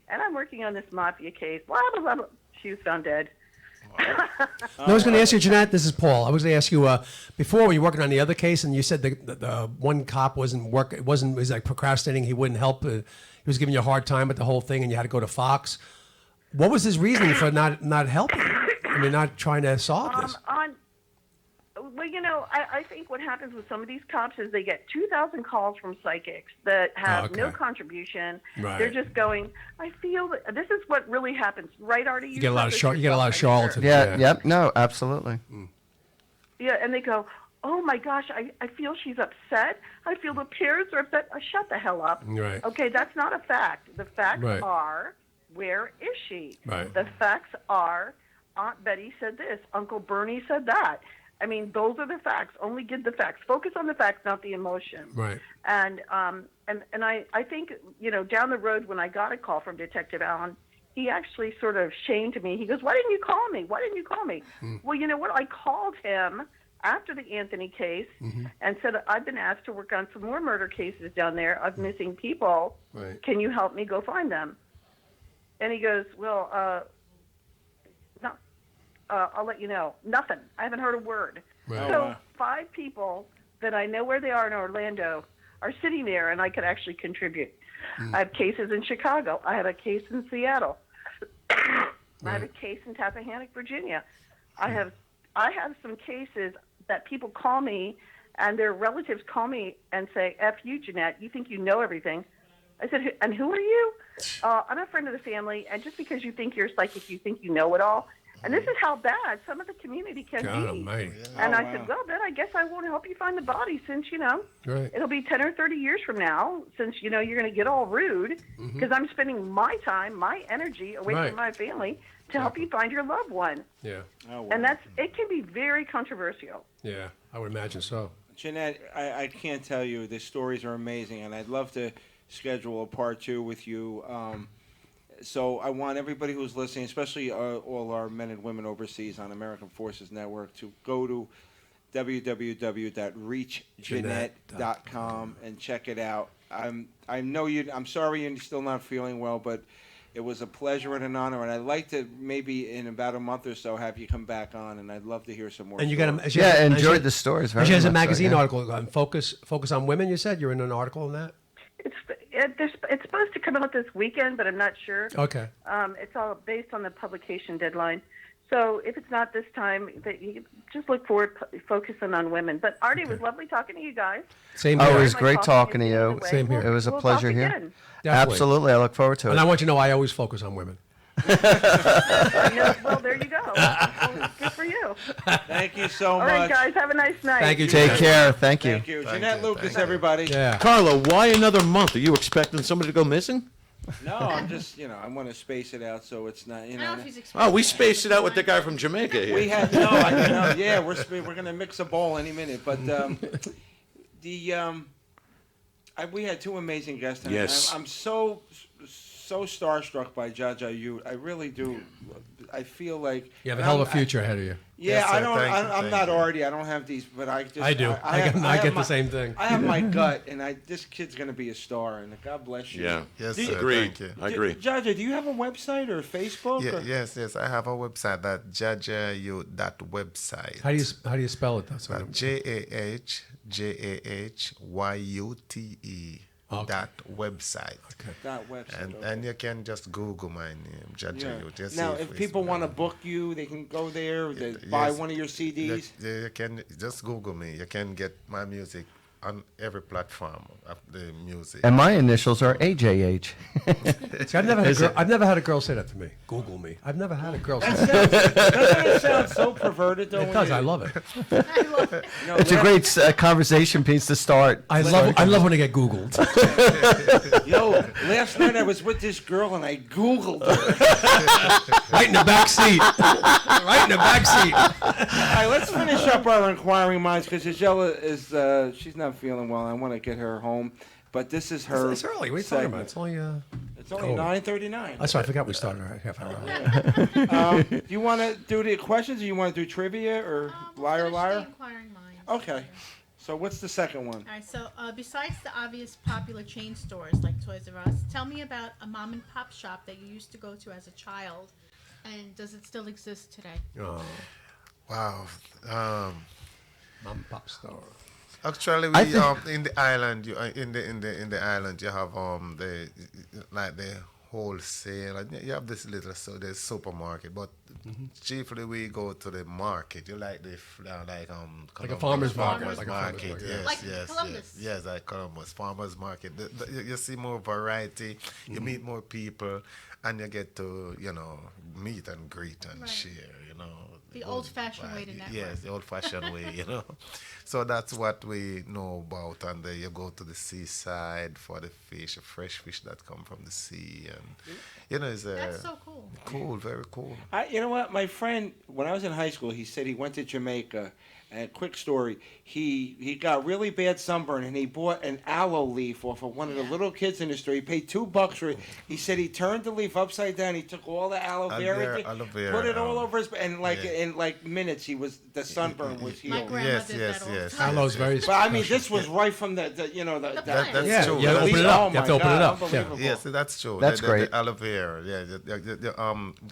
And I'm working on this mafia case, blah, blah, blah, blah. She was found dead. I was going to ask you, Jeanette. This is Paul. I was going to ask you before when you were working on the other case, and you said the one cop wasn't was like procrastinating. He wouldn't help. He was giving you a hard time with the whole thing, and you had to go to Fox. What was his reasoning for not helping? I mean, not trying to solve this. Well, you know, I think what happens with some of these cops is they get 2,000 calls from psychics that have no contribution. Right. They're just going, I feel that this is what really happens, right, Artie? You get a lot of charlatans. Yeah. Yep. No. Absolutely. Yeah, and they go, oh my gosh, I feel she's upset. I feel the parents are upset. Shut the hell up. Right. Okay, that's not a fact. The facts Right. are, where is she? Right. The facts are, Aunt Betty said this, Uncle Bernie said that. I mean, those are the facts. Only give the facts. Focus on the facts, not the emotion. Right. And I think, you know, down the road when I got a call from Detective Allen, he actually sort of shamed me. He goes, why didn't you call me? Why didn't you call me? Well, you know what? I called him after the Anthony case and said, I've been asked to work on some more murder cases down there of missing people. Right. Can you help me go find them? And he goes, well, no, I'll let you know. Nothing. I haven't heard a word. Right. So 5 people that I know where they are in Orlando are sitting there, and I could actually contribute. I have cases in Chicago. I have a case in Seattle. I have a case in Tappahannock, Virginia. I have some cases that people call me, and their relatives call me and say, F you, Jeanette, you think you know everything. I said, and who are you? I'm a friend of the family, and just because you think you're psychic, you think you know it all. And this is how bad some of the community can God be. almighty. And I said, well, then I guess I won't help you find the body since, you know, Right. it'll be 10 or 30 years from now since, you know, you're going to get all rude because I'm spending my time, my energy away Right. from my family to help you find your loved one. Yeah. And it can be very controversial. Yeah. I would imagine so. Jeanette, I can't tell you. The stories are amazing, and I'd love to schedule a part 2 with you. So I want everybody who's listening, especially all our men and women overseas on American Forces Network, to go to www.reachjeanette.com and check it out. I'm sorry you're still not feeling well, but it was a pleasure and an honor, and I'd like to maybe in about a month or so have you come back on, and I'd love to hear some more. And you stories. got enjoyed the stories very She has a much so, magazine yeah. article on Focus on Women. You said you're in an article on that. It's supposed to come out this weekend, but I'm not sure. Okay. It's all based on the publication deadline. So if it's not this time, you just look forward, focusing on women. But Artie, it was lovely talking to you guys. Same Oh, here. it was great talking to you. Same here. It was a We'll pleasure talk here. again. Definitely. Absolutely. I look forward to And it. I want you to know I always focus on women. Well, there you go. Well, good for you. Thank you so All much. right, guys, have a nice night. Thank you. Take care. Thank you. Thank you. Jeanette Lucas, everybody. Yeah. Carla, why another month? Are you expecting somebody to go missing? No, I'm just, I want to space it out so it's not, Oh, we spaced it out with the guy from Jamaica here. We had yeah, we're gonna mix a bowl any minute. But we had 2 amazing guests tonight. Yes. I'm so starstruck by Jaja Ute. I really do. I feel like You have a hell of a future ahead of you. Yeah, Yes, sir. I don't. Thank you, I'm thank not you. Artie. I don't have these, but I just. I do. I get the same thing. I have my gut, and this kid's gonna be a star, and God bless you. Yeah. Yes, Do you- sir. Agreed. Thank you. I agree. Jaja, do you have a website or Facebook? Yeah, or? yes. I have a website that jajayu.website. How do you spell it though? So JAHJAHYUTE Okay. .website. That website. And you can just Google my name, Jaja Ute. Just Now, see if it's people me. want to book you, they can go there. They buy Yes. one of your CDs. You can just Google me. You can get my music on every platform of the music. And my initials are AJH. See, I've never had a girl say that to me. Google me. I've never had a girl say That that. doesn't it sound so perverted, though? It when does. you- I love it. You know, It's a great conversation piece to start. I love when I get Googled. Yo, last night I was with this girl and I Googled her. Right in the back seat. Right in the back seat. All right, let's finish up our inquiring minds because Gisela is she's not feeling well. I want to get her home, but this is her. It's early. What are you talking about? segment. It's It's only 9:39. That's right. I forgot we started a half hour early. Do you want to do the questions, or you want to do trivia, or liar, liar? Inquiring minds. Okay. So what's the second one? All right. So besides the obvious popular chain stores like Toys R Us, tell me about a mom and pop shop that you used to go to as a child, and does it still exist today? Oh. Wow. Mom and pop store. Actually, we in the island, in the island, you have the wholesale. And you have this little the supermarket, but chiefly we go to the market. You like the Like a Columbus farmer's market. Farmers Like a farmer's market. market, Yes, Like yes, Columbus. yes, like Columbus farmers market. You see more variety. You meet more people, and you get to meet and greet and Right. share. The old-fashioned way to network. Yes, the old-fashioned way. So that's what we know about. And you go to the seaside for the fish, fresh fish that come from the sea, and it's That's so cool. Cool, very cool. You know what? My friend, when I was in high school, he said he went to Jamaica. And quick story, he got really bad sunburn, and he bought an aloe leaf off of one of the little kids in the store. He paid $2 for it. He said he turned the leaf upside down. He took all the aloe vera, put it all over his, and in minutes, the sunburn was healed. My grandma did that all the time. Aloe's very But I mean, this was right from the That's Yeah, true. you have to open it up. You have to open it up. Unbelievable. Yes, that's true. That's great. The aloe vera,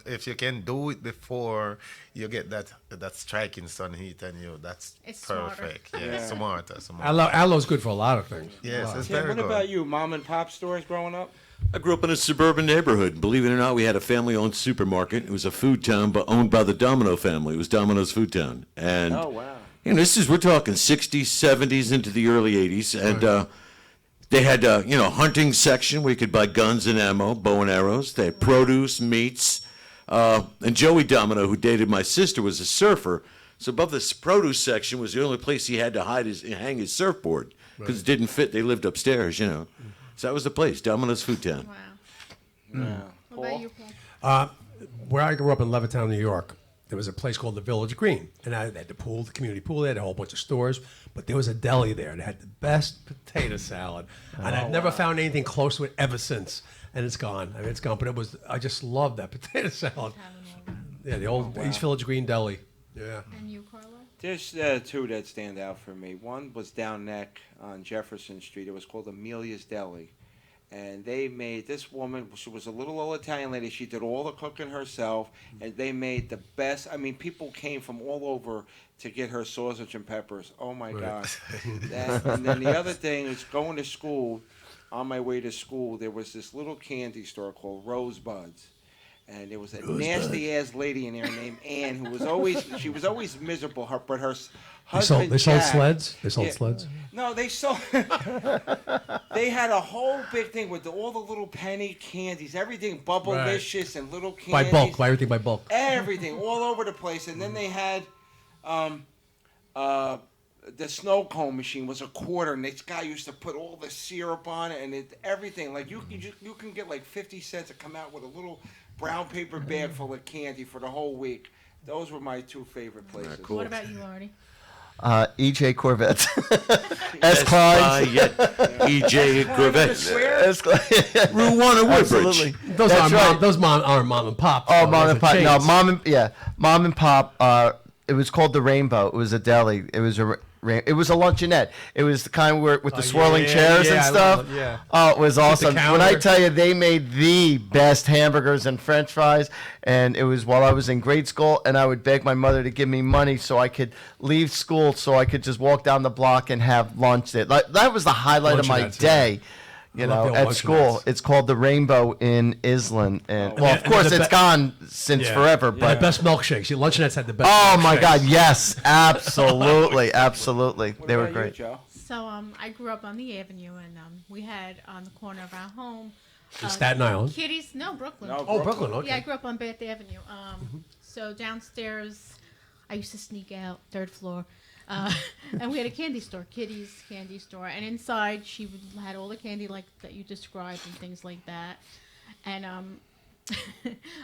if you can do it before you get that striking sun heat on you, that's It's smarter. perfect. Yeah, smarter. Aloe's good for a lot of things. Yes, it's Tim, very what good. about you? Mom and pop stores growing up? I grew up in a suburban neighborhood. Believe it or not, we had a family-owned supermarket. It was a food town, but owned by the Domino family. It was Domino's Food Town. And Oh, wow. we're talking 60s, 70s into the early 80s. And they had, hunting section where you could buy guns and ammo, bow and arrows. They had produce, meats. And Joey Domino, who dated my sister, was a surfer. So above this produce section was the only place he had to hang his surfboard because it didn't fit. They lived upstairs, So that was the place, Domino's Food Town. Wow. Yeah. What about you, Paul? Where I grew up in Levittown, New York, there was a place called the Village Green. And they had the pool, the community pool. They had a whole bunch of stores. But there was a deli there that had the best potato salad. And I've never found anything close to it ever since. And it's gone. I mean, it's gone. But I just loved that potato salad. Yeah, the old East Village Green Deli. Yeah. And you, Carlo? There's two that stand out for me. One was down neck on Jefferson Street. It was called Amelia's Deli. And they made this woman, she was a little old Italian lady. She did all the cooking herself. And they made the best. I mean, people came from all over to get her sausage and peppers. Oh, my God. And then the other thing is going to school. On my way to school, there was this little candy store called Rosebuds. And there was a nasty-ass lady in there named Ann who was always miserable. But her husband They sold Jack- sleds? They sold sleds? No, they sold. They had a whole big thing with all the little penny candies, everything Bubblicious and little candies. By bulk. Buy everything by bulk. Everything, all over the place. And then they had the snow cone machine was $0.25, and this guy used to put all the syrup on it and everything. Like you can get like 50 cents to come out with a little brown paper bag full of candy for the whole week. Those were my two favorite places. Cool. What about you, Artie? EJ Corvette. S. Klein. EJ Corvette. S. Klein. Route 1 in Woodbridge. Absolutely. Those That's right. aren't mom and pop. Oh, though. mom Those and are pop. No, chains. mom and pop. It was called the Rainbow. It was a deli. It was a luncheonette. It was the kind with the swirling chairs and I stuff. love it, yeah. Oh, it was awesome. When I counter. tell you, they made the best hamburgers and French fries, and it was while I was in grade school, and I would beg my mother to give me money so I could leave school, so I could just walk down the block and have lunch there. That was the highlight of my Luncheonettes, day. I love the At old school, luncheonettes. it's called the Rainbow in Island, and And of course, it's gone since forever. Yeah, But the best milkshakes. Your luncheonettes had the best. oh my milkshakes. God, yes, absolutely, absolutely, What they were about you, great. Joe? So I grew up on the Avenue, and we had on the corner of our home. In Staten Island? Kitty's, no, Brooklyn. No, Oh, Brooklyn, okay. Yeah, I grew up on Bath Avenue. So downstairs, I used to sneak out, third floor. And we had a candy store, Kitty's candy store. And inside, she had all the candy like that you described and things like that. And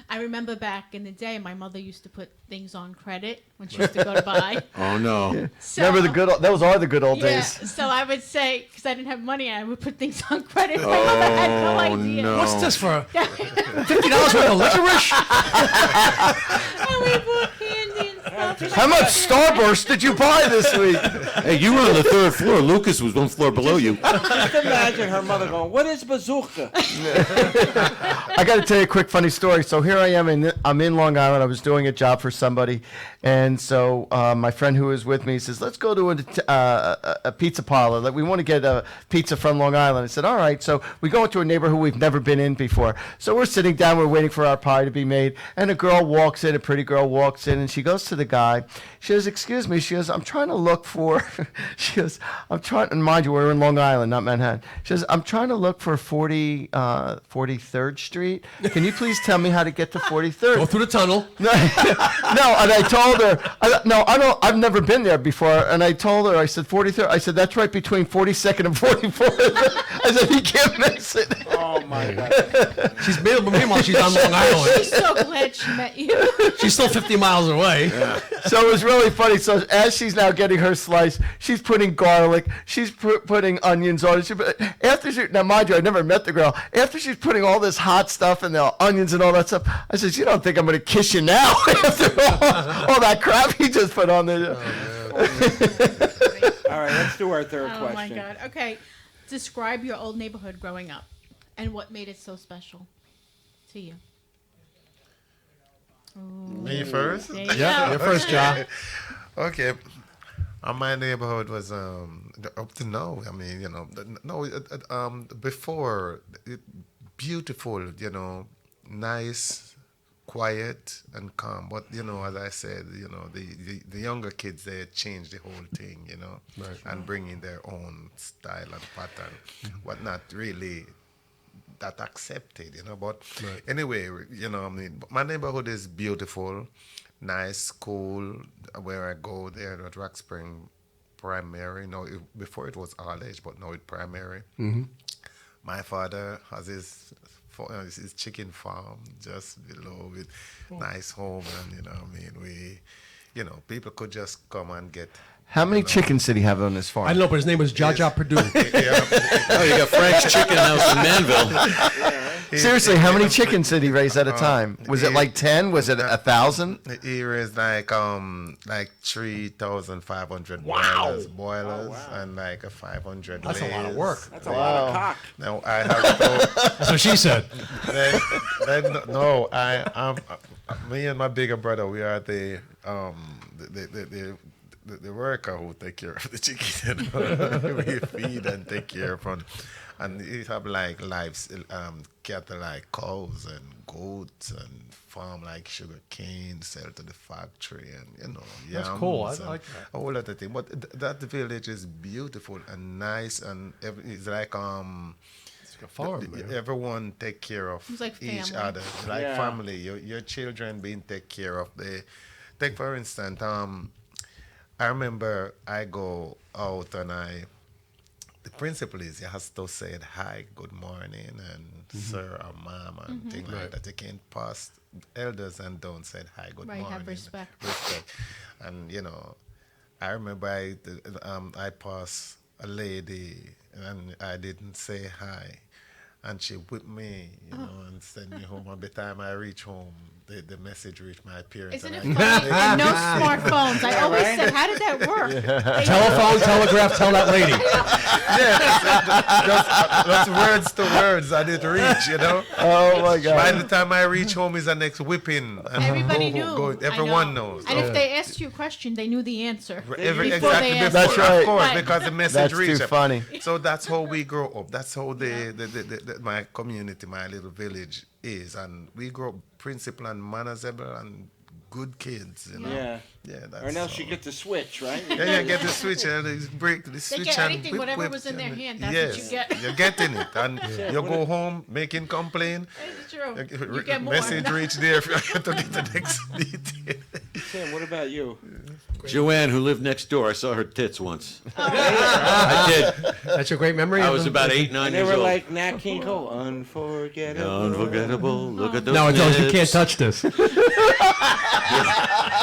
I remember back in the day, my mother used to put things on credit when she used to go to buy. Oh no! So, Remember the good? Those are the good old yeah, days. so I would say, because I didn't have money, I would put things on credit. My mother had no idea. no. What's this for? $50 worth of licorice? And we bought candy and stuff. How much Starburst did you buy this week? Hey, you were on the third floor. Lucas was one floor below you. Just imagine her mother going, "What is bazooka?" I got to tell you a quick funny story. So here I am, I'm in Long Island. I was doing a job for somebody, and so my friend who was with me says, "Let's go to a pizza parlor. Like, we want to get a pizza from Long Island." I said, "All right." So we go into a neighborhood we've never been in before. So we're sitting down, we're waiting for our pie to be made, and a girl walks in, a pretty girl walks in, and she goes to the guy. She goes, "Excuse me." She goes, "I'm trying to look for." She goes, "I'm trying." And mind you, we're in Long Island, not Manhattan. She goes, "I'm trying to look for 43rd Street. Can you please tell me how to get to 43rd?" Go through the tunnel. No, and I told her, I've never been there before. And I told her, I said, 43rd. I said, that's right between 42nd and 44th. I said, you can't miss it. Oh my God! She's meanwhile she's on Long Island. She's so glad she met you. She's still 50 miles away. So it was really funny. So as she's now getting her slice, she's putting garlic, she's putting onions on it. Now mind you, I never met the girl. After she's putting all this hot stuff and the onions and all that stuff, I said, "You don't think I'm going to kiss you now after all that crap he just put on there?" All right, let's do our third Oh question. my God. Okay. Describe your old neighborhood growing up and what made it so special to you. Me first? There you Yeah, go. you're first, Ja. Okay. My neighborhood was up to now. I mean, before beautiful, nice, quiet and calm. But as I said, the younger kids, they change the whole thing, Right. and bring in their own style and pattern, what not really that accepted, But Right. anyway, my neighborhood is beautiful, nice, cool. Where I go there at Rock Spring Primary. Before it was all age, but now it's primary. Mm-hmm. My father has his chicken farm just below with nice home, and people could just come and get. How many chickens did he have on his farm? I don't know, but his name was Jaja Purdue. Oh, you got Frank's Chicken House in Manville. Seriously, how many chickens did he raise at a time? Was it like 10? Was it 1,000? He raised like 3,500 boilers and like a 500 That's a lot of lays. work. That's a lot of cock. Now I have to. That's what she said. Me and my bigger brother, we are the worker who take care of the chicken. We feed and take care of them. And we have like cattle like cows and goats and farm like sugar cane, sell to the factory and That's yams cool. I and like that. a whole lot of things. But that village is beautiful and nice, and it's like It's like a farm, man. everyone take care of It's like each family. other. It's like Yeah. family. Your children being taken care of. Take for instance, I remember I go out and the principle is you have to say hi, good morning, and sir or mom and things like that. You can't pass elders and don't say hi, good Right, morning. have respect. And I remember I passed a lady and I didn't say hi. And she whipped me, and sent me home. And by the time I reach home, the message reached my parents. Isn't it and funny? And no smartphones. I always right? said, how did that work? Telephone, telegraph, tell that lady. that's words to words. I didn't reach, Oh, my God. By the time I reach home, is the next whipping. And Everybody knew. Everyone I know. knows. And if they asked you a question, they knew the answer. before Exactly, they asked That's you. right. Of course, Right. because the message That's reached too them. funny. So that's how we grow up. That's how my community, my little village is. And we grow up principled and manners and good kids. You know? Yeah. Yeah. That's Or else you get the switch, right? Yeah, get the switch and they break the switch. get and anything, whip, whatever whip, was in their and- hand, that's yes, what you get. You're getting it, and Yeah. you What go if- home making complaint. It's true. Uh, You get more. Message reach there for you to get the next detail. Sam, what about you? Joanne, who lived next door, I saw her tits once. Oh, I did. That's your great memory. I of was them? about 8, 9 And they years were old. like Nat King Cole, unforgettable. Unforgettable. Look at those No, it's always, you can't nips. touch this.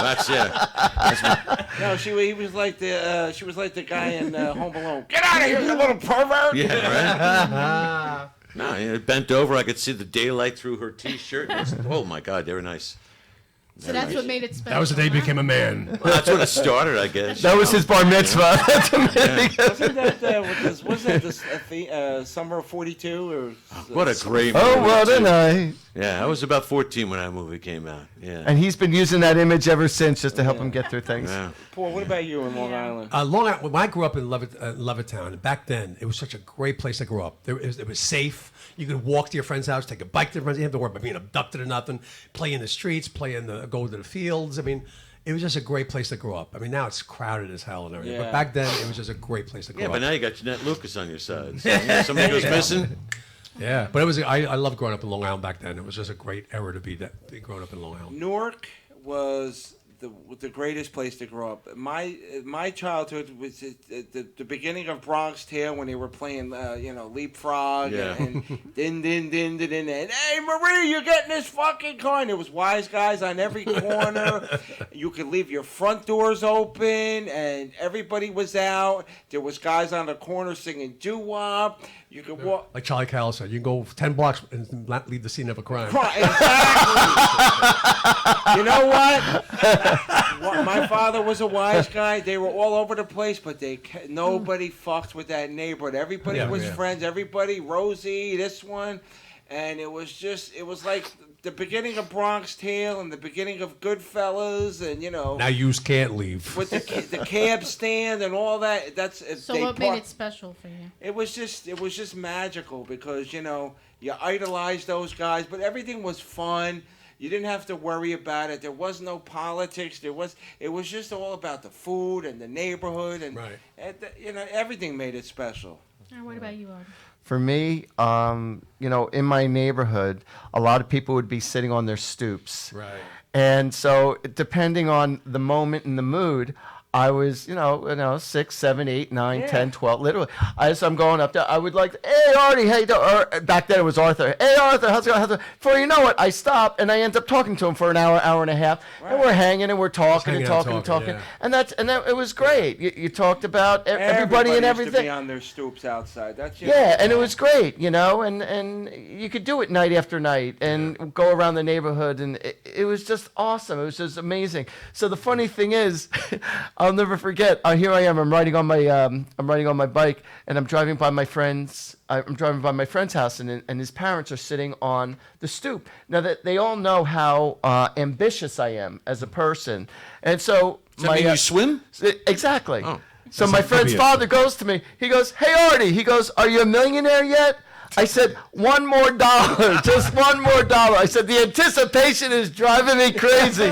That's it. No, he was like the she was like the guy in Home Alone. Get out of here, you little pervert! Yeah, right. No, you know, bent over, I could see the daylight through her T-shirt. Oh my God, they were nice. So that's what made it special. That was the day he became a man. Well, that's when it started, I guess. That was his bar mitzvah. That's amazing. Wasn't that the summer of '42 or? What a great movie. Oh, what a too. night. Yeah, I was about 14 when that movie came out. Yeah. And he's been using that image ever since just to help him get through things. Yeah. Paul, what about you in Long Island? Long Island, when I grew up in Levittown, back then it was such a great place to grow up. It was safe. You could walk to your friend's house, take a bike to your friend's. You didn't have to worry about being abducted or nothing. Play in the streets, go to the fields. I mean, it was just a great place to grow up. I mean, now it's crowded as hell and everything. Yeah. But back then, it was just a great place to grow Yeah, up. but now you got Jeanette Lucas on your side. So, you know, somebody goes missing. Yeah, but it was. I loved growing up in Long Island back then. It was just a great era to be growing up in Long Island. Newark was the greatest place to grow up. My childhood was the beginning of Bronx Tale when they were playing leapfrog Yeah. and din din din din din and hey Marie, you're getting this fucking car. And there was wise guys on every corner. You could leave your front doors open and everybody was out. There was guys on the corner singing doo-wop. You could walk. Like Charlie Cowell said, you can go 10 blocks and not leave the scene of a crime. Exactly. You know what? My father was a wise guy. They were all over the place, but nobody fucked with that neighborhood. Everybody was friends. Everybody, Rosie, this one, and it was like the beginning of Bronx Tale and the beginning of Goodfellas, and Now you can't leave. with the cab stand and all that. So what made it special for you? It was just magical because you idolized those guys, but everything was fun. You didn't have to worry about it. There was no politics. It was just all about the food and the neighborhood and everything made it special. What about you, Artie? For me, in my neighborhood, a lot of people would be sitting on their stoops. Right. And so, depending on the moment and the mood, I was, 6, 7, 8, 9, 10, 12, literally. As I'm going up there, I would like, hey, Artie, how you doing? Or back then it was Arthur. Hey, Arthur, how's it going? Before you know it, I stop and I end up talking to him for an hour, hour and a half. Right. And we're hanging and we're talking and talking. Yeah. And it was great. You talked about everybody and everything. Used to be on their stoops outside. And it was great, and you could do it night after night and go around the neighborhood, and it was just awesome. It was just amazing. So the funny thing is, I'll never forget. Here I am. I'm riding on my bike, and I'm driving by my friend's. I'm driving by my friend's house, and his parents are sitting on the stoop. Now that they all know how ambitious I am as a person, and so Does that mean you swim? Exactly. Oh. So my friend's father goes to me. He goes, "Hey Artie," he goes, "Are you a millionaire yet?" I said, "$1 more, just $1 more." I said, "The anticipation is driving me crazy."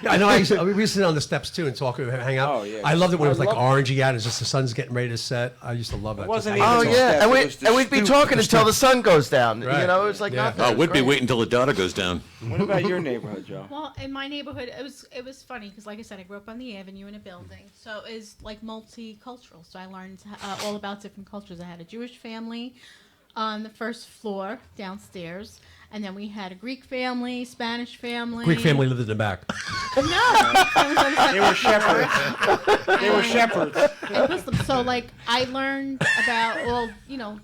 I know. We used to sit on the steps too and talk and hang out. Oh, yeah. I loved it when it was like orangey out and just the sun's getting ready to set. I used to love that. wasn't Just hanging even out. Oh steps, yeah, and we'd be talking until the sun goes down. Right. It was like nothing. Oh, It was we'd be great. waiting until the data goes down. What about your neighborhood, Joe? Well, in my neighborhood, it was funny because, like I said, I grew up on the avenue in a building, so it was like multicultural. So I learned all about different cultures. I had a Jewish family on the first floor downstairs, and then we had a Greek family, Spanish family. Greek family lived in the back. They were shepherds. They were shepherds. And Muslim. So like I learned about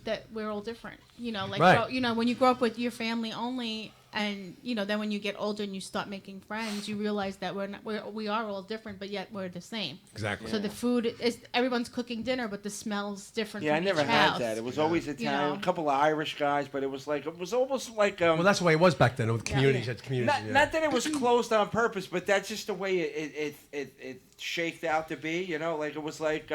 that we're all different. Right. When you grow up with your family only, and then when you get older and you start making friends, you realize that we are all different, but yet we're the same. Exactly. So the food is everyone's cooking dinner, but the smell's different. Yeah, I from never each had house. that. It was always Italian, a couple of Irish guys, but it was almost like. Well, that's the way it was back then. With communities, Not that it was closed on purpose, but that's just the way it shaked out to be. You know, like it was like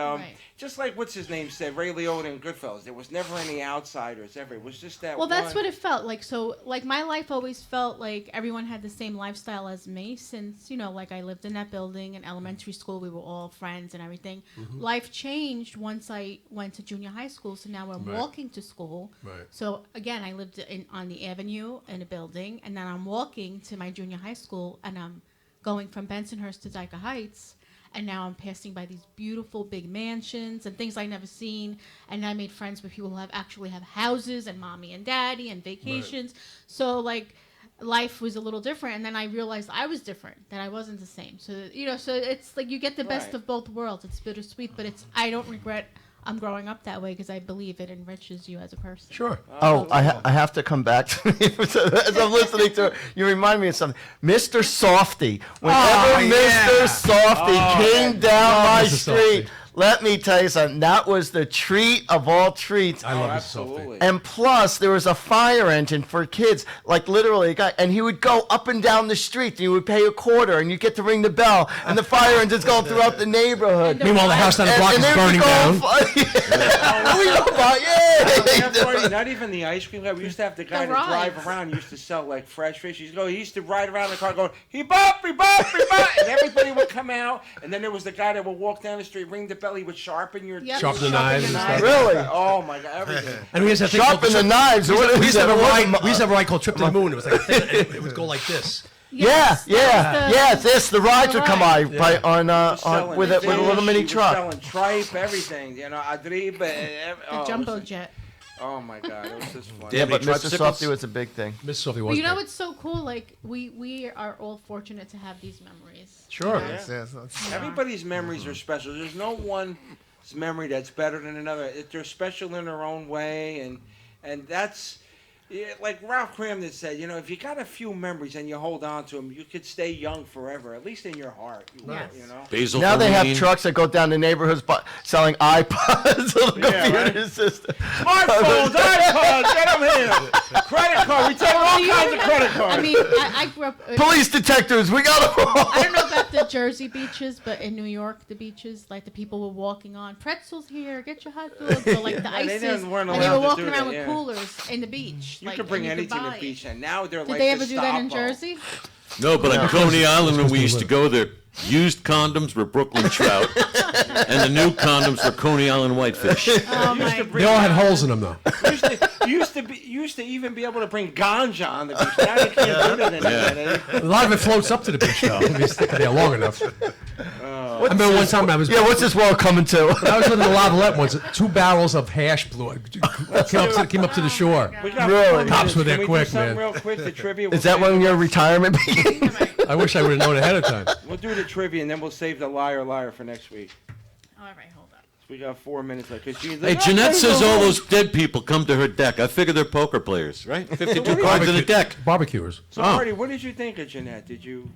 just like what's his name said, Ray Liotta in Goodfellas. There was never any outsiders ever. It was just that. Well, that's one- what it felt like. So, like, my life always felt like everyone had the same lifestyle as me since, you know, like, I lived in that building in elementary school. We were all friends and everything. Life changed once I went to junior high school, so now I'm walking to school. Right. So, again, I lived on the avenue in a building, and then I'm walking to my junior high school, and I'm going from Bensonhurst to Dyker Heights. And now I'm passing by these beautiful big mansions and things I've never seen. And I made friends with people who actually have houses and mommy and daddy and vacations. So, like, life was a little different. And then I realized I was different, that I wasn't the same. So, you know, so it's like you get the best of both worlds. It's bittersweet, but I don't regret I'm growing up that way because I believe it enriches you as a person. Sure. Oh, I have to come back to me as I'm listening to it. You remind me of something. Mr. Softy. Whenever Mr. Softy came down my Mr. street, Softy. let me tell you something. That was the treat of all treats. I love Mr. Softy. And plus, there was a fire engine for kids, like literally a guy, and he would go up and down the street. And you would pay a quarter, and you get to ring the bell, and the fire engine's going throughout the neighborhood. Meanwhile, the house down the block is they'd be burning going down. We know about, Not even the ice cream guy. We used to have the guy that drive around. He used to sell like fresh fish. He used to ride around the car going, he bop, and everybody would come out. And then there was the guy that would walk down the street, ring the bell. He would sharpen your Sharpen the knives and stuff. Really? Oh my God, everything. And we used to have Sharpen the knives. We What used to is have a that? ride. We used to have a ride called Trip to the Moon. It was like a thing, and it would go like this. Yes, the rides would come by Selling with a little fish, mini he was truck. selling tripe, everything. You know, adriba. The jumbo jet. Oh my God, it was just fun. Yeah, but Mr. Softy was a big thing. Mr. Softy But was. you know big. what's so cool? Like, we are all fortunate to have these memories. Sure. You know? Yes. Everybody's memories are special. There's no one's memory that's better than another. They're special in their own way, and that's like Ralph Cramden said. You know, if you got a few memories and you hold on to them, you could stay young forever, at least in your heart. You know. Basil Now they have Farine. trucks that go down to neighborhoods selling iPods, little computer system. Smartphones, iPods, get them here. Credit card, we take all Do you kinds of remember- credit cards. I mean, I grew up. Police detectives, we got them all. I don't know about the Jersey beaches, but in New York, the beaches, like the people were walking on pretzels here, get your hot dogs, or like the Yeah, they ices, weren't and they were allowed to walking do around that, with yeah. coolers in the beach. You like, could bring and anything to buy the it. beach, and now they're Did like they ever do that in Gestapo. Jersey? No, but on Coney Island, when we used to go there, used condoms were Brooklyn trout, and the new condoms were Coney Island whitefish. Oh my They all had holes in them, though. You used to even be able to bring ganja on the beach. Now you can't do that anymore. A lot of it floats up to the beach, though. If you stick it there long enough. I remember one time I was. Yeah, what's this world coming to? I was living in Lavalette once. 2 barrels of hash came up to the shore. We got Really? 4 minutes. Cops were there Can we quick, do something man. real quick, the trivia. Is that when your retirement began? I wish I would have known ahead of time. We'll do the trivia, and then we'll save the liar for next week. All right, hold on. We got 4 minutes left. 'cause Jean's Hey, like, Jeanette "Oh, says no, all no." those dead people come to her deck. I figure they're poker players, right? 52 cards in the deck. Barbecuers. So, Marty, what did you think of Jeanette? Did you,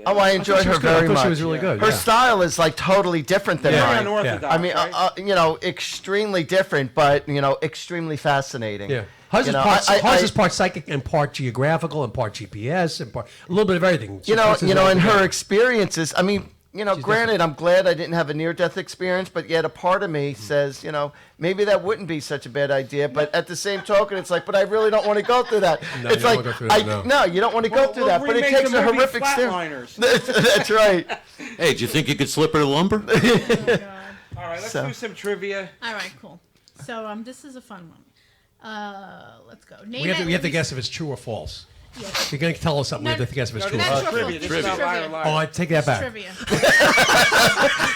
Oh, I enjoyed she her was good. I very thought much. she was really good, Her yeah. style is like totally different than Yeah. mine. unorthodox, I mean, right? extremely different, but extremely fascinating. Yeah. Hers is, You know, hers is part psychic and part geographical and part GPS and part a little bit of everything. She puts it all And her together. experiences. I mean, granted, I'm glad I didn't have a near-death experience, but yet a part of me says, maybe that wouldn't be such a bad idea. But at the same token, it's like, but I really don't want to go through that. No, it's you don't like, wanna go through that, no. you don't want to go through that. But it remake takes the a movie horrific Flatliners. That's right. Hey, do you think you could slip her to lumber? All right, let's So- do some trivia. All right, cool. So this is a fun one. Let's go. Name We have to it- guess if it's true or false. Yes. You're going to tell us something. No, we have to guess if it's No, true or this false. is trivia. This is not liar, liar. Oh, I take that back. Trivia.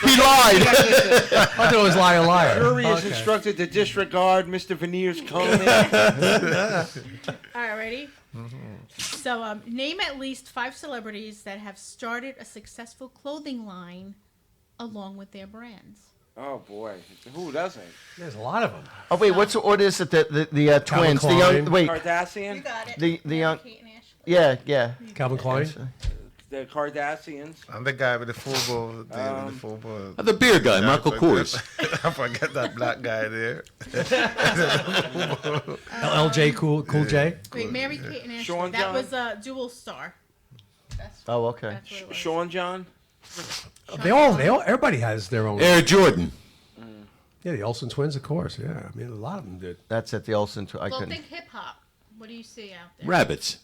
He lied. I thought it was liar, liar. Jury is Okay. instructed to disregard Mr. Veneer's comment. All right, ready? So, name at least 5 celebrities that have started a successful clothing line along with their brands. Oh boy, who doesn't? There's a lot of them. Oh wait, what is it? The twins, the Klein. young. Wait, Kardashian, Got it. the young. Kate and Ashley. Yeah. Calvin Klein. the Kardashians. I'm the guy with the full ball. The beer guy, Michael I Kors. I forget that black guy there. LJ Cool J. Wait, Mary Kate and Ashley. Sean That John? was a dual star. Oh, okay. That's what it was. Sean John. Everybody has their own. Air Jordan. Yeah, the Olsen twins, of course. Yeah, I mean, a lot of them did. That's at the Olsen. I Well, couldn't. think hip hop. What do you see out there? Rabbits.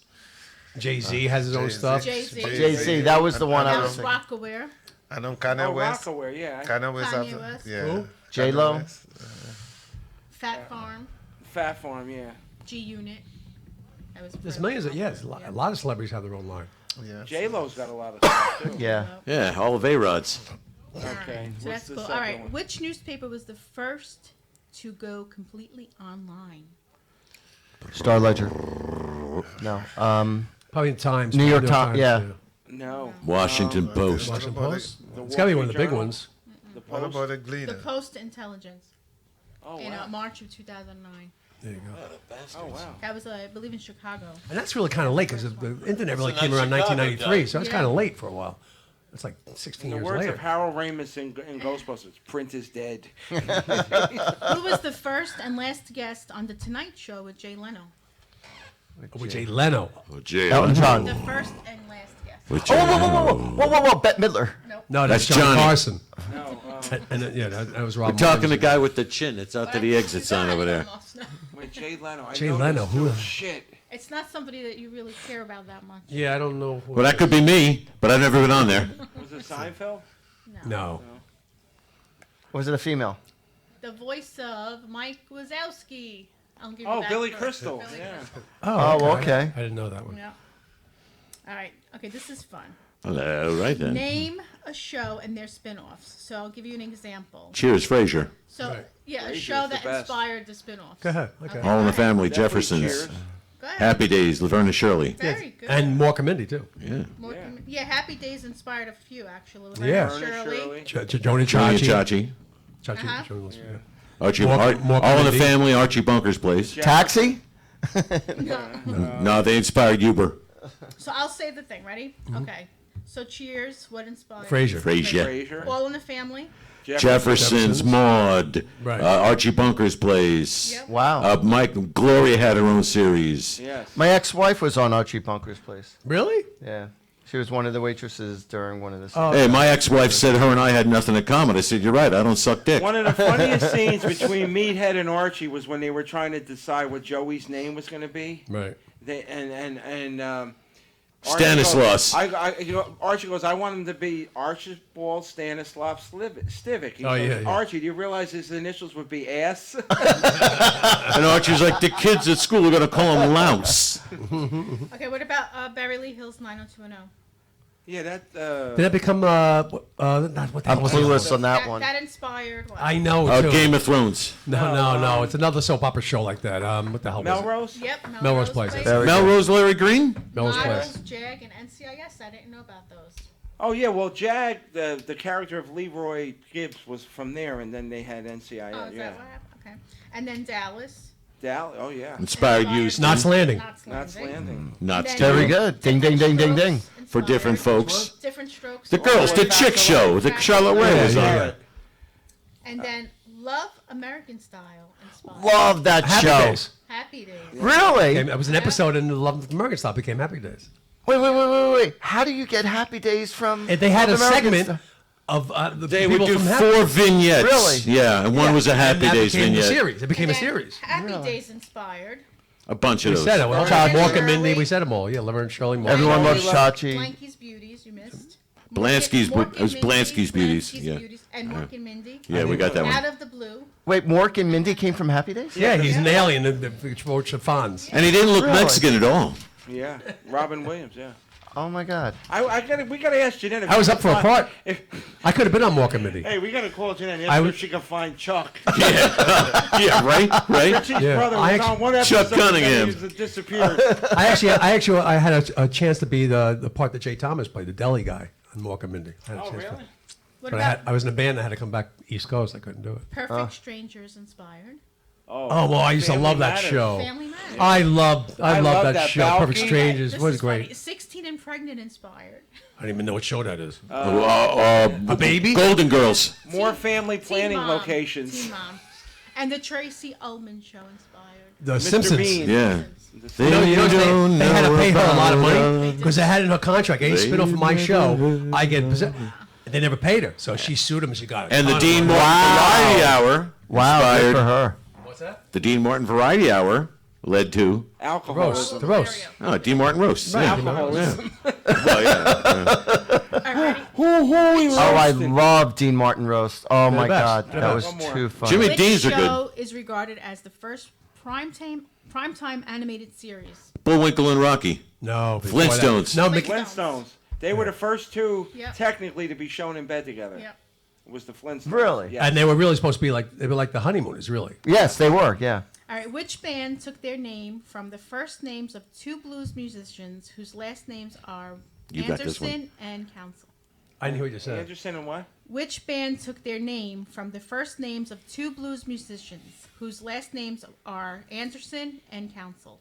Jay-Z has his own stuff. Jay-Z, that was the one I was thinking. Rockaware. I know Kanye West. Rockaware, yeah. Kanye West. Kanye West. Yeah. J-Lo. Fat Farm. Fat Farm, yeah. G Unit. That was There's millions of, yes, a lot of celebrities have their own line. Yeah. J-Lo's got a lot of stuff, too. Yeah. Yeah, all of A-Rod's. Okay. So What's that's the cool. All second right. one? Which newspaper was the first to go completely online? Star Ledger. No. Probably the Times. New York Times. Yeah. No. Washington Post. Washington Post. The It's got to be Wall one of the Street big Journal? ones. The What Post? about the The Gleaner? Post Intelligence. Oh, In wow. March of 2009. There you go. Oh, wow. That was, I believe, in Chicago. And that's really kind of late because the internet really So came not around Chicago 1993, died. so that's Yeah. kind of late for a while. It's like 16 In the years words later. of Harold Ramis in Ghostbusters, print is dead. Who was the first and last guest on The Tonight Show with Jay Leno? With Jay Leno. Oh, Jay Elton John. The first and last guest. With Oh, Jay whoa, Bette Midler. Nope. No, that's That's Johnny Johnny. Carson. No, And yeah, that was We're Rob. talking the Morgan's. guy with the chin. It's out to the exit sign over there. wait, Jay Leno. I Jay know Leno, this who- dude. Shit. It's not somebody that you really care about that much. Yeah, I don't know. who Well, it that could be me, but I've never been on there. Was it Seinfeld? is. No. Was it a female? The voice of Mike Wazowski. I'll give you Oh, that Billy first. Crystal. Billy Yeah. Crystal. Oh, okay. I didn't know that one. Yeah. All right. Okay, this is fun. Hello, right then. Name a show and their spin-offs. So I'll give you an example. Cheers, Frasier. So, Right. yeah, a Frasier's show the that best. inspired the spin-offs. Go ahead. Okay. All in the Family, Definitely Jeffersons. Cheers. Go ahead. Happy Days, Laverne and Shirley. Very good. And Mork and Mindy, too. Yeah. More Yeah. yeah, Happy Days inspired a few, actually. Yeah. Laverne and Shirley. Shirley. Joni Johnny Chachi. Chachi. Chachi. Uh-huh. Joni- yeah. Archie, Mork All and in the Mindy. Family, Archie Bunker's Place. Taxi? No, they inspired Uber. So I'll say the thing. Ready? Okay. So Cheers, what inspired? Frasier. Frasier. Frasier. All in the Family. Jefferson's, Maud. Right. Archie Bunker's Place. Yep. Wow. Mike, Gloria had her own series. Yes. My ex-wife was on Archie Bunker's Place. Really? Yeah. She was one of the waitresses during one of the. Oh. Hey, my ex-wife said her and I had nothing in common. I said, you're right, I don't suck dick. One of the funniest scenes between Meathead and Archie was when they were trying to decide what Joey's name was going to be. Right. They, and Archie Stanislaus. goes, Archie goes, I want him to be Archibald Stanislav Stivic. He Oh, goes, yeah. Archie, do you realize his initials would be ass? And Archie's like, the kids at school are going to call him Louse. Okay. What about Beverly Hills 90210? yeah, that. Did that become not what the I'm hell was it? clueless on that one. That inspired what? I know. Too. Game of Thrones. No. It's another soap opera show like that. What the hell was Melrose? Yep. Melrose Place. Very Melrose Larry Green? it? Melrose Miles, Place. Jag, and NCIS. I didn't know about those. Oh, yeah, well, Jag, the character of Leroy Gibbs was from there, and then they had NCIS. Oh, is yeah. that what happened? Okay. And then Dallas. Oh, yeah. Inspired you. Knots Landing. Knots Landing. Not Then Very Sterling. good. Ding, ding, ding, ding, ding. For different folks. Different strokes. The girls, the chick show, the Charlotte Rae was on. Yeah. And then Love American Style inspired. Love that Happy show. Days. Happy Days. Really? It was an episode in the Love American Style became Happy Days. Wait. How do you get Happy Days from? And they had a Love American segment Style? of the They people would do from Happy 4 vignettes. Really? Yeah, and one was a Happy And that Days became vignette. a series. It became a And then series. Happy Days inspired. A bunch of We those. said it. Well, Chachi. Mork and Mindy, we said them all. Yeah, Laverne and Shirley. Mork. Everyone loves Chachi. Chachi. Blanky's Beauties, you missed. Blansky's Mork it was and Mindy, Blansky's Beauties, Blansky's yeah. Beauties, and Mork and Mindy. Yeah, we got that Out one. of the Blue. Wait, Mork and Mindy came from Happy Days? Yeah, he's an alien that wrote chiffons. And he didn't look Really? Mexican at all. Yeah, Robin Williams, yeah. Oh my God. We gotta ask Jeanette. If I was she up can for a find- part. if- I could have been on Mork and Mindy. Hey, we gotta call Jeanette and I ask her would- if she can find Chuck. Yeah, right? Richie's Yeah. brother I was actu- on one Chuck episode. Cunningham. He was disappeared. I had a chance to be the part that Jay Thomas played, the deli guy on Mork and Mindy. I had a Oh, chance really? to- What But about I was in a band that had to come back East Coast. I couldn't do it. Perfect Strangers inspired? Oh, well, I used to Family love that Matters. show. Family Matters. I loved love that show. Balky. Perfect Strangers This was is great. funny. 16 and Pregnant inspired. I don't even know what show that is. A baby? Golden Girls. More family planning Teen Mom. locations. Teen Mom. And the Tracy Ullman Show inspired. The Mr. Simpsons. Bean. Yeah. You know, don't they had to know pay her a lot of about money because they had in her contract. Any spin-off of my show, I get They never paid her, so she sued him and she got it. And the Dean Martin Variety Hour Wow, good inspired for her. What's that? the Dean Martin Variety Hour led to Alcoholism. The roast. oh, Dean Martin roast. Right, Yeah. Alcoholism. Well, yeah. Who we Oh, I roasting? love Dean Martin roast. Oh my best. God, They're that the was best. One more. too funny. Jimmy Which Dean's are show good. is regarded as the first primetime animated series? Bullwinkle and Rocky. No. before that. Flintstones. No, Mickey. Flintstones. They were the first two Yep. technically to be shown in bed together. Yep. It was the Flintstones. Really? Yeah. And they were really supposed to be like the honeymooners, really. Yes, they were. Yeah. All right. Which band took their name from the first names of two blues musicians whose last names are You got this one. Anderson and Council? I didn't hear what you said. Anderson and what? Which band took their name from the first names of two blues musicians whose last names are Anderson and Council?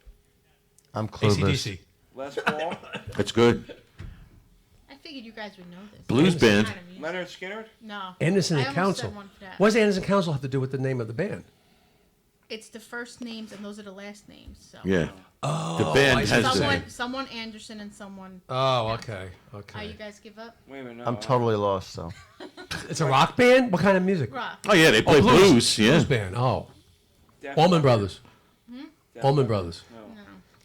I'm clueless. AC/DC. Les Paul. That's good. I figured you guys would know this. Blues band. Kind of music. Leonard Skinner. No. Anderson I and almost said Council. one for that. What does Anderson Council have to do with the name of the band? It's the first names and those are the last names. So. Yeah. Oh, The band I see has what you're the- saying. Someone Anderson and someone. Oh, okay. Oh, Okay. you guys give up? Wait a minute. No, I'm totally lost. So It's a rock band? What kind of music? Rock. Oh yeah, they play blues. Yeah. Blues band. Oh. Def Allman Leppard? Brothers. Def Allman Leppard? Brothers. No.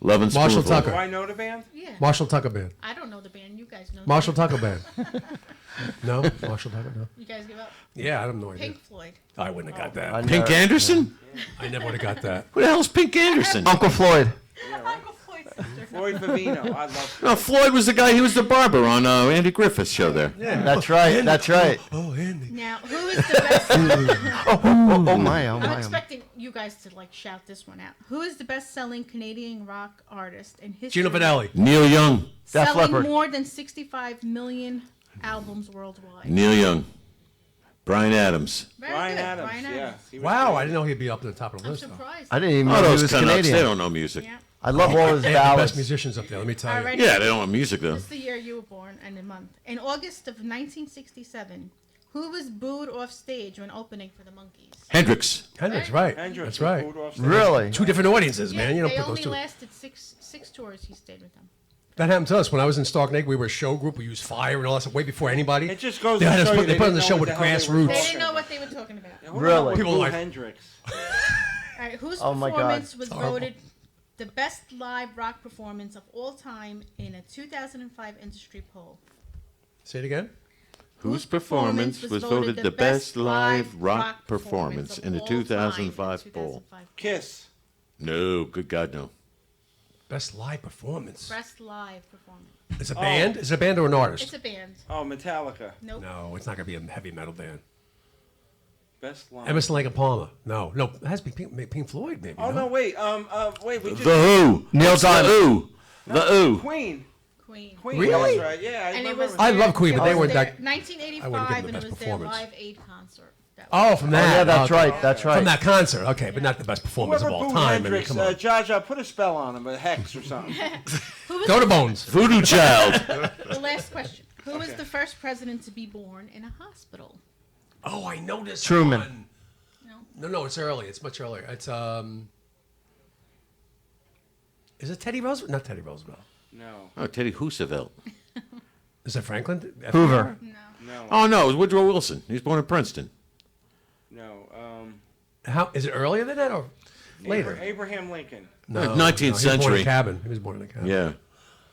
Love and Marshall Spoonful. Tucker. Do I know the band? Yeah. Marshall Tucker Band. I don't know the band. You guys know. the Marshall band. Tucker Band. No? Marshall Tucker? No. You guys give up? Yeah, I have no idea. Pink Floyd. I wouldn't have got I that. Pink never- Anderson? I never would have got that. Who the hell's Pink Anderson? Uncle Floyd. Uncle Floyd's sister. Floyd Favino. I love. No, Floyd was the guy. He was the barber on Andy Griffith's show there. That's right. That's right. Oh, Andy. Now, who is the best? Oh my. Oh I'm my. expecting you guys to like shout this one out. Who is the best-selling Canadian rock artist in history? Gino Vanelli. Neil Young. Def Selling Leppard. more than 65 million albums worldwide. Neil Young. Brian Adams. Very Brian good. Adams. Brian yeah. Adams. He was Wow, great. I didn't know he'd be up to the top of the I'm list. Though. surprised. I didn't even Oh, know he those was Canucks, Canadian. they don't know music. Yeah. I love all his They have the ballads. best musicians up there, let me tell you. Alrighty. Yeah, they don't know music though. This is the year you were born and the month. In August of 1967, who was booed off stage when opening for the Monkees? Hendrix. Hendrix, right. Hendrix That's was right. booed off stage. Really? Two different audiences, Yeah, man. You don't they put those only two. lasted six tours. He stayed with them. That happened to us when I was in Stark Lake. We were a show group. We used fire and all that stuff way before anybody. It just goes They to had us show put, you they they put on the didn't show know with what the hell they were They grassroots. didn't know what they were talking about. Who Really? the hell People would boo like- Hendrix. All right, whose Oh my God. performance was It's horrible. voted the best live rock performance of all time in a 2005 industry poll? Say it again. Whose performance was voted the best live rock performance in the 2005 poll? Kiss. No, good God, no. Best live performance. Best live performance. It's a band? Is it a band or an artist? It's a band. Oh, Metallica. Nope. No, it's not going to be a heavy metal band. Best line. Emerson, Lake and Palmer. No, it has to be Pink Floyd, maybe. Oh no, wait. Wait. We just. The Who. Neil It's the Diamond. Who. The Who. Queen. Queen. Queen. Really? That's right. Yeah. I And it remember. was I their- love Queen, but it they was weren't their that- I wouldn't give 1985, them and the it best was their performance. Live Aid concert. That Oh, from that. yeah, that's okay. right. That's right. From that concert. Okay, but not the best performance Whoever of all booed time. I mean, Hendrix, come on. Jaja, put a spell on him, a hex or something. Who was Go to Bones. Voodoo Child. the last question? Who was the first president to be born in a hospital? Oh, I know this Truman. one. No, it's early. It's much earlier. It's Is it Teddy Roosevelt? Not Teddy Roosevelt. No. Oh, Teddy Roosevelt. Is it Franklin? Hoover. No. Oh no, it was Woodrow Wilson. He was born in Princeton. No. How is it earlier than that or later? Abraham Lincoln. No, 19th he was born in century. a cabin. He was born in a cabin. Yeah.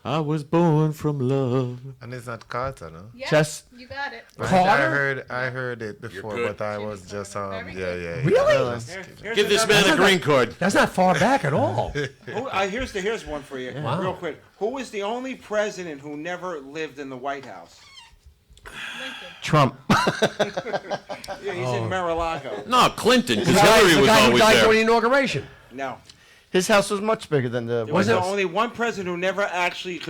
I was born from love. And it's not Carter, no? Yes, Chess- you got it. Right, Carter? I heard it before, good. but I was just Very yeah. Really? Here's Give this another- man a green card. That's not far back at all. Here's one for you, Wow. real quick. Who was the only president who never lived in the White House? Trump. Yeah, he's in Mar-a-Lago. No, Clinton, because The guy Hillary was who always died there. during the inauguration. No. His house was much bigger than the. There was it? only one president who never actually,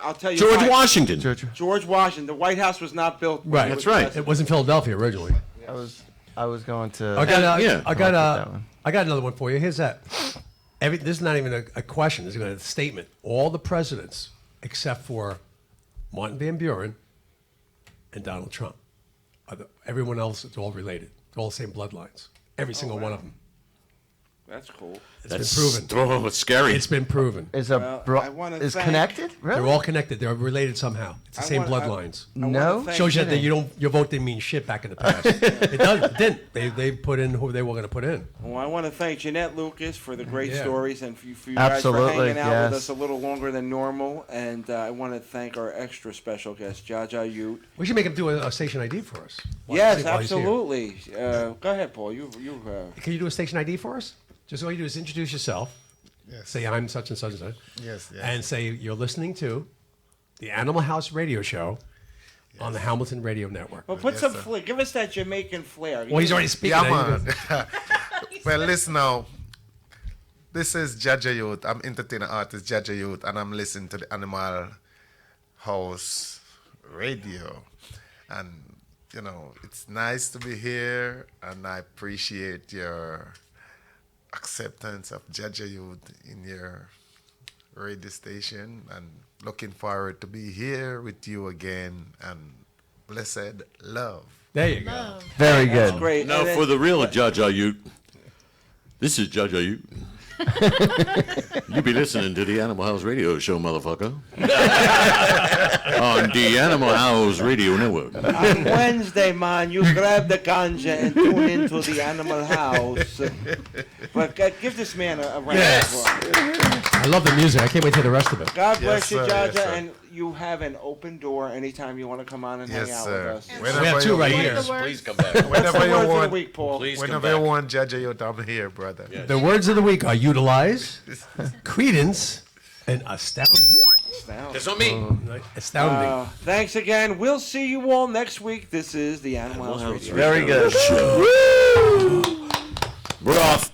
I'll tell you. George why. Washington. George Washington. The White House was not built. when Right. he That's was right. president. It was in Philadelphia originally. I was going to. I got yeah. I'll put that one. I got another one for you. Here's that. This is not even a question. This is a statement. All the presidents, except for Martin Van Buren and Donald Trump, everyone else, it's all related. It's all the same bloodlines. Every single one of them. That's cool. That's been proven. It's scary. It's been proven. Is Well, I wanna is thank- connected? Really? They're all connected. They're related somehow. It's the I same wanna- bloodlines. I wanna No? thank Shows you that Jeanette. your vote didn't mean shit back in the past. It doesn't. It didn't. They put in who they were going to put in. Well, I want to thank Jeanette Lucas for the great Yeah. stories and for you guys for Absolutely, hanging out with yes. us a little longer than normal. And I want to thank our extra special guest, Jaja Ute. We should make him do a station ID for us. Yes, while he's here. absolutely. Go ahead, Paul. You. Can you do a station ID for us? Just all you do is introduce yourself. Yes. Say I'm such and such and such. Yes, yes. And say you're listening to the Animal House Radio Show on the Hamilton Radio Network. Well, put Yes, some sir. flair. Give us that Jamaican flair. Well, he's already speaking. Yeah, now. man. Well, listen now. This is Jaja Youth. I'm entertainer artist Jaja Youth, and I'm listening to the Animal House Radio. And, you know, it's nice to be here, and I appreciate your acceptance of Jaja Youth in your radio station, and looking forward to be here with you again, and blessed love. There you go. Love. Very good. That's great. Now And then- for the real Jaja Ute. This is Jaja Ute. You be listening to the Animal House Radio Show, motherfucker. On the Animal House Radio Network. On Wednesday, man, you grab the ganja and tune into the Animal House. But give this man a round Yes. of applause. I love the music. I can't wait to hear the rest of it. God bless Yes, you, sir. Jaja, Yes, sir. and you have an open door anytime you want to come on and Yes, hang out sir. with us. Whenever We have two you right want- here. Please come back. What's Whenever the you words of the want, week, Paul? Please come whenever back. you want Jaja Youth, I'm here, brother. The words of the week are utilize, credence, and astounding. It's on me. Astounding. Thanks again. We'll see you all next week. This is the Animal House Radio. Very good. We're off.